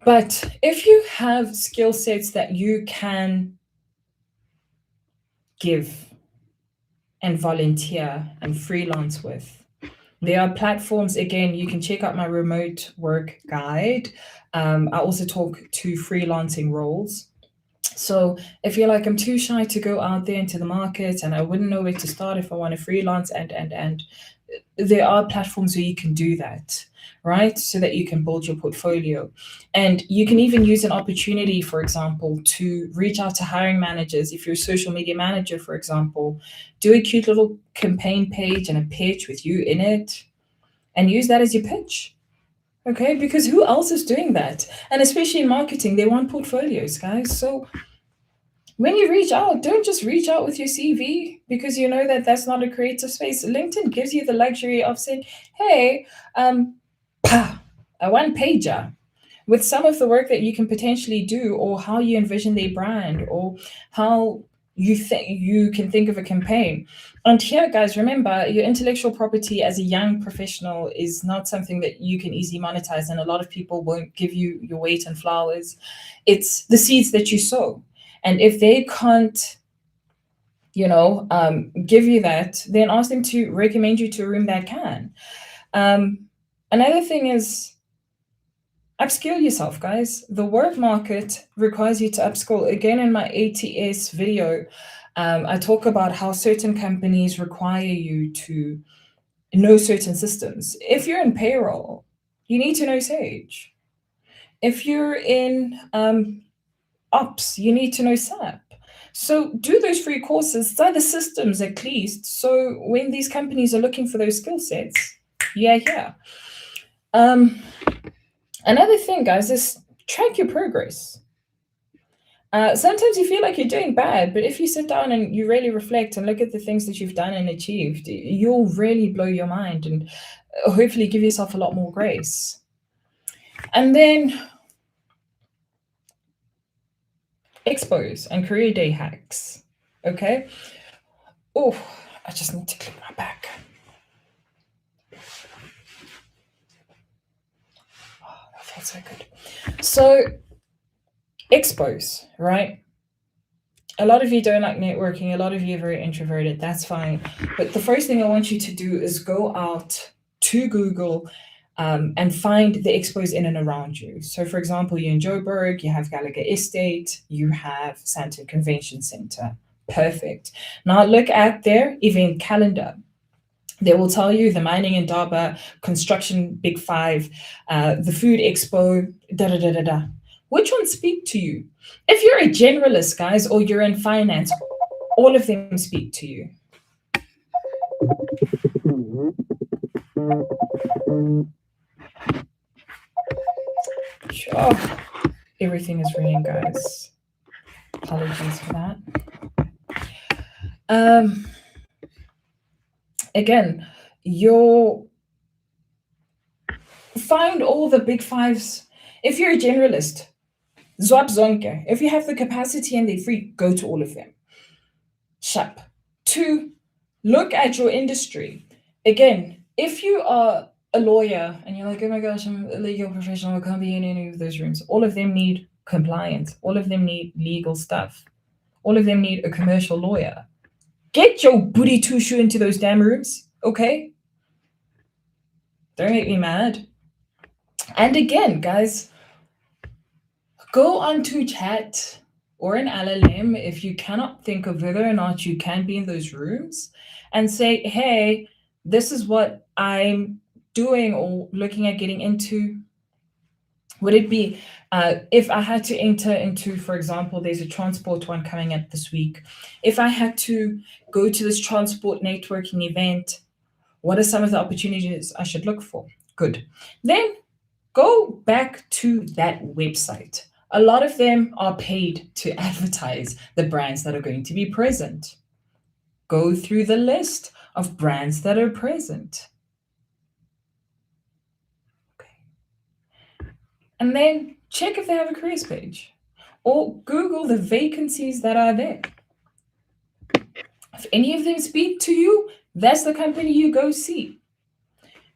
But if you have skill sets that you can give and volunteer and freelance with, there are platforms, again, you can check out my remote work guide. I also talk to freelancing roles. So if you're like, I'm too shy to go out there into the market and I wouldn't know where to start if I want to freelance, and there are platforms where you can do that, right? So that you can build your portfolio. And you can even use an opportunity, for example, to reach out to hiring managers. If you're a social media manager, for example, do a cute little campaign page and a pitch with you in it and use that as your pitch. Okay, because who else is doing that? And especially in marketing, they want portfolios, guys. So when you reach out, don't just reach out with your CV because you know that that's not a creative space. LinkedIn gives you the luxury of saying, hey, a one pager with some of the work that you can potentially do, or how you envision their brand, or how you think you can think of a campaign. And here, guys, remember your intellectual property as a young professional is not something that you can easily monetize, and a lot of people won't give you your weight in flowers. It's the seeds that you sow. And if they can't, give you that, then ask them to recommend you to a room that can. Another thing is upskill yourself, guys. The work market requires you to upskill. Again, in my ATS video, I talk about how certain companies require you to know certain systems. If you're in payroll, you need to know Sage. If you're in ops, you need to know SAP. So do those free courses, study the systems at least. So when these companies are looking for those skill sets, yeah. Another thing, guys, is track your progress. Sometimes you feel like you're doing bad, but if you sit down and you really reflect and look at the things that you've done and achieved, you'll really blow your mind and hopefully give yourself a lot more grace. And then expos and career day hacks. Okay. Oh, I just need to clean my back. Oh, that felt so good. So, expos, right? A lot of you don't like networking. A lot of you are very introverted. That's fine. But the first thing I want you to do is go out to Google and find the expos in and around you. So, for example, you're in Joburg, you have Gallagher Estate, you have Sandton Convention Center. Perfect. Now look at their event calendar. They will tell you the mining in Daba, construction big five, the food expo, da da da da da. Which ones speak to you? If you're a generalist, guys, or you're in finance, all of them speak to you. Sure. Everything is ringing, guys. Apologies for that. Again, you'll find all the big fives. If you're a generalist, Zwab Zonke, if you have the capacity and they're free, go to all of them. Sharp. 2, look at your industry. Again, if you are a lawyer and you're like, oh my gosh, I'm a legal professional, I can't be in any of those rooms. All of them need compliance. All of them need legal stuff. All of them need a commercial lawyer. Get your booty two-shoe into those damn rooms, okay? Don't make me mad. And again, guys, go on to chat or an LLM if you cannot think of whether or not you can be in those rooms and say, hey, this is what I'm doing or looking at getting into. Would it be if I had to enter into, for example, there's a transport one coming up this week. If I had to go to this transport networking event, what are some of the opportunities I should look for? Good. Then go back to that website. A lot of them are paid to advertise the brands that are going to be present. Go through the list of brands that are present. Okay. And then check if they have a careers page or Google the vacancies that are there. If any of them speak to you, that's the company you go see.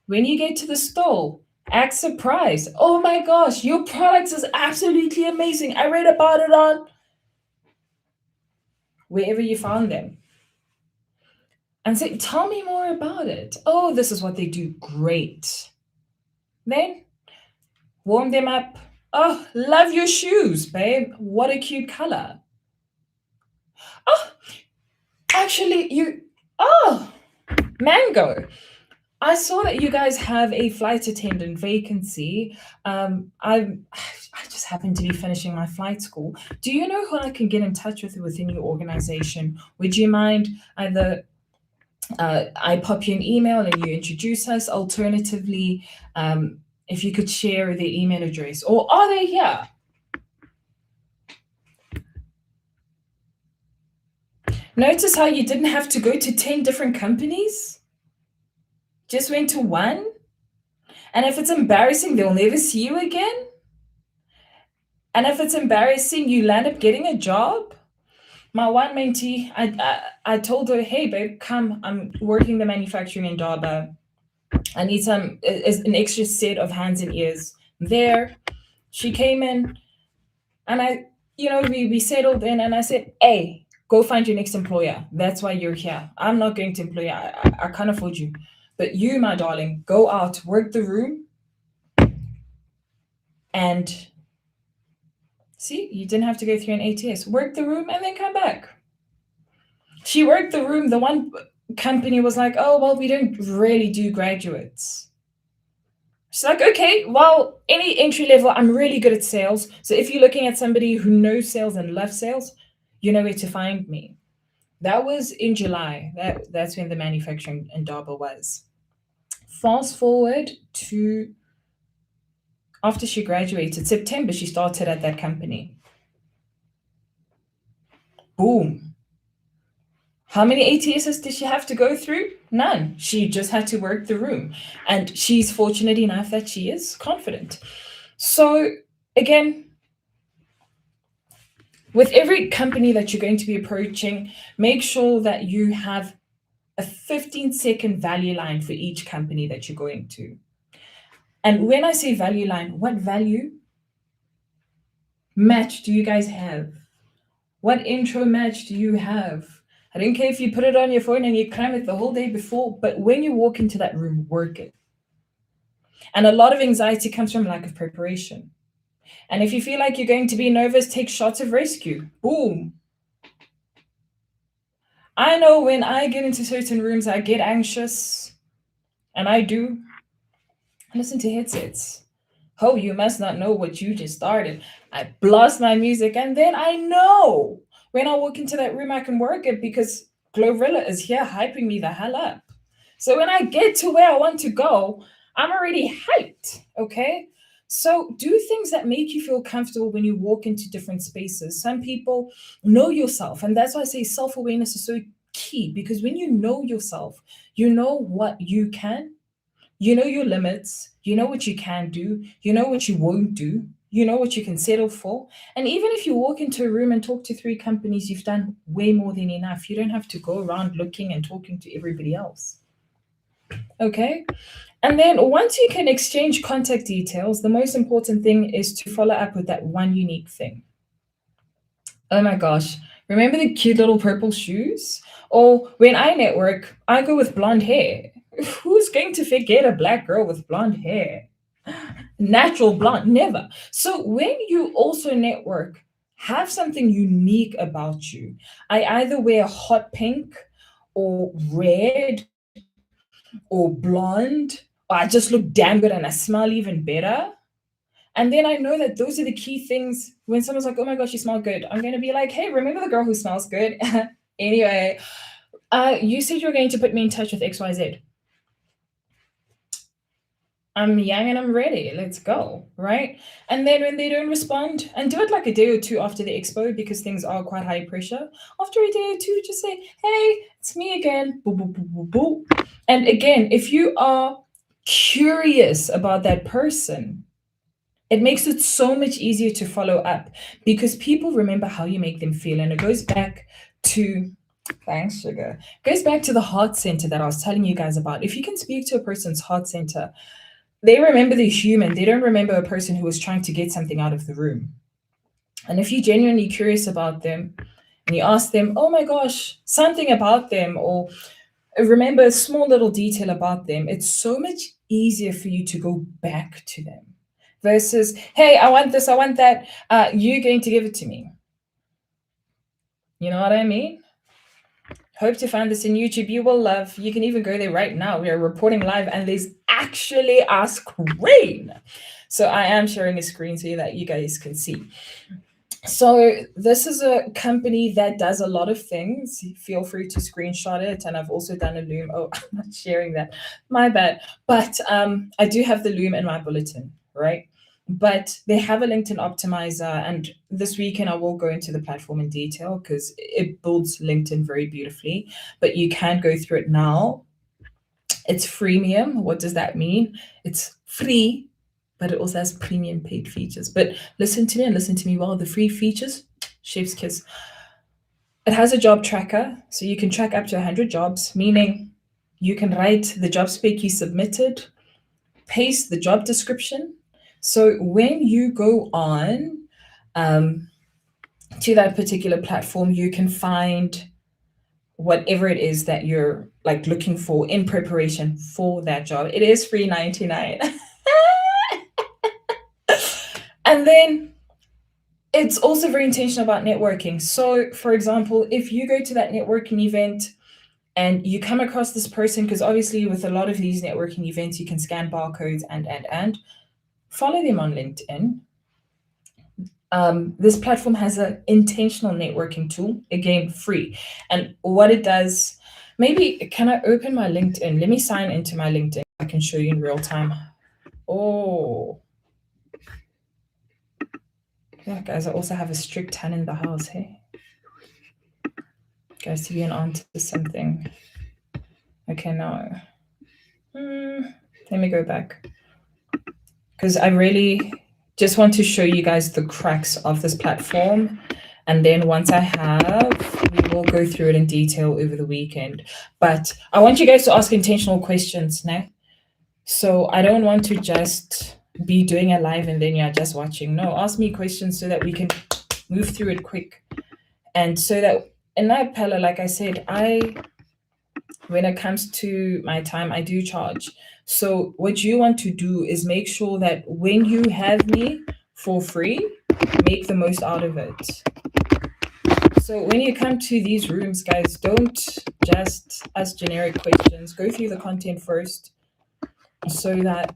When you get to the stall, act surprised. Oh my gosh, your product is absolutely amazing. I read about it on wherever you found them. And say, tell me more about it. Oh, this is what they do. Great. Then warm them up. Oh, love your shoes, babe. What a cute color. Oh, actually, oh, mango. I saw that you guys have a flight attendant vacancy. I just happen to be finishing my flight school. Do you know who I can get in touch with within your organization? Would you mind either I pop you an email and you introduce us? Alternatively, if you could share the email address, or are they here? Notice how you didn't have to go to 10 different companies? Just went to one? And if it's embarrassing, they'll never see you again? And if it's embarrassing, you land up getting a job? My one mentee, I told her, hey, babe, come. I'm working the manufacturing in Durban. I need an extra set of hands and ears there. She came in and we settled in and I said, hey, go find your next employer. That's why you're here. I'm not going to employ you. I can't afford you. But you, my darling, go out, work the room. And see, you didn't have to go through an ATS. Work the room and then come back. She worked the room. The one company was like, oh, well, we don't really do graduates. She's like, okay, well, any entry level, I'm really good at sales. So if you're looking at somebody who knows sales and loves sales, you know where to find me. That was in July. That's when the manufacturing in Durban was. Fast forward to after she graduated, September, she started at that company. Boom. How many ATSs did she have to go through? None. She just had to work the room. And she's fortunate enough that she is confident. So, again, with every company that you're going to be approaching, make sure that you have a 15-second value line for each company that you're going to. And when I say value line, what value match do you guys have? What intro match do you have? I don't care if you put it on your phone and you cram it the whole day before, but when you walk into that room, work it. And a lot of anxiety comes from lack of preparation. And if you feel like you're going to be nervous, take shots of rescue. Boom. I know when I get into certain rooms, I get anxious, and I do. I listen to headsets. Oh, you must not know what you just started. I blast my music, and then I know when I walk into that room, I can work it because Glorilla is here hyping me the hell up. So when I get to where I want to go, I'm already hyped, okay? So do things that make you feel comfortable when you walk into different spaces. Some people know yourself, and that's why I say self-awareness is so key, because when you know yourself, you know what you can, you know your limits, you know what you can do, you know what you won't do, you know what you can settle for. And even if you walk into a room and talk to 3 companies, you've done way more than enough. You don't have to go around looking and talking to everybody else. Okay? And then once you can exchange contact details, the most important thing is to follow up with that one unique thing. Oh my gosh. Remember the cute little purple shoes? Or when I network, I go with blonde hair. Who's going to forget a black girl with blonde hair? Natural blonde, never. So when you also network, have something unique about you. I either wear hot pink or red or blonde, or I just look damn good and I smell even better. And then I know that those are the key things. When someone's like, oh my gosh, you smell good, I'm going to be like, hey, remember the girl who smells good? Anyway, you said you were going to put me in touch with XYZ. I'm young and I'm ready. Let's go. Right. And then when they don't respond, and do it like a day or two after the expo, because things are quite high pressure. After a day or two, just say, hey, it's me again. Boo, boo, boo, boo, boo. And again, if you are curious about that person, It makes it so much easier to follow up because people remember how you make them feel. And it goes back to, thanks, sugar, goes back to the heart center that I was telling you guys about. If you can speak to a person's heart center, they remember the human. They don't remember a person who was trying to get something out of the room. And if you're genuinely curious about them and you ask them, oh my gosh, something about them, or remember a small little detail about them, it's so much easier for you to go back to them versus, hey, I want this, I want that. You're going to give it to me. You know what I mean? Hope to find this in YouTube. You will love. You can even go there right now. We are reporting live, and there's actually a screen. So I am sharing a screen so that you guys can see. So this is a company that does a lot of things. Feel free to screenshot it. And I've also done a loom. Oh, I'm not sharing that. My bad. But I do have the loom in my bulletin, right? But they have a LinkedIn optimizer. And this weekend I will go into the platform in detail because it builds LinkedIn very beautifully. But you can go through it now. It's freemium. What does that mean? It's free, but it also has premium paid features. But listen to me and listen to me well. The free features, chef's kiss. It has a job tracker, so you can track up to 100 jobs, meaning you can write the job spec you submitted, paste the job description. So when you go on to that particular platform, you can find whatever it is that you're like looking for in preparation for that job. It is free 99. And then it's also very intentional about networking. So, for example, if you go to that networking event and you come across this person, because obviously with a lot of these networking events, you can scan barcodes and follow them on LinkedIn. This platform has an intentional networking tool, again, free. And what it does, maybe can I open my LinkedIn? Let me sign into my LinkedIn. I can show you in real time. Oh, yeah, guys, I also have a strict 10 in the house, hey? Guys, to be an aunt to something. Okay, now, let me go back. Because I really just want to show you guys the cracks of this platform. And then once I have, we will go through it in detail over the weekend. But I want you guys to ask intentional questions now. So I don't want to just be doing a live and then you're just watching. No, ask me questions so that we can move through it quick. And so that in that Pella, like I said, when it comes to my time, I do charge. So what you want to do is make sure that when you have me for free, make the most out of it. So when you come to these rooms, guys, don't just ask generic questions. Go through the content first so that,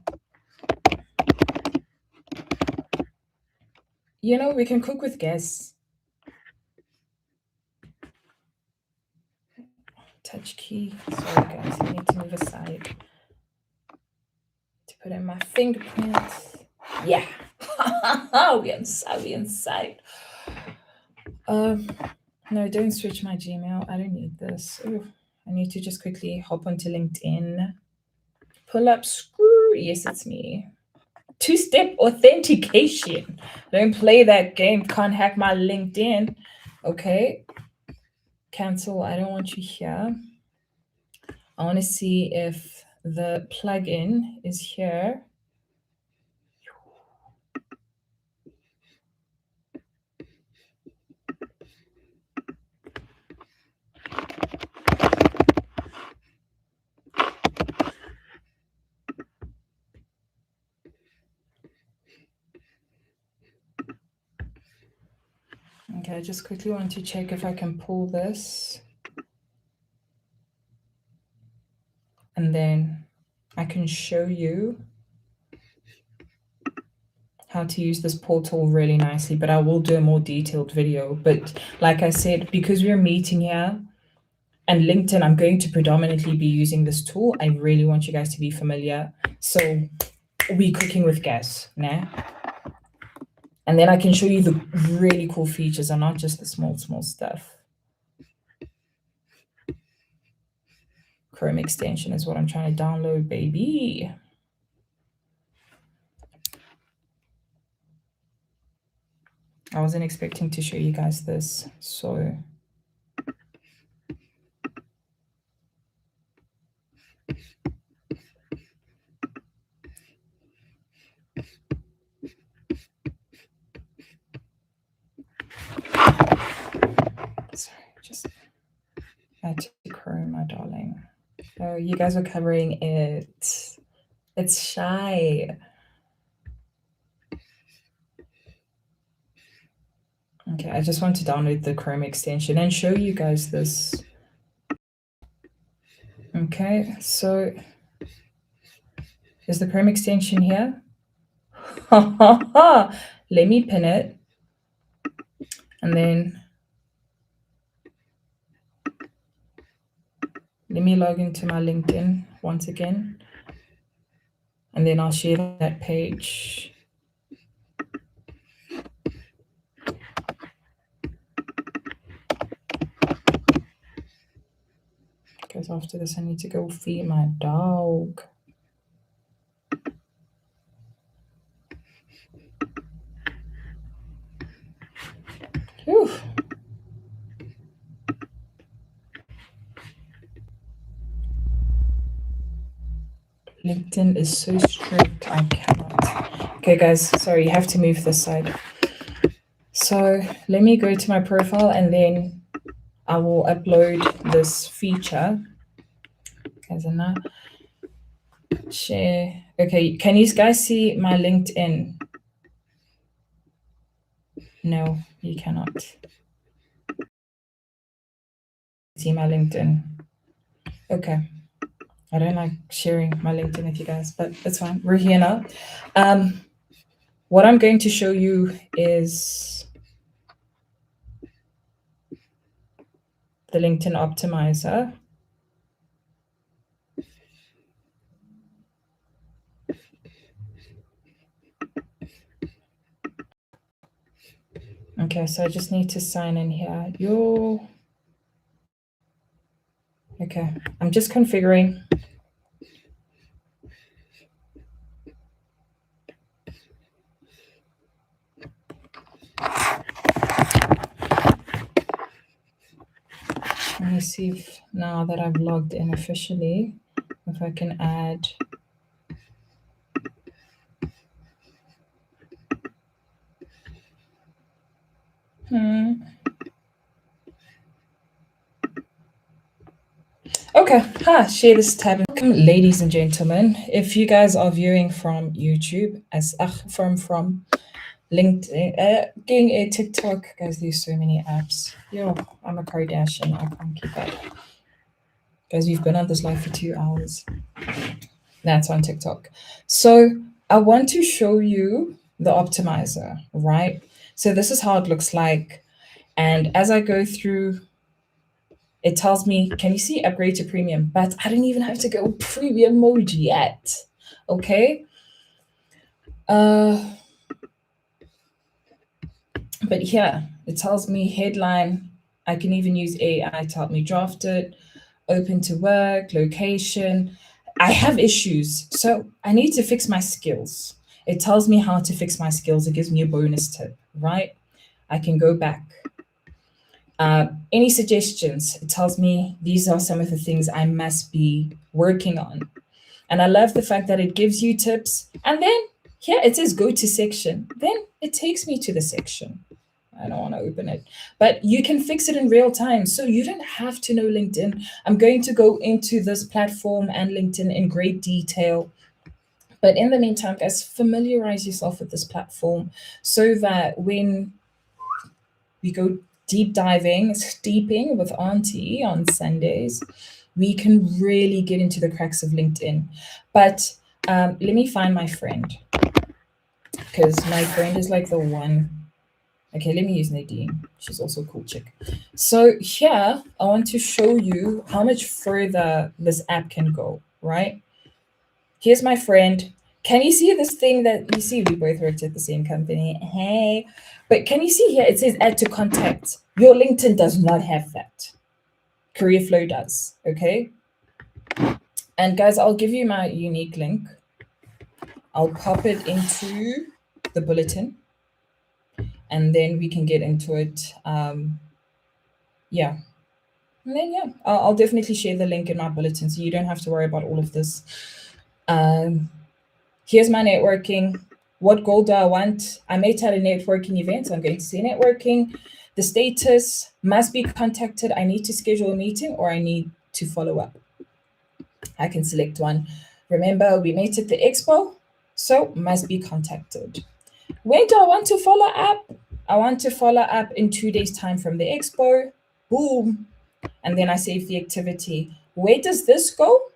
you know, we can cook with guests. Touch key. Sorry, guys, I need to move aside to put in my fingerprints. Yeah. we inside. No, don't switch my Gmail. I don't need this. Ooh, I need to just quickly hop onto LinkedIn. Pull up screw. Yes, it's me. Two-step authentication. Don't play that game. Can't hack my LinkedIn. Okay. Cancel. I don't want you here. I want to see if the plugin is here. Okay, I just quickly want to check if I can pull this. And then I can show you how to use this portal really nicely, but I will do a more detailed video. But like I said, because we're meeting here and LinkedIn, I'm going to predominantly be using this tool. I really want you guys to be familiar. So we cooking with gas now. And then I can show you the really cool features and not just the small stuff. Chrome extension is what I'm trying to download, baby. I wasn't expecting to show you guys this, so sorry, just had to Chrome, my darling. Oh, you guys are covering it. It's shy. Okay, I just want to download the Chrome extension and show you guys this. Okay, so is the Chrome extension here? Let me pin it. And then let me log into my LinkedIn once again. And then I'll share that page. Because after this, I need to go feed my dog. Whew. LinkedIn is so strict, I cannot. Okay, guys, sorry, you have to move this side. So let me go to my profile and then I will upload this feature. Guys, and now share. Okay, can you guys see my LinkedIn? No, you cannot see my LinkedIn. Okay. I don't like sharing my LinkedIn with you guys, but it's fine. We're here now. What I'm going to show you is the LinkedIn optimizer. Okay, so I just need to sign in here. Okay, I'm just configuring. Let me see if now that I've logged in officially, if I can add. Okay, share this tab. Welcome, ladies and gentlemen. If you guys are viewing from YouTube, from LinkedIn, getting a TikTok, guys, there's so many apps. Yo, I'm a Kardashian. I can't keep up. Guys, we've been on this live for 2 hours. That's on TikTok. So I want to show you the optimizer, right? So this is how it looks like. And as I go through, it tells me, can you see upgrade to premium? But I don't even have to go premium mode yet. Okay. But here it tells me headline. I can even use AI to help me draft it, open to work, location. I have issues, so I need to fix my skills. It tells me how to fix my skills. It gives me a bonus tip, right? I can go back. Any suggestions? It tells me these are some of the things I must be working on. And I love the fact that it gives you tips. And then here it says go to section. Then it takes me to the section. I don't want to open it, but you can fix it in real time. So you don't have to know LinkedIn. I'm going to go into this platform and LinkedIn in great detail. But in the meantime, guys, familiarize yourself with this platform so that when we go deep diving, steeping with Auntie on Sundays, we can really get into the cracks of LinkedIn. But let me find my friend, because my friend is like the one. Okay, let me use Nadine. She's also a cool chick. So here, I want to show you how much further this app can go, right? Here's my friend. Can you see this thing that you see? We both worked at the same company. Hey, but can you see here? It says add to contact. Your LinkedIn does not have that. Careerflow does, okay? And guys, I'll give you my unique link. I'll pop it into the bulletin. and then we can get into it. Yeah. And then, yeah, I'll definitely share the link in my bulletin so you don't have to worry about all of this. Here's my networking. What goal do I want? I may tell a networking event, so I'm going to say networking. The status must be contacted. I need to schedule a meeting or I need to follow up. I can select one. Remember, we met at the expo, so must be contacted. When do I want to follow up? I want to follow up in 2 days' time from the expo. Boom. And then I save the activity. Where does this go?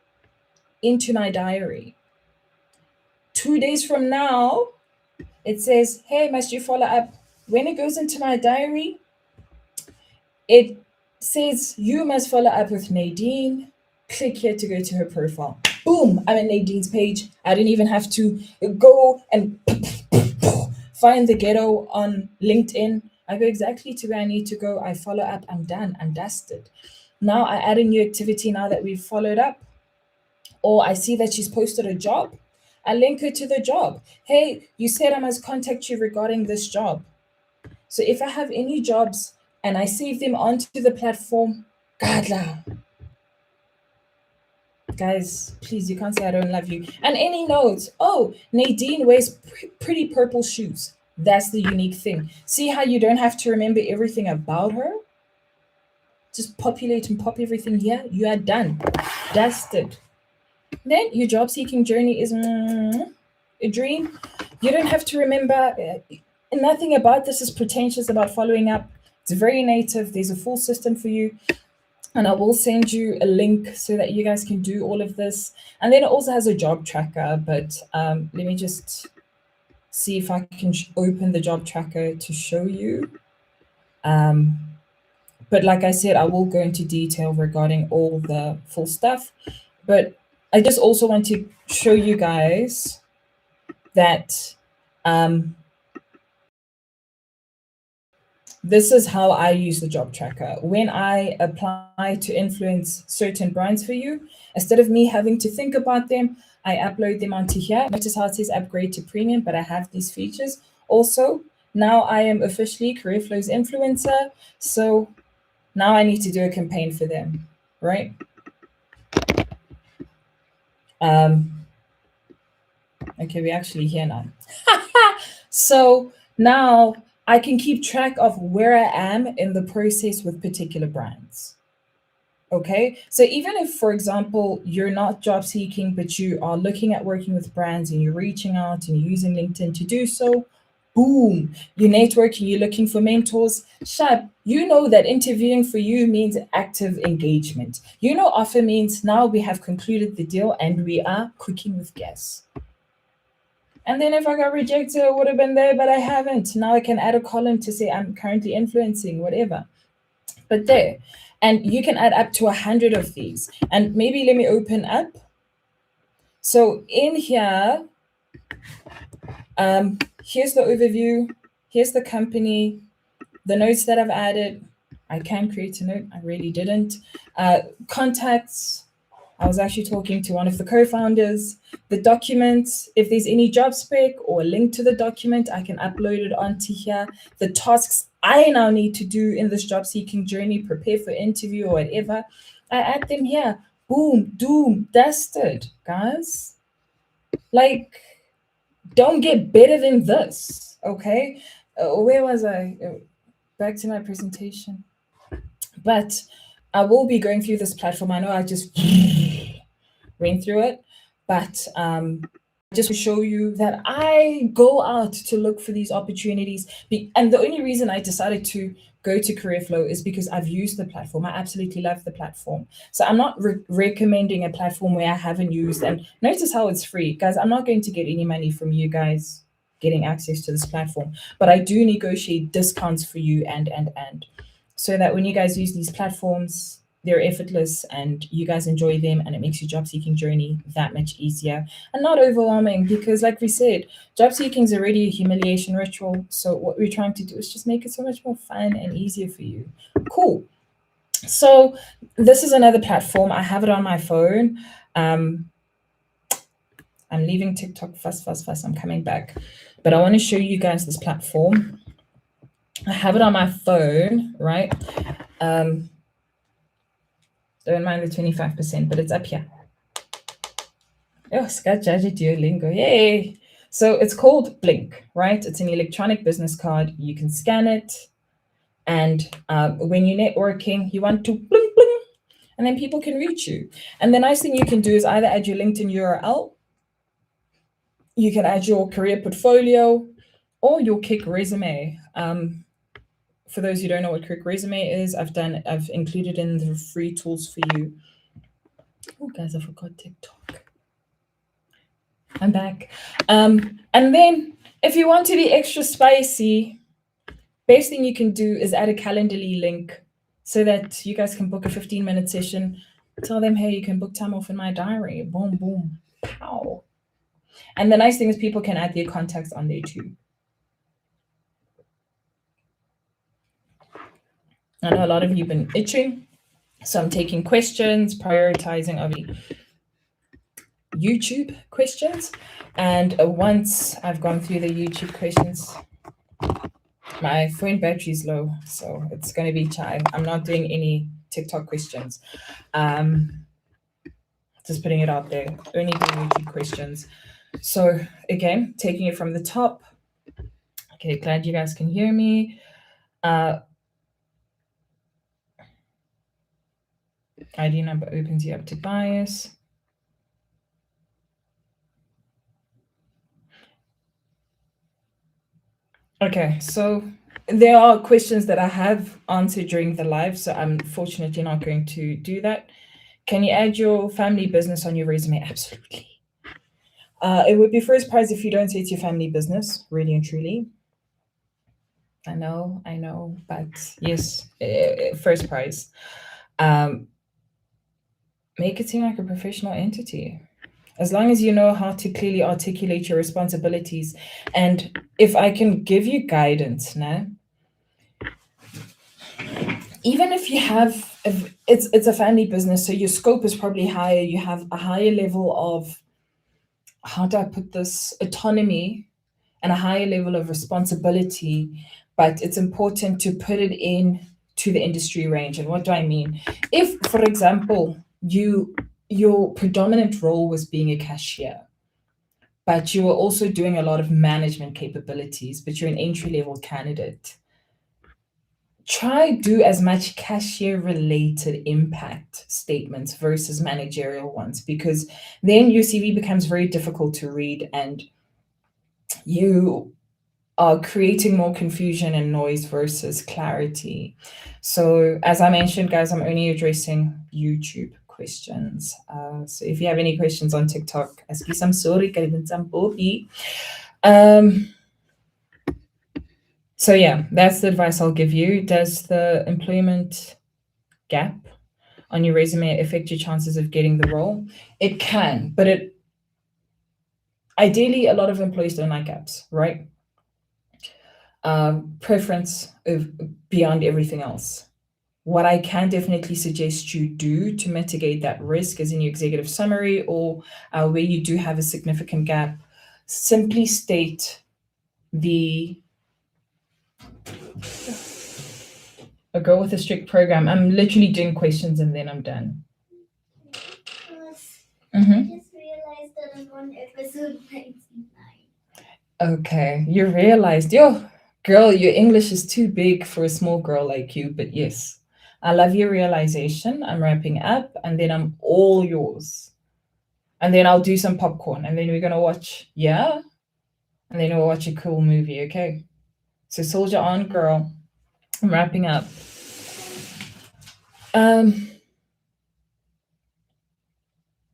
Into my diary. 2 days from now, it says, hey, must you follow up? When it goes into my diary, it says, you must follow up with Nadine. Click here to go to her profile. Boom, I'm at Nadine's page. I didn't even have to go and find the ghetto on LinkedIn. I go exactly to where I need to go. I follow up. I'm done. I'm dusted. Now I add a new activity now that we've followed up. Or I see that she's posted a job. I link her to the job. Hey, you said I must contact you regarding this job. So if I have any jobs and I save them onto the platform, Gadla. Guys, please, you can't say I don't love you. And any notes. Oh, Nadine wears pretty purple shoes. That's the unique thing. See how you don't have to remember everything about her? Just populate and pop everything here. You are done. Dusted. Then your job seeking journey is a dream. You don't have to remember. Nothing about this is pretentious about following up. It's very native. There's a full system for you. And I will send you a link so that you guys can do all of this. And then it also has a job tracker, but let me just see if I can open the job tracker to show you. But like I said, I will go into detail regarding all the full stuff. But I just also want to show you guys that this is how I use the job tracker. When I apply to influence certain brands for you, instead of me having to think about them, I upload them onto here. Notice how it says upgrade to premium, but I have these features. Also, now I am officially CareerFlow's influencer. So now I need to do a campaign for them, right? Okay, we're actually here now. So now I can keep track of where I am in the process with particular brands. Okay, so even if, for example, you're not job seeking, but you are looking at working with brands and you're reaching out and you're using LinkedIn to do so, boom, you're networking, you're looking for mentors. Shab, you know that interviewing for you means active engagement. You know, offer means now we have concluded the deal and we are cooking with gas. And then if I got rejected, it would have been there, but I haven't. Now I can add a column to say I'm currently influencing, whatever. But there. And you can add up to 100 of these. And maybe let me open up. So in here, here's the overview. Here's the company, the notes that I've added. I can create a note. I really didn't. Contacts. I was actually talking to one of the co-founders. The documents, if there's any job spec or a link to the document, I can upload it onto here. The tasks I now need to do in this job seeking journey, prepare for interview or whatever, I add them here. Boom, doom, dusted, guys. Like, don't get better than this, okay? Where was I? Back to my presentation. But I will be going through this platform. I know I just went through it, but just to show you that I go out to look for these opportunities. And the only reason I decided to go to CareerFlow is because I've used the platform. I absolutely love the platform. So I'm not recommending a platform where I haven't used. And notice how it's free. Guys, I'm not going to get any money from you guys getting access to this platform, but I do negotiate discounts for you and so that when you guys use these platforms, they're effortless and you guys enjoy them and it makes your job seeking journey that much easier and not overwhelming, because like we said, job seeking is already a humiliation ritual. So what we're trying to do is just make it so much more fun and easier for you. Cool. So this is another platform. I have it on my phone. I'm leaving TikTok fast. I'm coming back. But I want to show you guys this platform. I have it on my phone, right? Don't mind the 25%, but it's up here. Oh, Skajaji Duolingo, yay! So it's called Blink, right? It's an electronic business card. You can scan it, and when you're networking, you want to bling bling, and then people can reach you. And the nice thing you can do is either add your LinkedIn URL, you can add your career portfolio, or your Kick resume. For those who don't know what Kick resume is, I've included in the free tools for you. Oh, guys, I forgot TikTok. I'm back. And then if you want to be extra spicy, best thing you can do is add a Calendly link so that you guys can book a 15-minute session. Tell them, hey, you can book time off in my diary. Boom, boom, pow. And the nice thing is people can add their contacts on there too. I know a lot of you have been itching, so I'm taking questions, prioritizing obviously YouTube questions. And once I've gone through the YouTube questions, my phone battery is low, so it's going to be shy. I'm not doing any TikTok questions. Just putting it out there. Only doing YouTube questions. So again, taking it from the top. Okay, glad you guys can hear me. ID number opens you up to bias. Okay, so there are questions that I have answered during the live, so I'm fortunately not going to do that. Can you add your family business on your resume? Absolutely. It would be first prize if you don't say it's your family business, really and truly. I know, but yes, first prize. Make it seem like a professional entity. As long as you know how to clearly articulate your responsibilities. And if I can give you guidance, nah, even if you have, it's a family business, so your scope is probably higher, you have a higher level of, how do I put this, autonomy and a higher level of responsibility, but it's important to put it in to the industry range. And what do I mean? If, for example, your predominant role was being a cashier, but you were also doing a lot of management capabilities, but you're an entry-level candidate, try do as much cashier related impact statements versus managerial ones, because then your CV becomes very difficult to read and you are creating more confusion and noise versus clarity. So as I mentioned, guys, I'm only addressing YouTube questions. So if you have any questions on TikTok, excuse, I'm sorry, so yeah, that's the advice I'll give you. Does the employment gap on your resume affect your chances of getting the role? It can, but it ideally a lot of employees don't like gaps, right? Preference of beyond everything else. What I can definitely suggest you do to mitigate that risk is in your executive summary or where you do have a significant gap, simply state a girl with a strict program. I'm literally doing questions and then I'm done. I just realized that I'm on episode 99. Okay, you realized, yo, girl, your English is too big for a small girl like you, but yes, I love your realization. I'm wrapping up and then I'm all yours. And then I'll do some popcorn and then we're going to watch, yeah? And then we'll watch a cool movie, okay? So soldier on, girl. I'm wrapping up.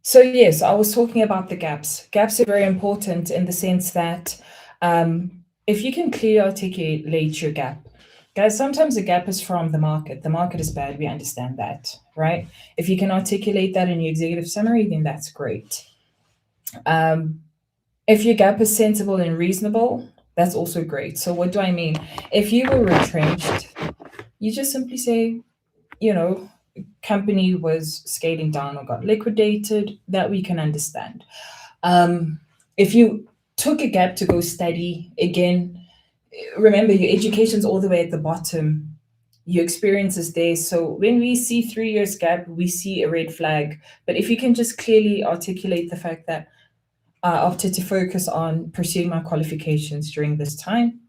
So yes, I was talking about the gaps. Gaps are very important in the sense that if you can clearly articulate your gap, guys, sometimes the gap is from the market. The market is bad. We understand that, right? If you can articulate that in your executive summary, then that's great. If your gap is sensible and reasonable, that's also great. So what do I mean? If you were retrenched, you just simply say, company was scaling down or got liquidated, that we can understand. If you took a gap to go study, again, remember, your education's all the way at the bottom. Your experience is there. So when we see 3 years gap, we see a red flag. But if you can just clearly articulate the fact that I opted to focus on pursuing my qualifications during this time.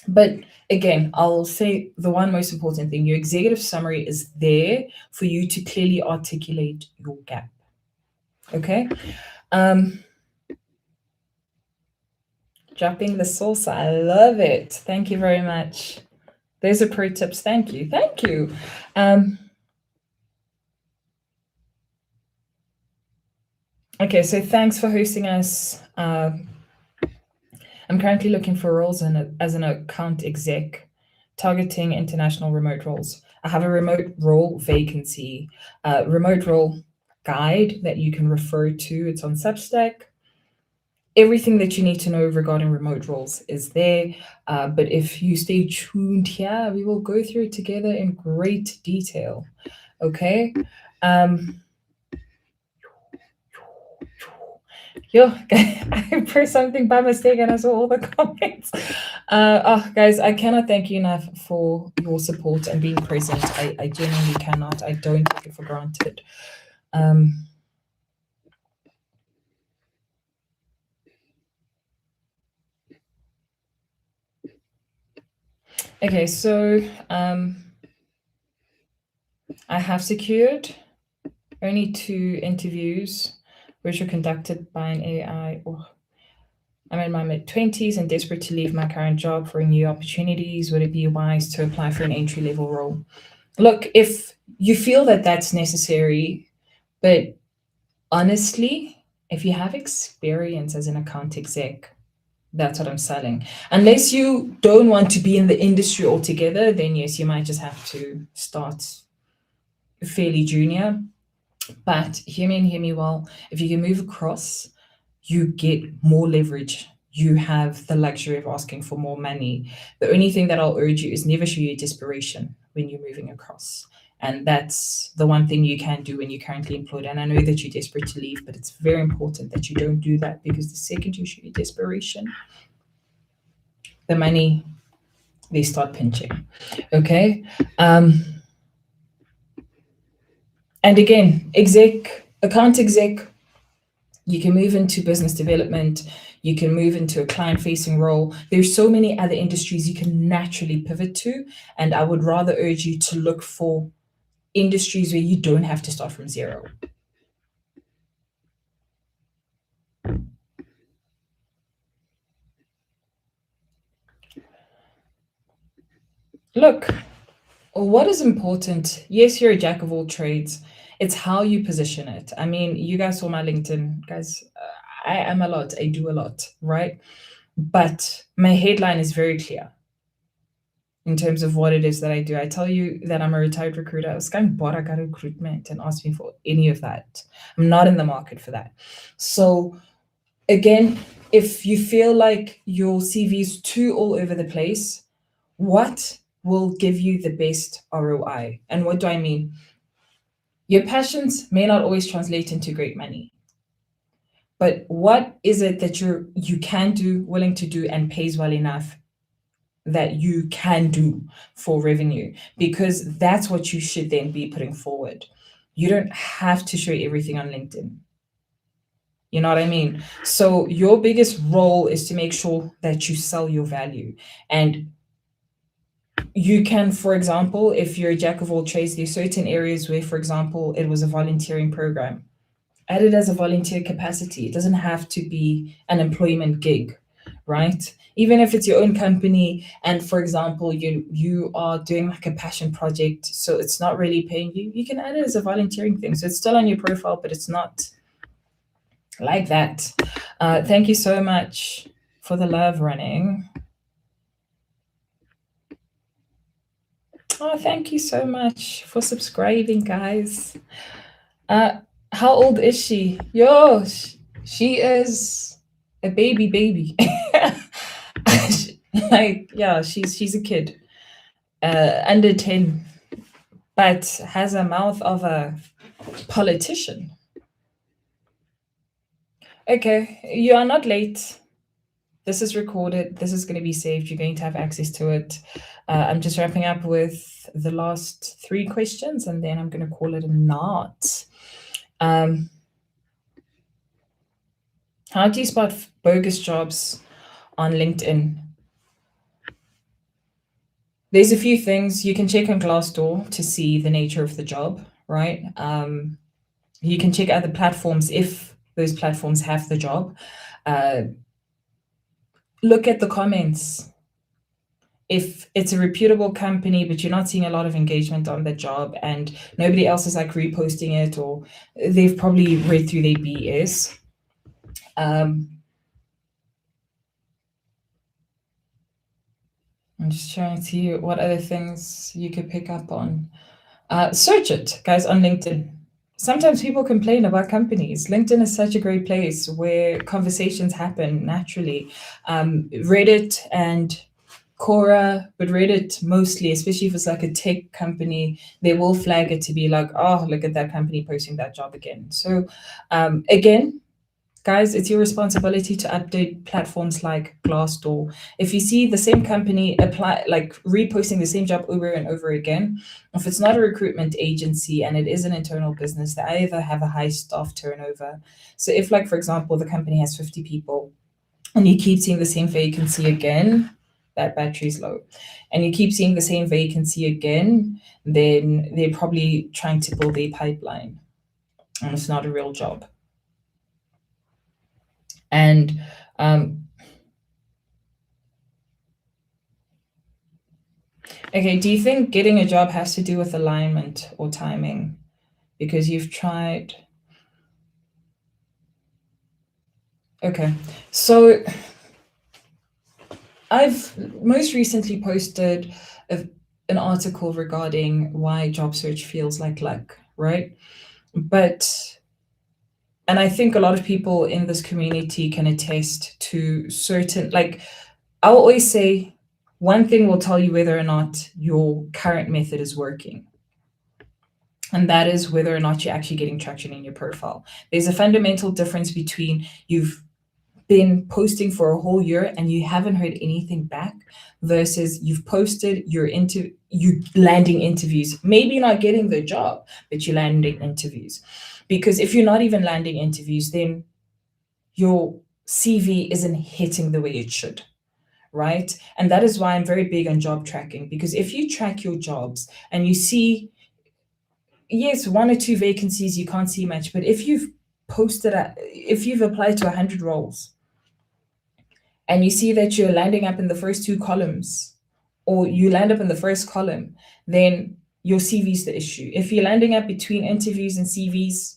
But again, I'll say the one most important thing, your executive summary is there for you to clearly articulate your gap. Okay. Dropping the salsa. I love it. Thank you very much. Those are pro tips. Thank you. Thank you. Okay, so thanks for hosting us. I'm currently looking for roles as an account exec, targeting international remote roles. I have a remote role vacancy, remote role guide that you can refer to. It's on Substack. Everything that you need to know regarding remote roles is there. But if you stay tuned here, we will go through it together in great detail. Okay. Yo, I pressed something by mistake and I saw all the comments. Guys, I cannot thank you enough for your support and being present. I genuinely cannot. I don't take it for granted. Okay, so I have secured only 2 interviews, which were conducted by an AI. I'm in my mid-20s and desperate to leave my current job for new opportunities. Would it be wise to apply for an entry-level role? Look, if you feel that that's necessary, but honestly, if you have experience as an account exec, that's what I'm selling. Unless you don't want to be in the industry altogether, then yes, you might just have to start fairly junior. But hear me and hear me well. If you can move across, you get more leverage. You have the luxury of asking for more money. The only thing that I'll urge you is never show your desperation when you're moving across. And that's the one thing you can do when you're currently employed. And I know that you're desperate to leave, but it's very important that you don't do that, because the second you show your desperation, the money, they start pinching. Okay. And again, account exec, you can move into business development, you can move into a client facing role. There's so many other industries you can naturally pivot to. And I would rather urge you to look for industries where you don't have to start from zero. Look, what is important? Yes, you're a jack of all trades. It's how you position it. I mean, you guys saw my LinkedIn, guys. I am a lot. I do a lot, right? But my headline is very clear in terms of what it is that I do. I tell you that I'm a retired recruiter. I was going Boraga recruitment and ask me for any of that. I'm not in the market for that. So again, if you feel like your CV is too all over the place, what will give you the best ROI? And what do I mean? Your passions may not always translate into great money. But what is it that you can do, willing to do, and pays well enough that you can do for revenue? Because that's what you should then be putting forward. You don't have to show everything on LinkedIn. You know what I mean? So your biggest role is to make sure that you sell your value. And you can, for example, if you're a jack of all trades, there's certain areas where, for example, it was a volunteering program. Add it as a volunteer capacity. It doesn't have to be an employment gig, right? Even if it's your own company, and for example, you are doing like a passion project, so it's not really paying you, you can add it as a volunteering thing. So it's still on your profile, but it's not like that. Thank you so much for the love, running. Oh, thank you so much for subscribing, guys. How old is she? Yo, she is a baby. Like, yeah, she's a kid, under 10, but has a mouth of a politician. Okay, you are not late. this is recorded. This is going to be saved. You're going to have access to it. I'm just wrapping up with the last 3 questions, and then I'm going to call it a knot. How do you spot bogus jobs on LinkedIn? There's a few things. You can check on Glassdoor to see the nature of the job, right? You can check other platforms if those platforms have the job. Look at the comments. If it's a reputable company, but you're not seeing a lot of engagement on the job and nobody else is like reposting it, or they've probably read through their BS. I'm just trying to see what other things you could pick up on. Search it, guys, on LinkedIn. Sometimes people complain about companies. LinkedIn is such a great place where conversations happen naturally. Reddit and Quora, but Reddit mostly, especially if it's like a tech company, they will flag it to be like, oh, look at that company posting that job again. So again, guys, it's your responsibility to update platforms like Glassdoor. If you see the same company reposting the same job over and over again, if it's not a recruitment agency and it is an internal business, they either have a high staff turnover. So if, like, for example, the company has 50 people and you keep seeing the same vacancy again, that battery's low, and you keep seeing the same vacancy again, then they're probably trying to build a pipeline and it's not a real job. And okay, do you think getting a job has to do with alignment or timing? Because you've tried. Okay, so I've most recently posted an article regarding why job search feels like luck, right? And I think a lot of people in this community can attest to certain, like, I'll always say one thing will tell you whether or not your current method is working. And that is whether or not you're actually getting traction in your profile. There's a fundamental difference between you've been posting for a whole year and you haven't heard anything back versus you've posted, you landing interviews, maybe not getting the job, but you're landing interviews. Because if you're not even landing interviews, then your CV isn't hitting the way it should, right? And that is why I'm very big on job tracking, because if you track your jobs and you see, yes, 1 or 2 vacancies, you can't see much, but if you've applied to 100 roles and you see that you're landing up in the first 2 columns, or you land up in the first column, then your CV is the issue. If you're landing up between interviews and CVs,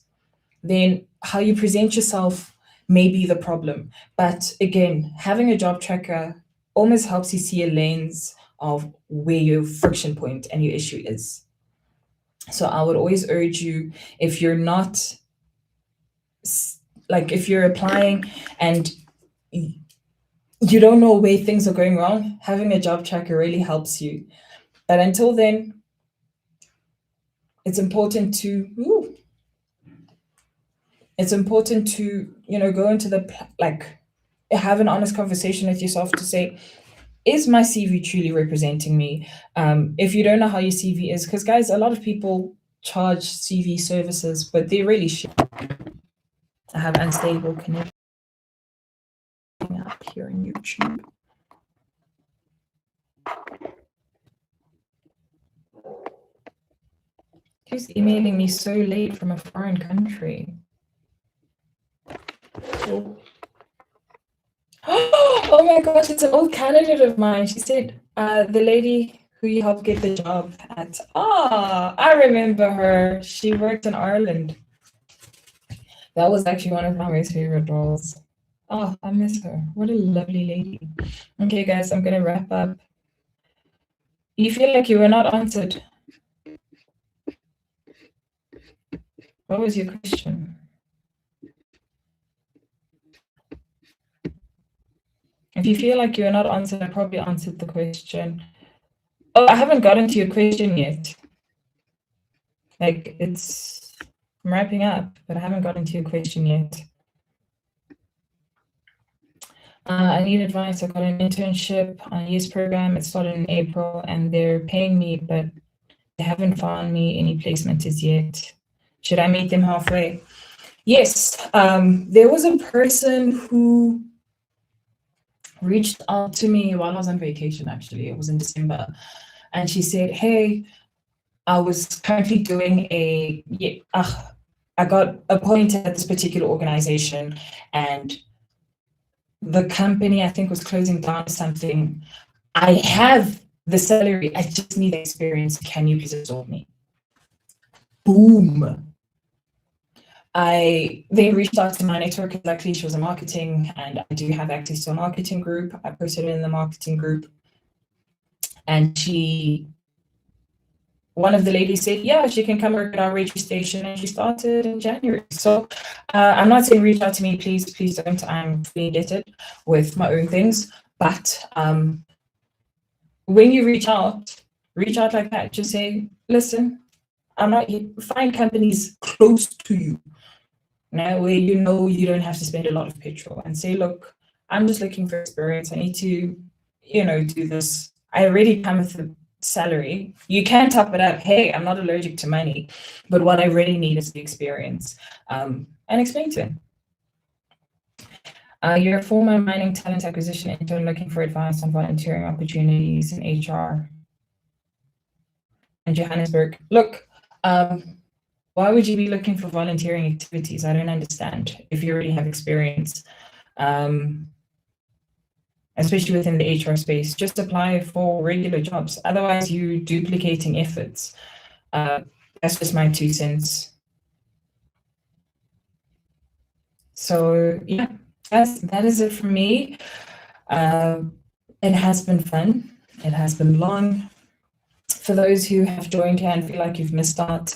then how you present yourself may be the problem. But again, having a job tracker almost helps you see a lens of where your friction point and your issue is. So I would always urge you, if you're not, like, if you're applying and you don't know where things are going wrong, having a job tracker really helps you. But until then, it's important to go into have an honest conversation with yourself to say, is my CV truly representing me? If you don't know how your CV is, because guys, a lot of people charge CV services, but they really should. I have unstable connection up here on YouTube. Who's emailing me so late from a foreign country? Oh my gosh, it's an old candidate of mine. She said, the lady who you helped get the job at. I remember her. She worked in Ireland. That was actually one of my most favorite roles. Oh, I miss her. What a lovely lady. Okay, guys, I'm going to wrap up. You feel like you were not answered? What was your question? If you feel like you're not answered, I probably answered the question. Oh, I haven't gotten to your question yet. I'm wrapping up, but I haven't gotten to your question yet. I need advice. I got an internship on a year's program. It started in April and they're paying me, but they haven't found me any placement as yet. Should I meet them halfway? Yes. There was a person who reached out to me while I was on vacation, actually. It was in December. And she said, hey, I was currently doing I got appointed at this particular organization and the company, I think, was closing down or something. I have the salary, I just need the experience. Can you please absorb me? Boom. They reached out to my network. Luckily, she was in marketing, and I do have access to a marketing group. I posted in the marketing group, and one of the ladies said, yeah, she can come work at our radio station, and she started in January. So I'm not saying reach out to me, please don't. I'm fully indebted with my own things. But when you reach out like that, just say, listen, I'm not here. Find companies close to you. Now, where you know you don't have to spend a lot of petrol, and say, look, I'm just looking for experience. I need to, do this. I already come with the salary. You can top it up. Hey, I'm not allergic to money, but what I really need is the experience. And explain to him. You're a former mining talent acquisition intern looking for advice on volunteering opportunities in HR in Johannesburg. Look, why would you be looking for volunteering activities? I don't understand if you already have experience, especially within the HR space. Just apply for regular jobs. Otherwise, you're duplicating efforts. That's just my 2 cents. So yeah, that is it for me. It has been fun. It has been long. For those who have joined here and feel like you've missed out,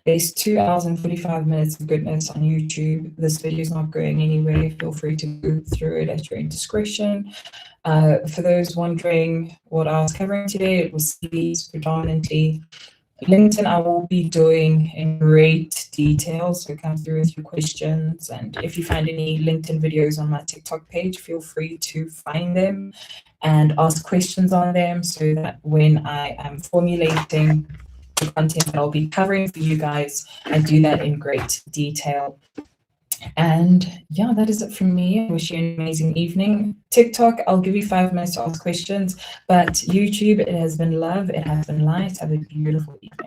there's 2 hours and 45 minutes of goodness on YouTube. This video is not going anywhere. Feel free to go through it at your own discretion. For those wondering what I was covering today, it was CVs predominantly. LinkedIn, I will be doing in great detail, so come through with your questions. And if you find any LinkedIn videos on my TikTok page, feel free to find them and ask questions on them so that when I am formulating the content that I'll be covering for you guys, I do that in great detail. And yeah, that is it from me. I wish you an amazing evening. TikTok, I'll give you 5 minutes to ask questions, but YouTube, it has been love, it has been light. Have a beautiful evening.